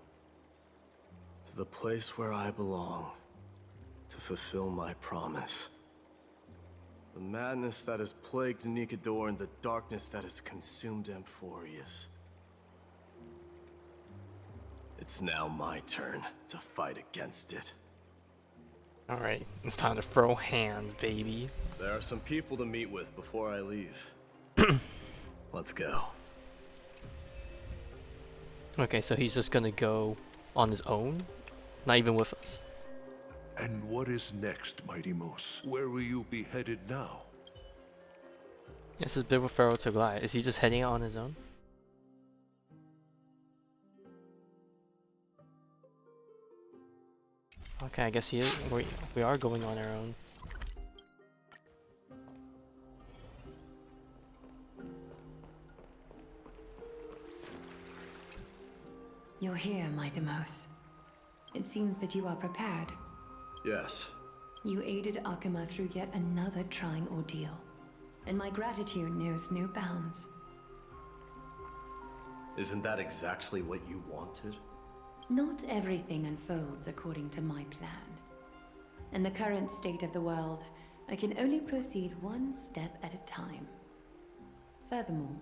To To the place where I belong. To fulfill my promise. The madness that has plagued Nikador and the darkness that has consumed Amphoreus. It's now my turn to fight against it. Alright, it's time to throw hands, baby. There are some people to meet with before I leave. Let's go. Okay, so he's just gonna go on his own? Not even with us? And what is next, Mighty Moose? Where will you be headed now? This is big referral to Goliath. Is he just heading out on his own? Okay, I guess he is. We are going on our own. You're here, my Demos. It seems that you are prepared. Yes. You aided Akuma through yet another trying ordeal, and my gratitude knows no bounds. Isn't that exactly what you wanted? Not everything unfolds according to my plan. In the current state of the world, I can only proceed one step at a time. Furthermore,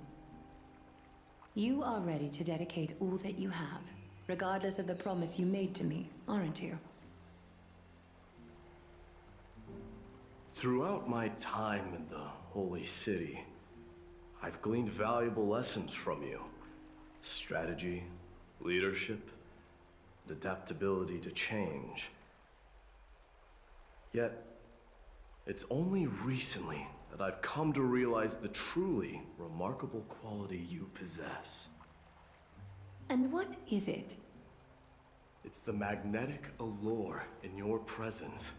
you are ready to dedicate all that you have, regardless of the promise you made to me, aren't you? Throughout my time in the Holy City, I've gleaned valuable lessons from you. Strategy, leadership, and adaptability to change. Yet, it's only recently that I've come to realize the truly remarkable quality you possess. And what is it? It's the magnetic allure in your presence.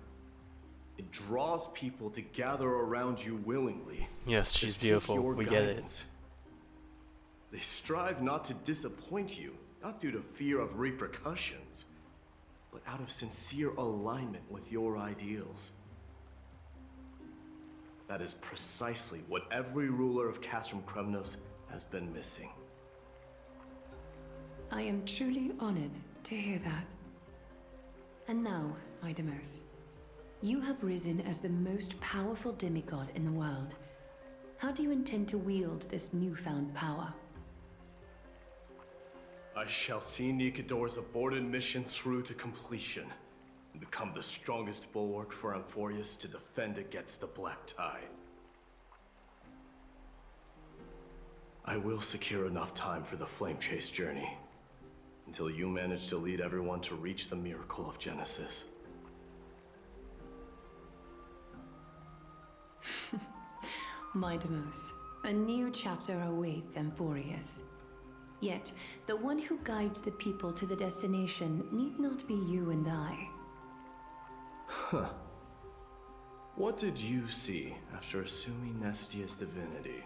It draws people to gather around you willingly. Yes, she's beautiful. We get it. They strive not to disappoint you, not due to fear of repercussions, but out of sincere alignment with your ideals. That is precisely what every ruler of Castrum Kremnos has been missing. I am truly honored to hear that. And now, Idemos, you have risen as the most powerful demigod in the world. How do you intend to wield this newfound power? I shall see Nikador's aborted mission through to completion, and become the strongest bulwark for Amphoreus to defend against the Black Tide. I will secure enough time for the Flame Chase journey, until you manage to lead everyone to reach the miracle of Genesis. Midemos, a new chapter awaits Amphoreus. Yet, the one who guides the people to the destination need not be you and I. Huh. What did you see after assuming Nestia's divinity?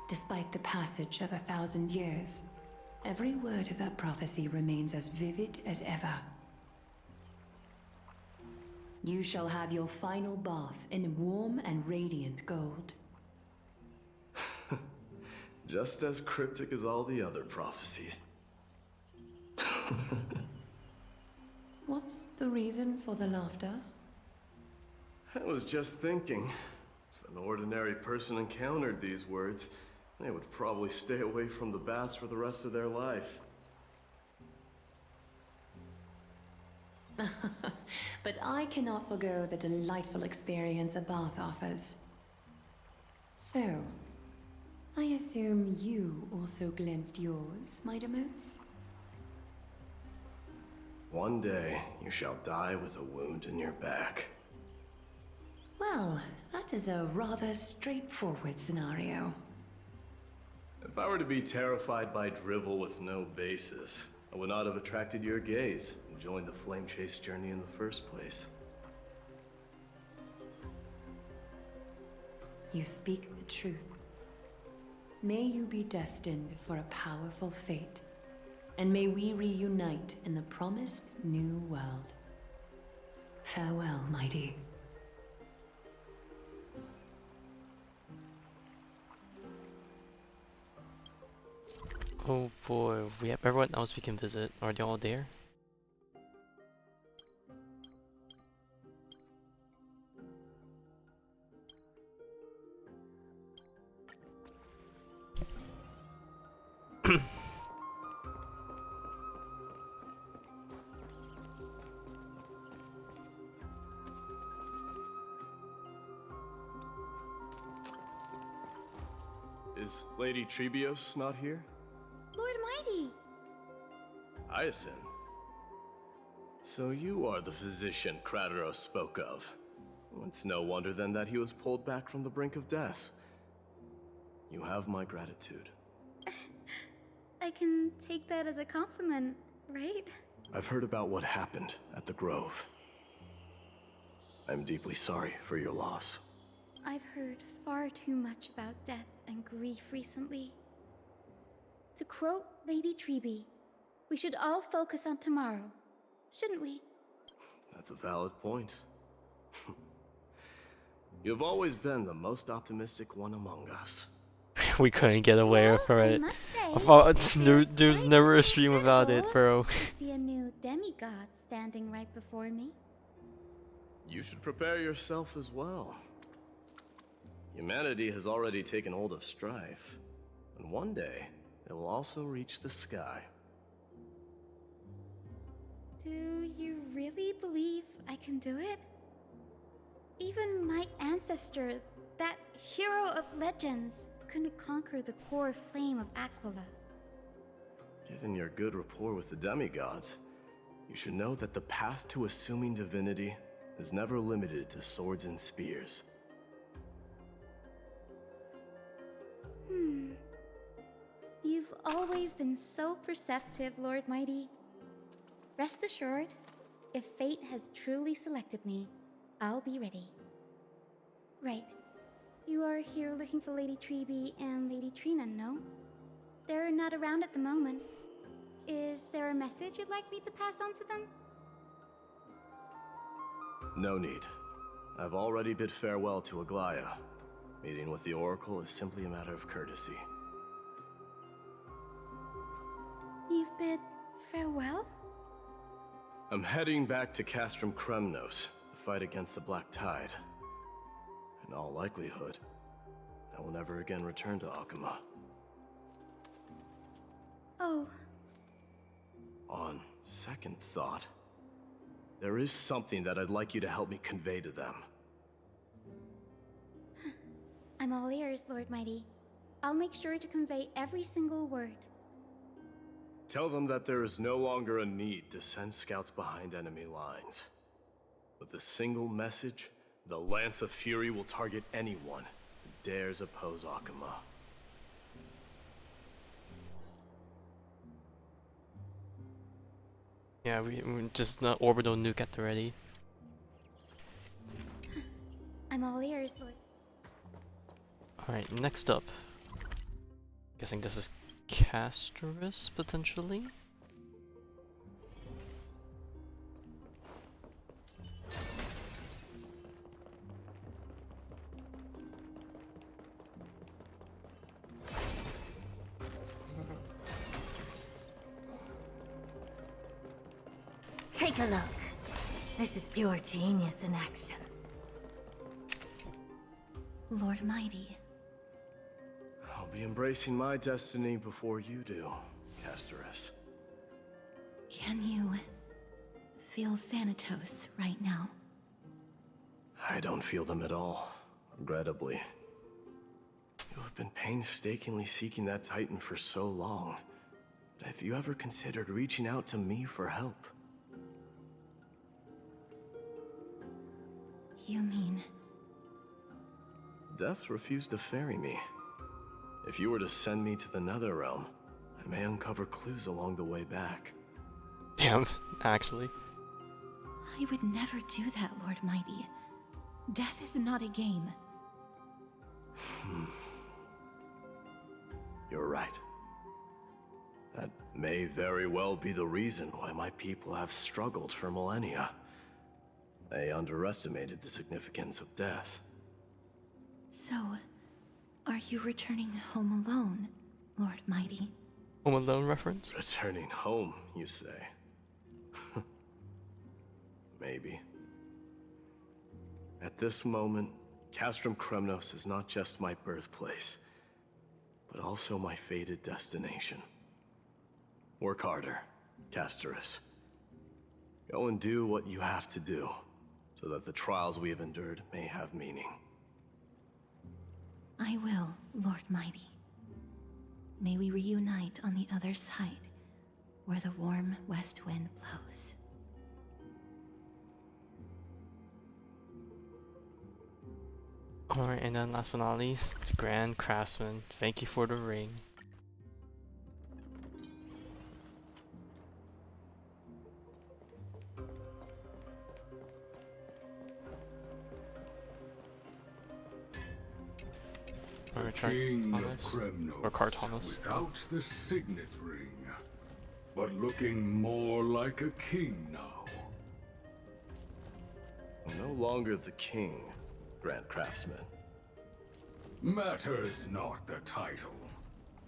Despite the passage of 1,000 years, every word of that prophecy remains as vivid as ever. You shall have your final bath in warm and radiant gold. Just as cryptic as all the other prophecies. What's the reason for the laughter? I was just thinking, if an ordinary person encountered these words, they would probably stay away from the baths for the rest of their life. But I cannot forgo the delightful experience a bath offers. So, I assume you also glimpsed yours, Midemos? One day, you shall die with a wound in your back. Well, that is a rather straightforward scenario. If I were to be terrified by drivel with no basis, I would not have attracted your gaze and joined the Flame Chase journey in the first place. You speak the truth. May you be destined for a powerful fate, and may we reunite in the promised new world. Farewell, mighty. Oh boy, we have everyone else we can visit. Are they all there? Is Lady Trebios not here? Lord Mighty! Hyacinth. So you are the physician Krateros spoke of. It's no wonder then that he was pulled back from the brink of death. You have my gratitude. I can take that as a compliment, right? I've heard about what happened at the Grove. I'm deeply sorry for your loss. I've heard far too much about death and grief recently. To quote Lady Treby, we should all focus on tomorrow, shouldn't we? That's a valid point. You've always been the most optimistic one among us. We couldn't get away from it. must say, I thought there's never a stream without it, bro. To see a new demigod standing right before me. You should prepare yourself as well. Humanity has already taken hold of strife, and one day it will also reach the sky. Do you really believe I can do it? Even my ancestor, that hero of legends, couldn't conquer the core flame of Aquila. Given your good rapport with the demigods, you should know that the path to assuming divinity is never limited to swords and spears. You've always been so perceptive, Lord Mighty. Rest assured, if fate has truly selected me, I'll be ready. Right. You are here looking for Lady Treby and Lady Trina, no? They're not around at the moment. Is there a message you'd like me to pass on to them? No need. I've already bid farewell to Aglaya. Meeting with the Oracle is simply a matter of courtesy. You've bid farewell? I'm heading back to Castrum Kremnos to fight against the Black Tide. In all likelihood, I will never again return to Akuma. Oh. On second thought, there is something that I'd like you to help me convey to them. I'm all ears, Lord Mighty. I'll make sure to convey every single word. Tell them that there is no longer a need to send scouts behind enemy lines. With a single message, the Lance of Fury will target anyone who dares oppose Akuma. Yeah, we just not orbital nuke at the ready. I'm all ears, Lord. Alright, next up. Guessing this is Castorus, potentially? Take a look. This is pure genius in action. Lord Mighty. I'll be embracing my destiny before you do, Castorus. Can you feel Thanatos right now? I don't feel them at all, regrettably. You have been painstakingly seeking that Titan for so long. But have you ever considered reaching out to me for help? You mean... Death refused to ferry me. If you were to send me to the Netherrealm, I may uncover clues along the way back. Damn, actually. I would never do that, Lord Mighty. Death is not a game. You're right. That may very well be the reason why my people have struggled for millennia. They underestimated the significance of death. So, are you returning home alone, Lord Mighty? Home Alone reference? Returning home, you say? Maybe. At this moment, Castrum Kremnos is not just my birthplace, but also my fated destination. Work harder, Castorus. Go and do what you have to do, so that the trials we have endured may have meaning. I will, Lord Mighty. may we reunite on the other side, where the warm west wind blows. Alright, and then last but not least, Grand Craftsman. Thank you for the ring. Or King of Thomas? Kremnos, Or Cartonis. without the signet ring, but looking more like a king now. No longer the king, Grand Craftsman. Matters not the title.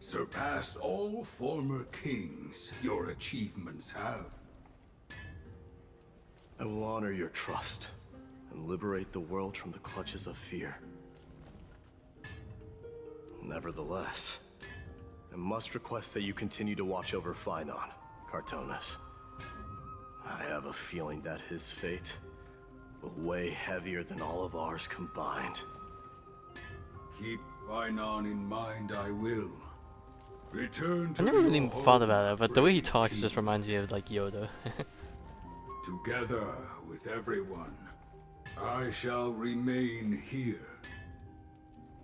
Surpassed all former kings your achievements have. I will honor your trust and liberate the world from the clutches of fear. Nevertheless, I must request that you continue to watch over Phainon, Cartonis. I have a feeling that his fate will weigh heavier than all of ours combined. Keep Phainon in mind, I will. Return to I never really your thought home, about it, but the way he brave talks king. just reminds me of like Yoda. Together with everyone, I shall remain here.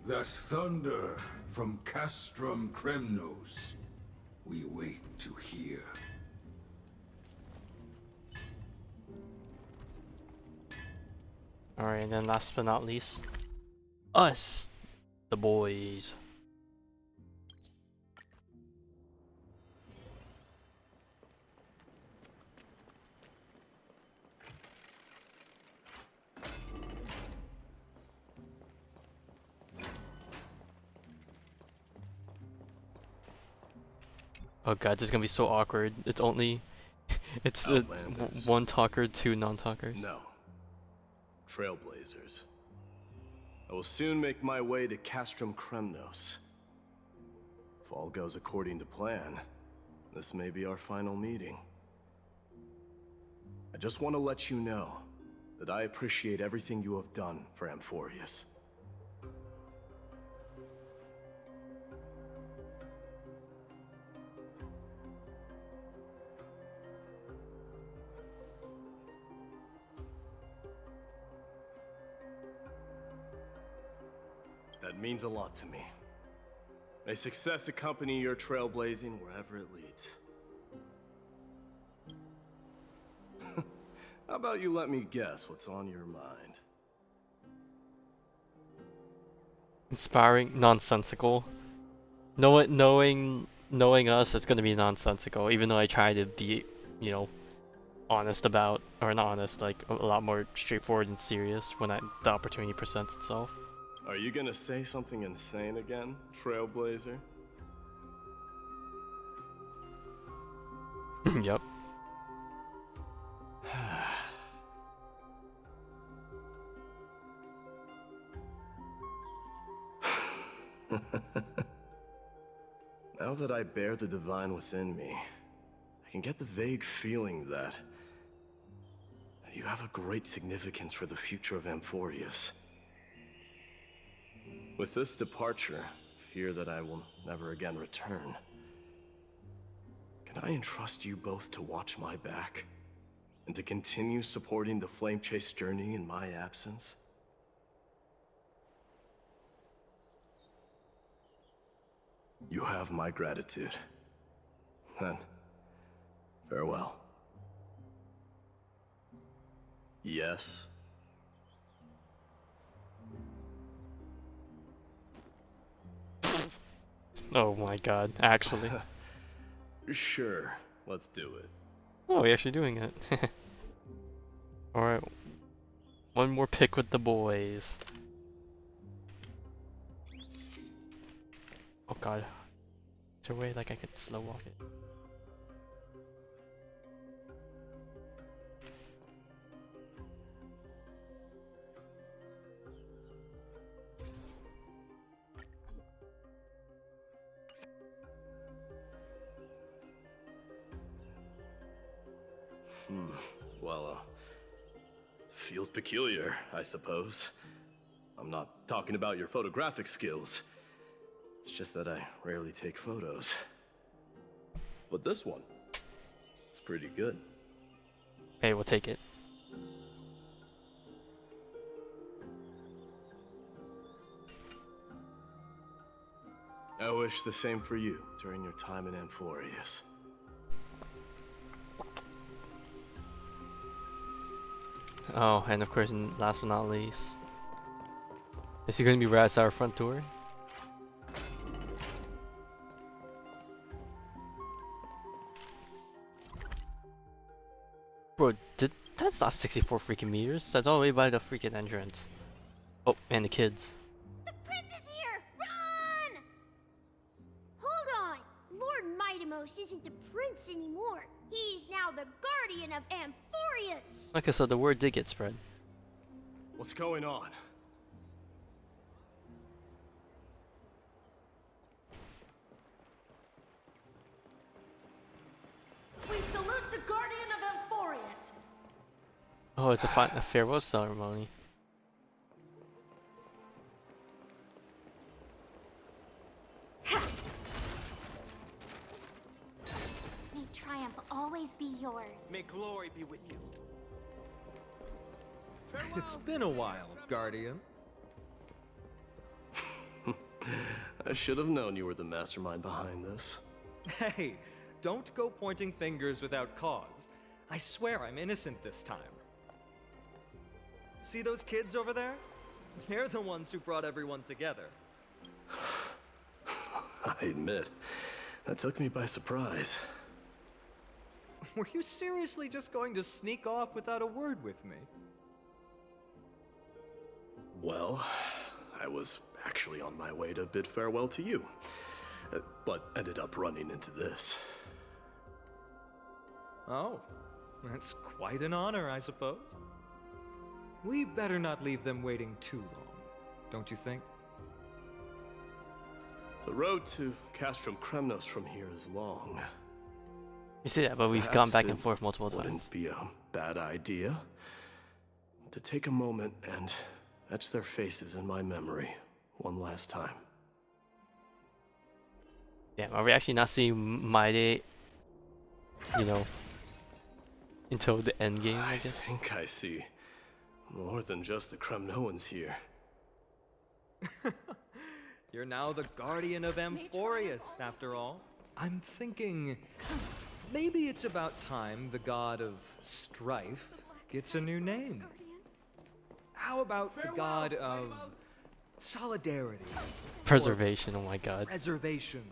That thunder from Castrum Kremnos, we wait to hear. Alright, and then last but not least, us, the boys. Oh god, this is gonna be so awkward. It's only, it's one talker, two non-talkers. No. Trailblazers. I will soon make my way to Castrum Kremnos. If all goes according to plan, this may be our final meeting. I just want to let you know that I appreciate everything you have done for Amphoreus. That means a lot to me. May success accompany your trailblazing wherever it leads. How about you let me guess what's on your mind? Inspiring, nonsensical. Knowing us, it's gonna be nonsensical. Even though I try to be, you know, honest about, or not honest, like a lot more straightforward and serious when the opportunity presents itself. Are you gonna say something insane again, Trailblazer? Yep. Now that I bear the divine within me, I can get the vague feeling that you have a great significance for the future of Amphoreus. With this departure, fear that I will never again return. Can I entrust you both to watch my back and to continue supporting the Flame Chase journey in my absence? You have my gratitude. Then, farewell. Yes? Oh my god, actually. Sure, let's do it. Oh, we're actually doing it. Alright. One more pick with the boys. Oh god. Is there a way like I could slow walk it? Well, feels peculiar, I suppose. I'm not talking about your photographic skills. It's just that I rarely take photos. But this one, it's pretty good. Hey, we'll take it. I wish the same for you during your time in Amphoreus. Oh, and of course, last but not least, is he going to be right outside our front door? Bro, that's not 64 freaking meters. That's all the way by the freaking entrance. Oh, and the kids. The prince is here! Run! Hold on! Lord Mightimos isn't the prince anymore. He's now the guardian of Amphoreus! Okay, so the word did get spread. What's going on? We salute the guardian of Amphoreus. Oh, it's a farewell ceremony. May triumph always be yours. May glory be with you. It's been a while, Guardian. I should have known you were the mastermind behind this. Hey, don't go pointing fingers without cause. I swear I'm innocent this time. See those kids over there? They're the ones who brought everyone together. I admit, that took me by surprise. Were you seriously just going to sneak off without a word with me? Well, I was actually on my way to bid farewell to you, but ended up running into this. Oh, that's quite an honor, I suppose. We better not leave them waiting too long, don't you think? The road to Castrum Kremnos from here is long. You see that, but we've gone back and forth multiple times. Wouldn't be a bad idea to take a moment and etch their faces in my memory one last time. Damn, are we actually not seeing my day, you know, until the end game, I guess? I think I see more than just the Kremnoans here. You're now the guardian of Amphoreus, after all. I'm thinking maybe it's about time the god of strife gets a new name. How about the god of solidarity? Preservation, oh my god. Preservation.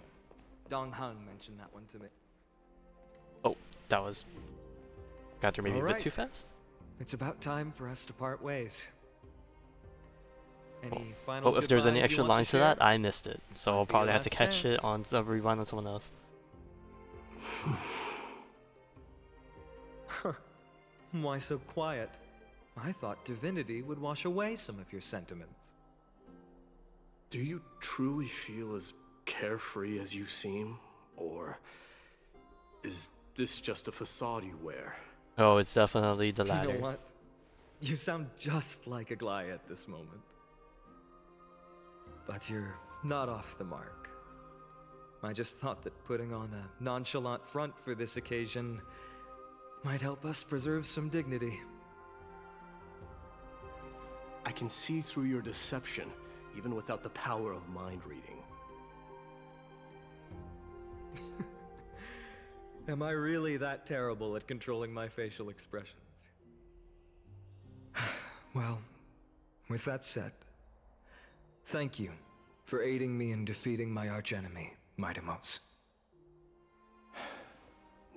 Dong Han mentioned that one to me. Oh, that was... got there maybe a bit Alright. too fast? It's about time for us to part ways. Any final Oh, if there's any goodbyes extra you want lines to share? that, I missed it. So I'll Might be probably your have to last catch it chance. on rewind on someone else. Why so quiet? I thought divinity would wash away some of your sentiments. Do you truly feel as carefree as you seem? Or is this just a facade you wear? Oh, it's definitely the latter. You know what? You sound just like a Gly at this moment. But you're not off the mark. I just thought that putting on a nonchalant front for this occasion might help us preserve some dignity. I can see through your deception, even without the power of mind reading. Am I really that terrible at controlling my facial expressions? Well, with that said, thank you for aiding me in defeating my archenemy, Mightimos.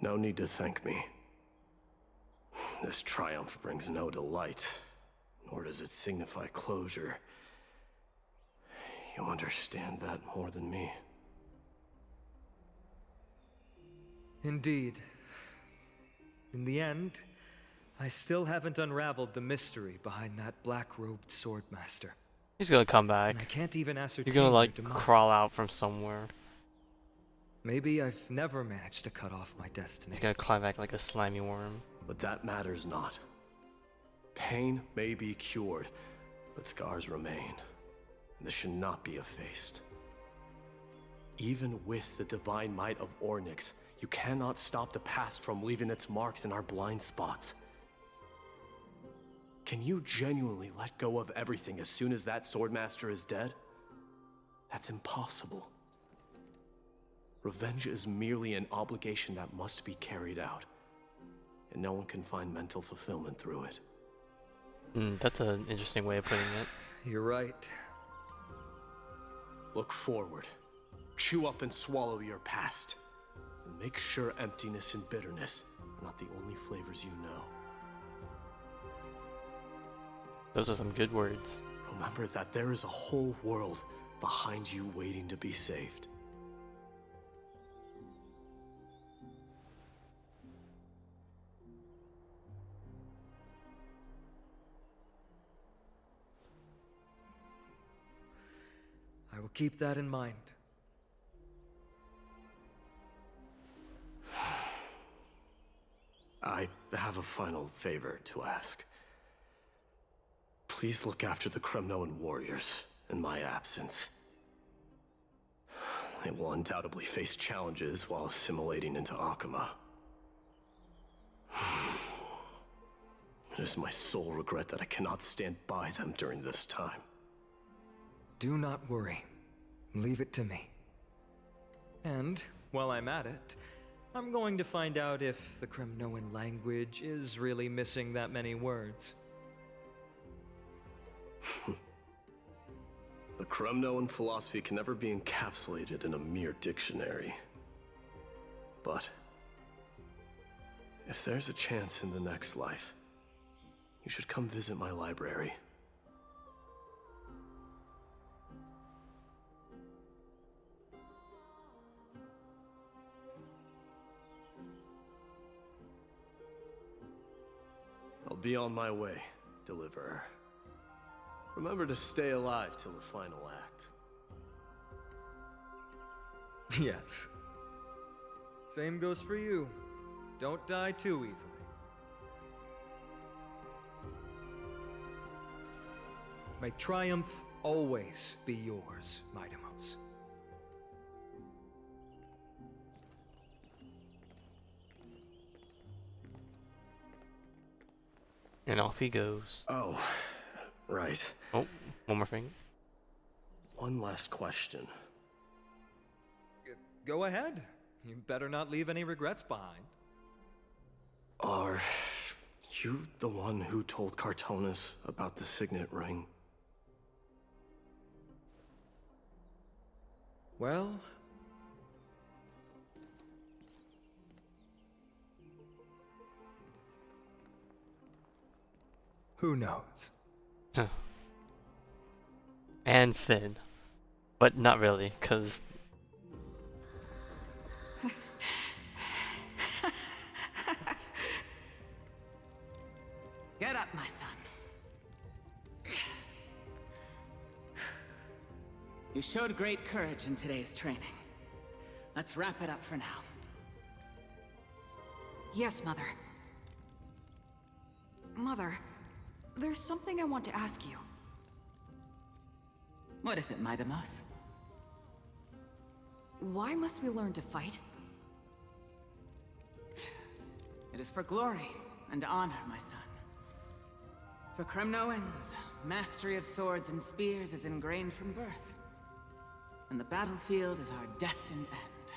No need to thank me. This triumph brings no delight, nor does it signify closure. You understand that more than me. Indeed. In the end, I still haven't unraveled the mystery behind that black-robed swordmaster. He's gonna come back. And I can't even ascertain He's gonna like their demise. crawl out from somewhere. Maybe I've never managed to cut off my destiny. He's gonna climb back like a slimy worm. But that matters not. Pain may be cured, but scars remain. And this should not be effaced. Even with the divine might of Ornyx, you cannot stop the past from leaving its marks in our blind spots. Can you genuinely let go of everything as soon as that Swordmaster is dead? That's impossible. Revenge is merely an obligation that must be carried out, and no one can find mental fulfillment through it. That's an interesting way of putting it. You're right. Look forward. Chew up and swallow your past. And make sure emptiness and bitterness are not the only flavors you know. Those are some good words. Remember that there is a whole world behind you waiting to be saved. I will keep that in mind. I have a final favor to ask. Please look after the Kremnoan warriors in my absence. They will undoubtedly face challenges while assimilating into Akama. It is my sole regret that I cannot stand by them during this time. Do not worry. Leave it to me. And, while I'm at it, I'm going to find out if the Kremnoan language is really missing that many words. The Kremnoan philosophy can never be encapsulated in a mere dictionary. But if there's a chance in the next life, you should come visit my library. I'll be on my way, Deliverer. Remember to stay alive till the final act. Yes. Same goes for you. Don't die too easily. May triumph always be yours, Midamos. And off he goes. Oh, right. Oh, one more thing. One last question. Go ahead. You better not leave any regrets behind. Are you the one who told Cartonis about the signet ring? Well... who knows? And Finn. But not really, because... Get up, my son. You showed great courage in today's training. Let's wrap it up for now. Yes, Mother. Mother, there's something I want to ask you. What is it, Midamos? Why must we learn to fight? It is for glory and honor, my son. For Kremnoans, mastery of swords and spears is ingrained from birth. And the battlefield is our destined end.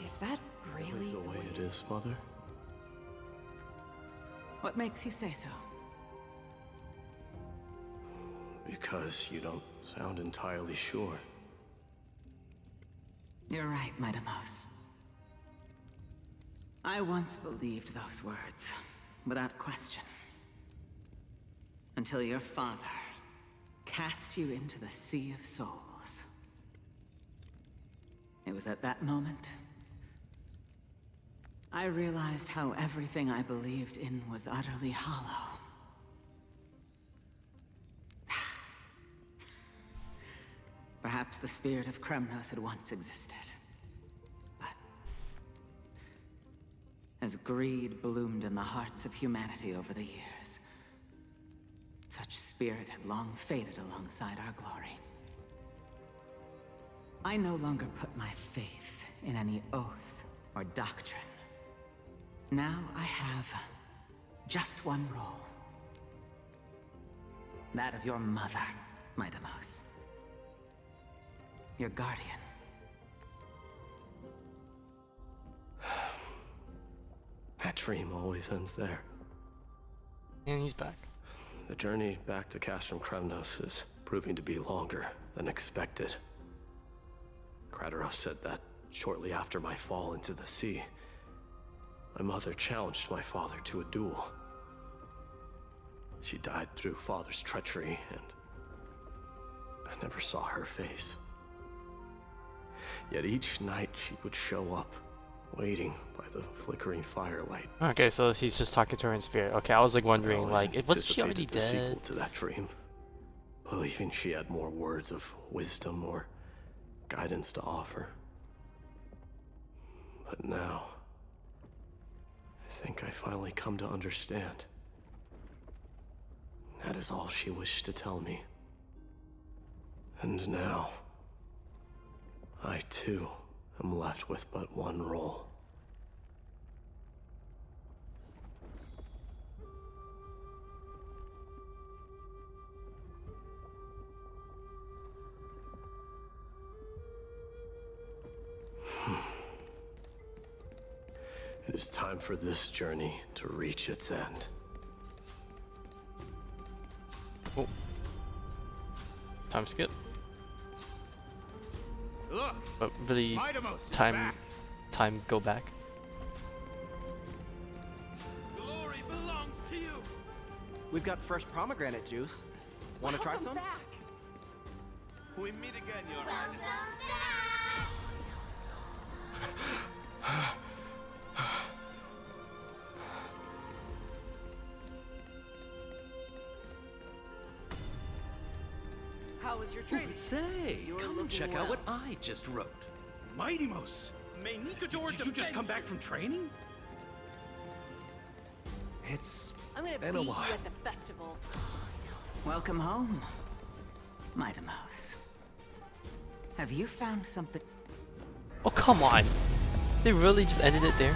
Is that really the way it is, Mother? What makes you say so? Because you don't sound entirely sure. You're right, Midamos. I once believed those words, without question. Until your father cast you into the Sea of Souls. It was at that moment I realized how everything I believed in was utterly hollow. Perhaps the spirit of Kremnos had once existed. But as greed bloomed in the hearts of humanity over the years, such spirit had long faded alongside our glory. I no longer put my faith in any oath or doctrine. Now I have just one role. That of your mother, my Deimos. Your guardian. That dream always ends there. And he's back. The journey back to Castrum Kremnos is proving to be longer than expected. Kratos said that shortly after my fall into the sea, my mother challenged my father to a duel. She died through father's treachery, and I never saw her face. Yet each night she would show up, waiting by the flickering firelight. Okay, so he's just talking to her in spirit. Okay, I was like wondering, like, wasn't she already The sequel dead? to that dream, believing she had more words of wisdom or guidance to offer. But now, I think I finally come to understand. That is all she wished to tell me. And now, I too am left with but one role. It is time for this journey to reach its end. Oh. Time skip. Look, But really, my Deimos is time back. go back. Glory belongs to you. We've got fresh pomegranate juice. Want to try some? We meet again, Your Highness. How was your training? Say, You're come and looking check well. out what I just wrote. Mighty Mos, May did you just come back from training? It's I'm gonna been a beat you while. at the festival. Welcome home, my Deimos. Have you found something? Oh, come on. They really just ended it there?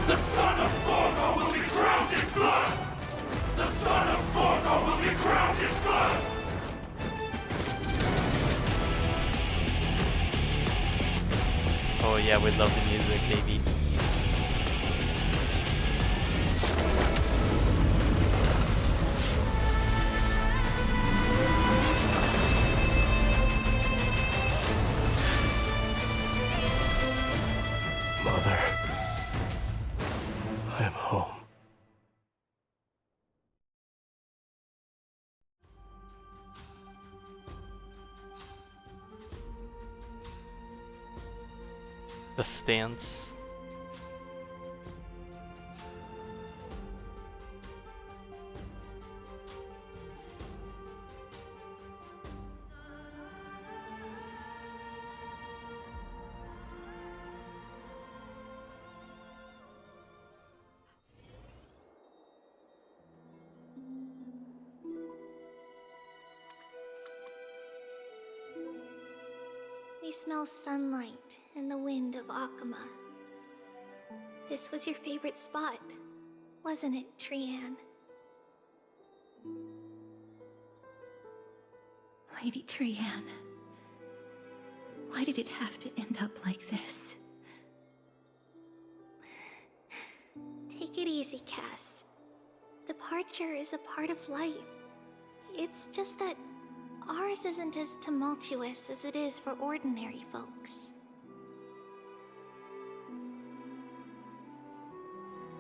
The son of Gorgo will be crowned in blood! The son of Gorgo will be crowned in blood! Oh yeah, we love the music, baby. Mother, I am home. The stance. We smell sunlight and the wind of Akama. This was your favorite spot, wasn't it, Trian? Lady Trian, why did it have to end up like this? Take it easy, Cass. Departure is a part of life. It's just that ours isn't as tumultuous as it is for ordinary folks.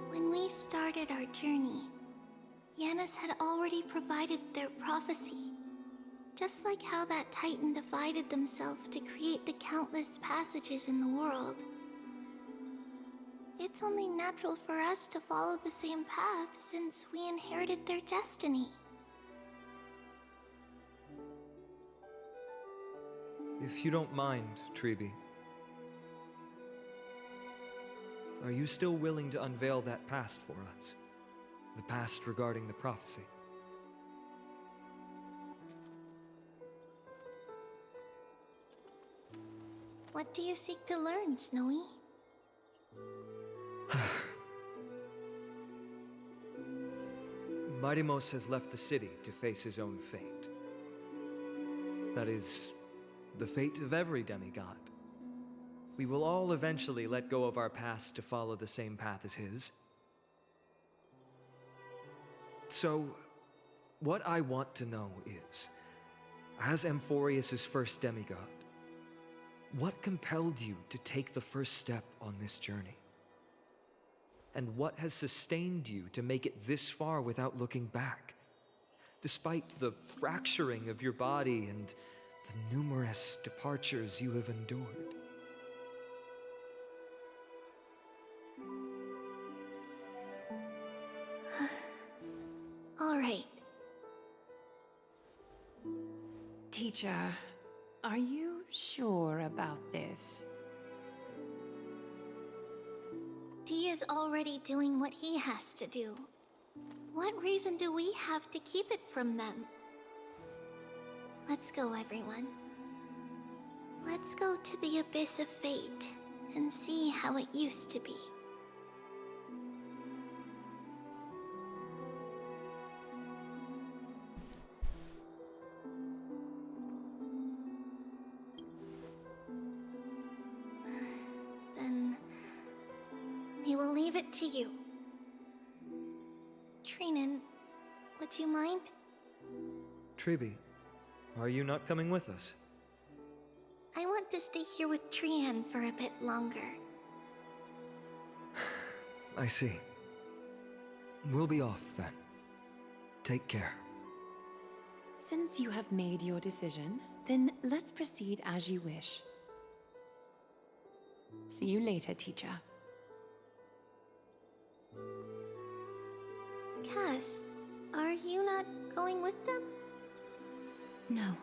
When we started our journey, Yanis had already provided their prophecy. Just like how that Titan divided themselves to create the countless passages in the world. It's only natural for us to follow the same path since we inherited their destiny. If you don't mind, Treeby, are you still willing to unveil that past for us? The past regarding the prophecy? What do you seek to learn, Snowy? Midimos has left the city to face his own fate. That is, the fate of every demigod. We will all eventually let go of our past to follow the same path as his. So, what I want to know is, as Amphoreus' first demigod, what compelled you to take the first step on this journey? And what has sustained you to make it this far without looking back, despite the fracturing of your body and the numerous departures you have endured? All right. Teacher, are you sure about this? Dee is already doing what he has to do. What reason do we have to keep it from them? Let's go, everyone. Let's go to the abyss of fate and see how it used to be. Then we will leave it to you. Trinan, would you mind? Tribi, are you not coming with us? I want to stay here with Trian for a bit longer. I see. We'll be off then. Take care. Since you have made your decision, then let's proceed as you wish. See you later, teacher. Cass, are you not going with them? No.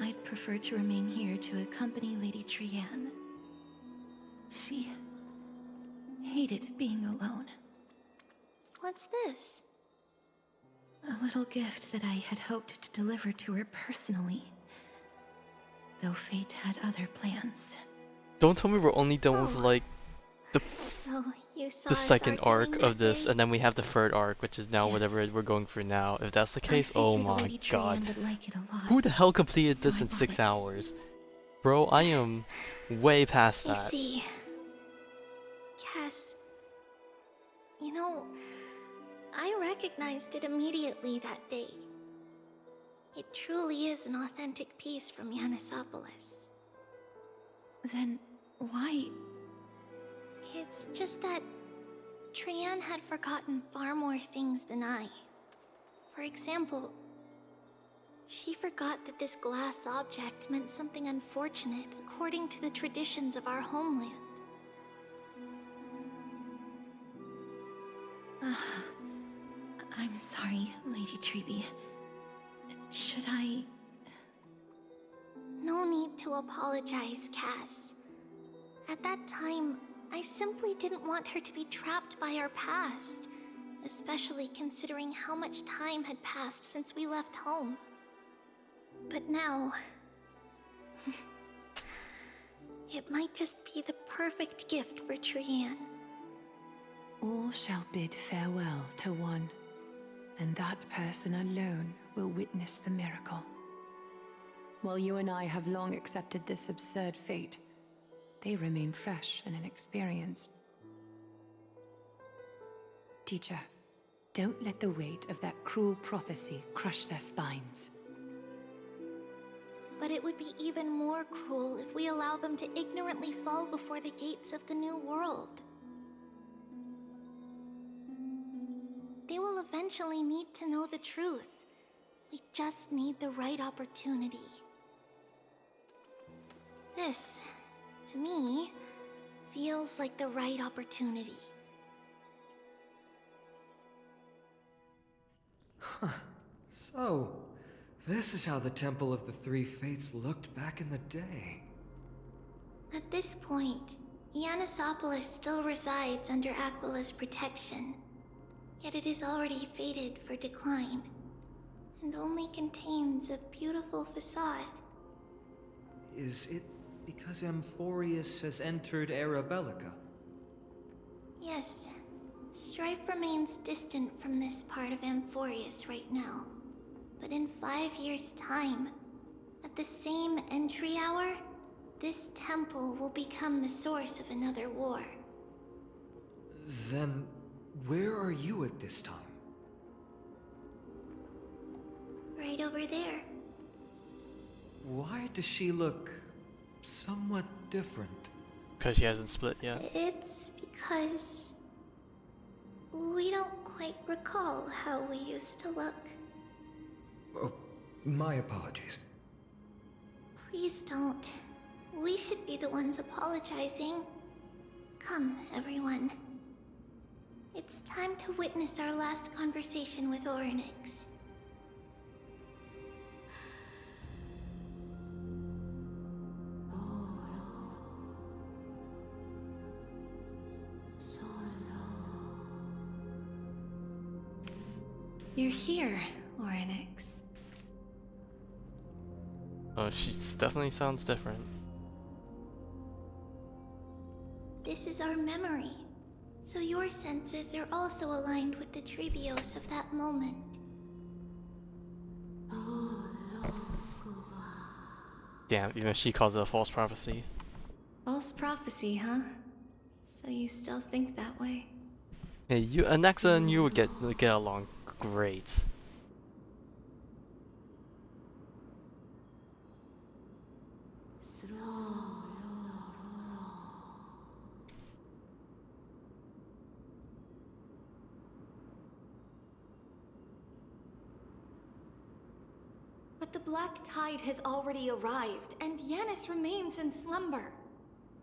I'd prefer to remain here to accompany Lady Trian. She hated being alone. What's this? A little gift that I had hoped to deliver to her personally. Though fate had other plans. Don't tell me we're only done with like So you saw the us second arc arguing of that this, day? and then we have the third arc, which is now whatever we're going through now. If that's the case, oh figured my Lady Trian god. would like it a lot, Who the hell completed so this I in bought 6 it. hours? Bro, I am way past I that. see. Cass, you know, I recognized it immediately that day. It truly is an authentic piece from Yanisopolis. Then why? It's just that Trian had forgotten far more things than I. For example, she forgot that this glass object meant something unfortunate according to the traditions of our homeland. I'm sorry, Lady Tribi. Should I... No need to apologize, Cass. At that time, I simply didn't want her to be trapped by our past, especially considering how much time had passed since we left home. But now... it might just be the perfect gift for Trian. All shall bid farewell to one, and that person alone will witness the miracle. While you and I have long accepted this absurd fate, they remain fresh and inexperienced. Teacher, don't let the weight of that cruel prophecy crush their spines. But it would be even more cruel if we allow them to ignorantly fall before the gates of the new world. They will eventually need to know the truth. We just need the right opportunity. This, to me, feels like the right opportunity. So, this is how the Temple of the Three Fates looked back in the day. At this point, Ianisopolis still resides under Aquila's protection, yet it is already fated for decline, and only contains a beautiful facade. Is it because Amphoreus has entered Era Bellica? Yes, strife remains distant from this part of Amphoreus right now. But in 5 years' time, at the same entry hour, this temple will become the source of another war. Then, where are you at this time? Right over there. Why does she look somewhat different? Because she hasn't split yet. It's because we don't quite recall how we used to look. Oh, my apologies. Please don't. We should be the ones apologizing. Come, everyone. It's time to witness our last conversation with Orynyx. You're here, Orynyx. Oh, she definitely sounds different. This is our memory, so your senses are also aligned with the Trebios of that moment. Damn, even she calls it a false prophecy. False prophecy, huh? So you still think that way? Hey, you, Anaxa and you would get along great. But the black tide has already arrived, and Yanis remains in slumber.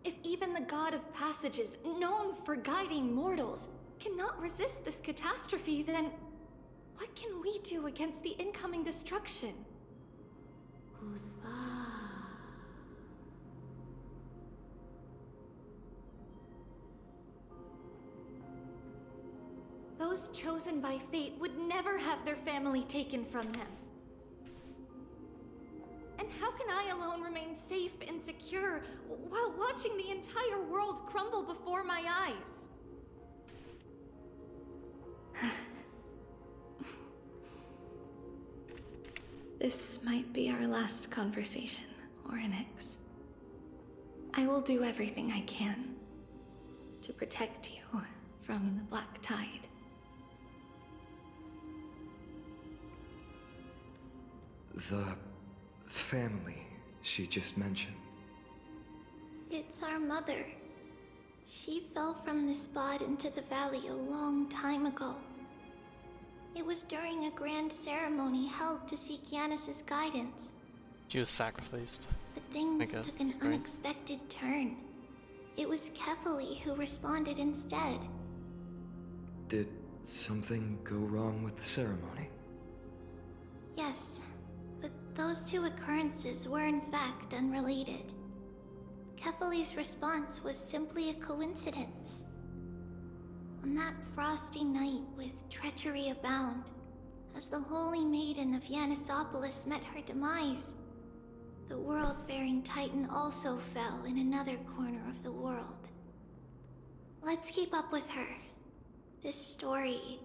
If even the god of passages, known for guiding mortals, cannot resist this catastrophe, then what can we do against the incoming destruction? Those chosen by fate would never have their family taken from them. And how can I alone remain safe and secure while watching the entire world crumble before my eyes? This might be our last conversation, Orynyx. I will do everything I can to protect you from the black tide. The family she just mentioned. It's our mother. She fell from the spot into the valley a long time ago. It was during a grand ceremony held to seek Yanis's guidance. She was sacrificed. But things took an unexpected turn. It was Kefali who responded instead. Did something go wrong with the ceremony? Yes, but those two occurrences were in fact unrelated. Kefali's response was simply a coincidence. On that frosty night with treachery abound, as the Holy Maiden of Yanisopolis met her demise, the world-bearing Titan also fell in another corner of the world. Let's keep up with her. This story...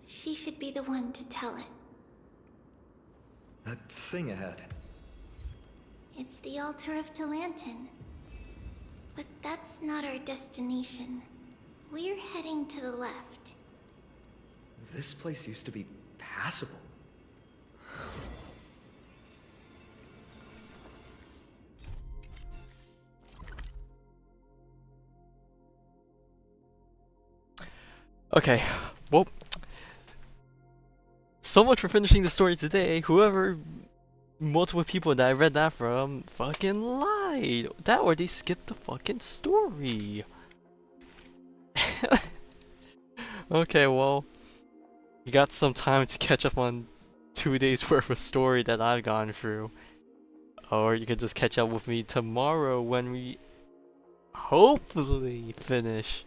she should be the one to tell it. That thing ahead. It's the altar of Talantin. But that's not our destination. We're heading to the left. This place used to be passable. Okay, well, so much for finishing the story today. Whoever, multiple people that I read that from, fucking lied. That or they skipped the fucking story. Okay, well, you got some time to catch up on 2 days worth of story that I've gone through. Or you could just catch up with me tomorrow when we hopefully finish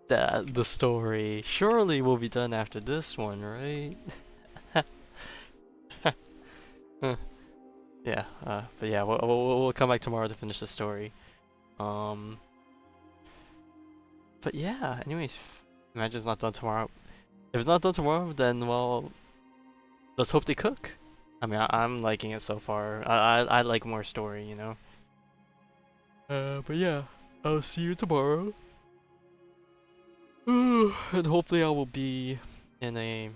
the story. Surely we'll be done after this one, right? Huh. Yeah, but yeah, we'll come back tomorrow to finish the story. But yeah, anyways, imagine it's not done tomorrow. If it's not done tomorrow, then well, let's hope they cook. I mean, I'm liking it so far. I like more story, you know. But yeah, I'll see you tomorrow. And hopefully I will be in a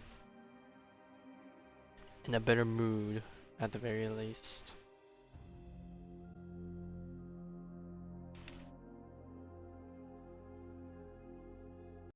better mood at the very least.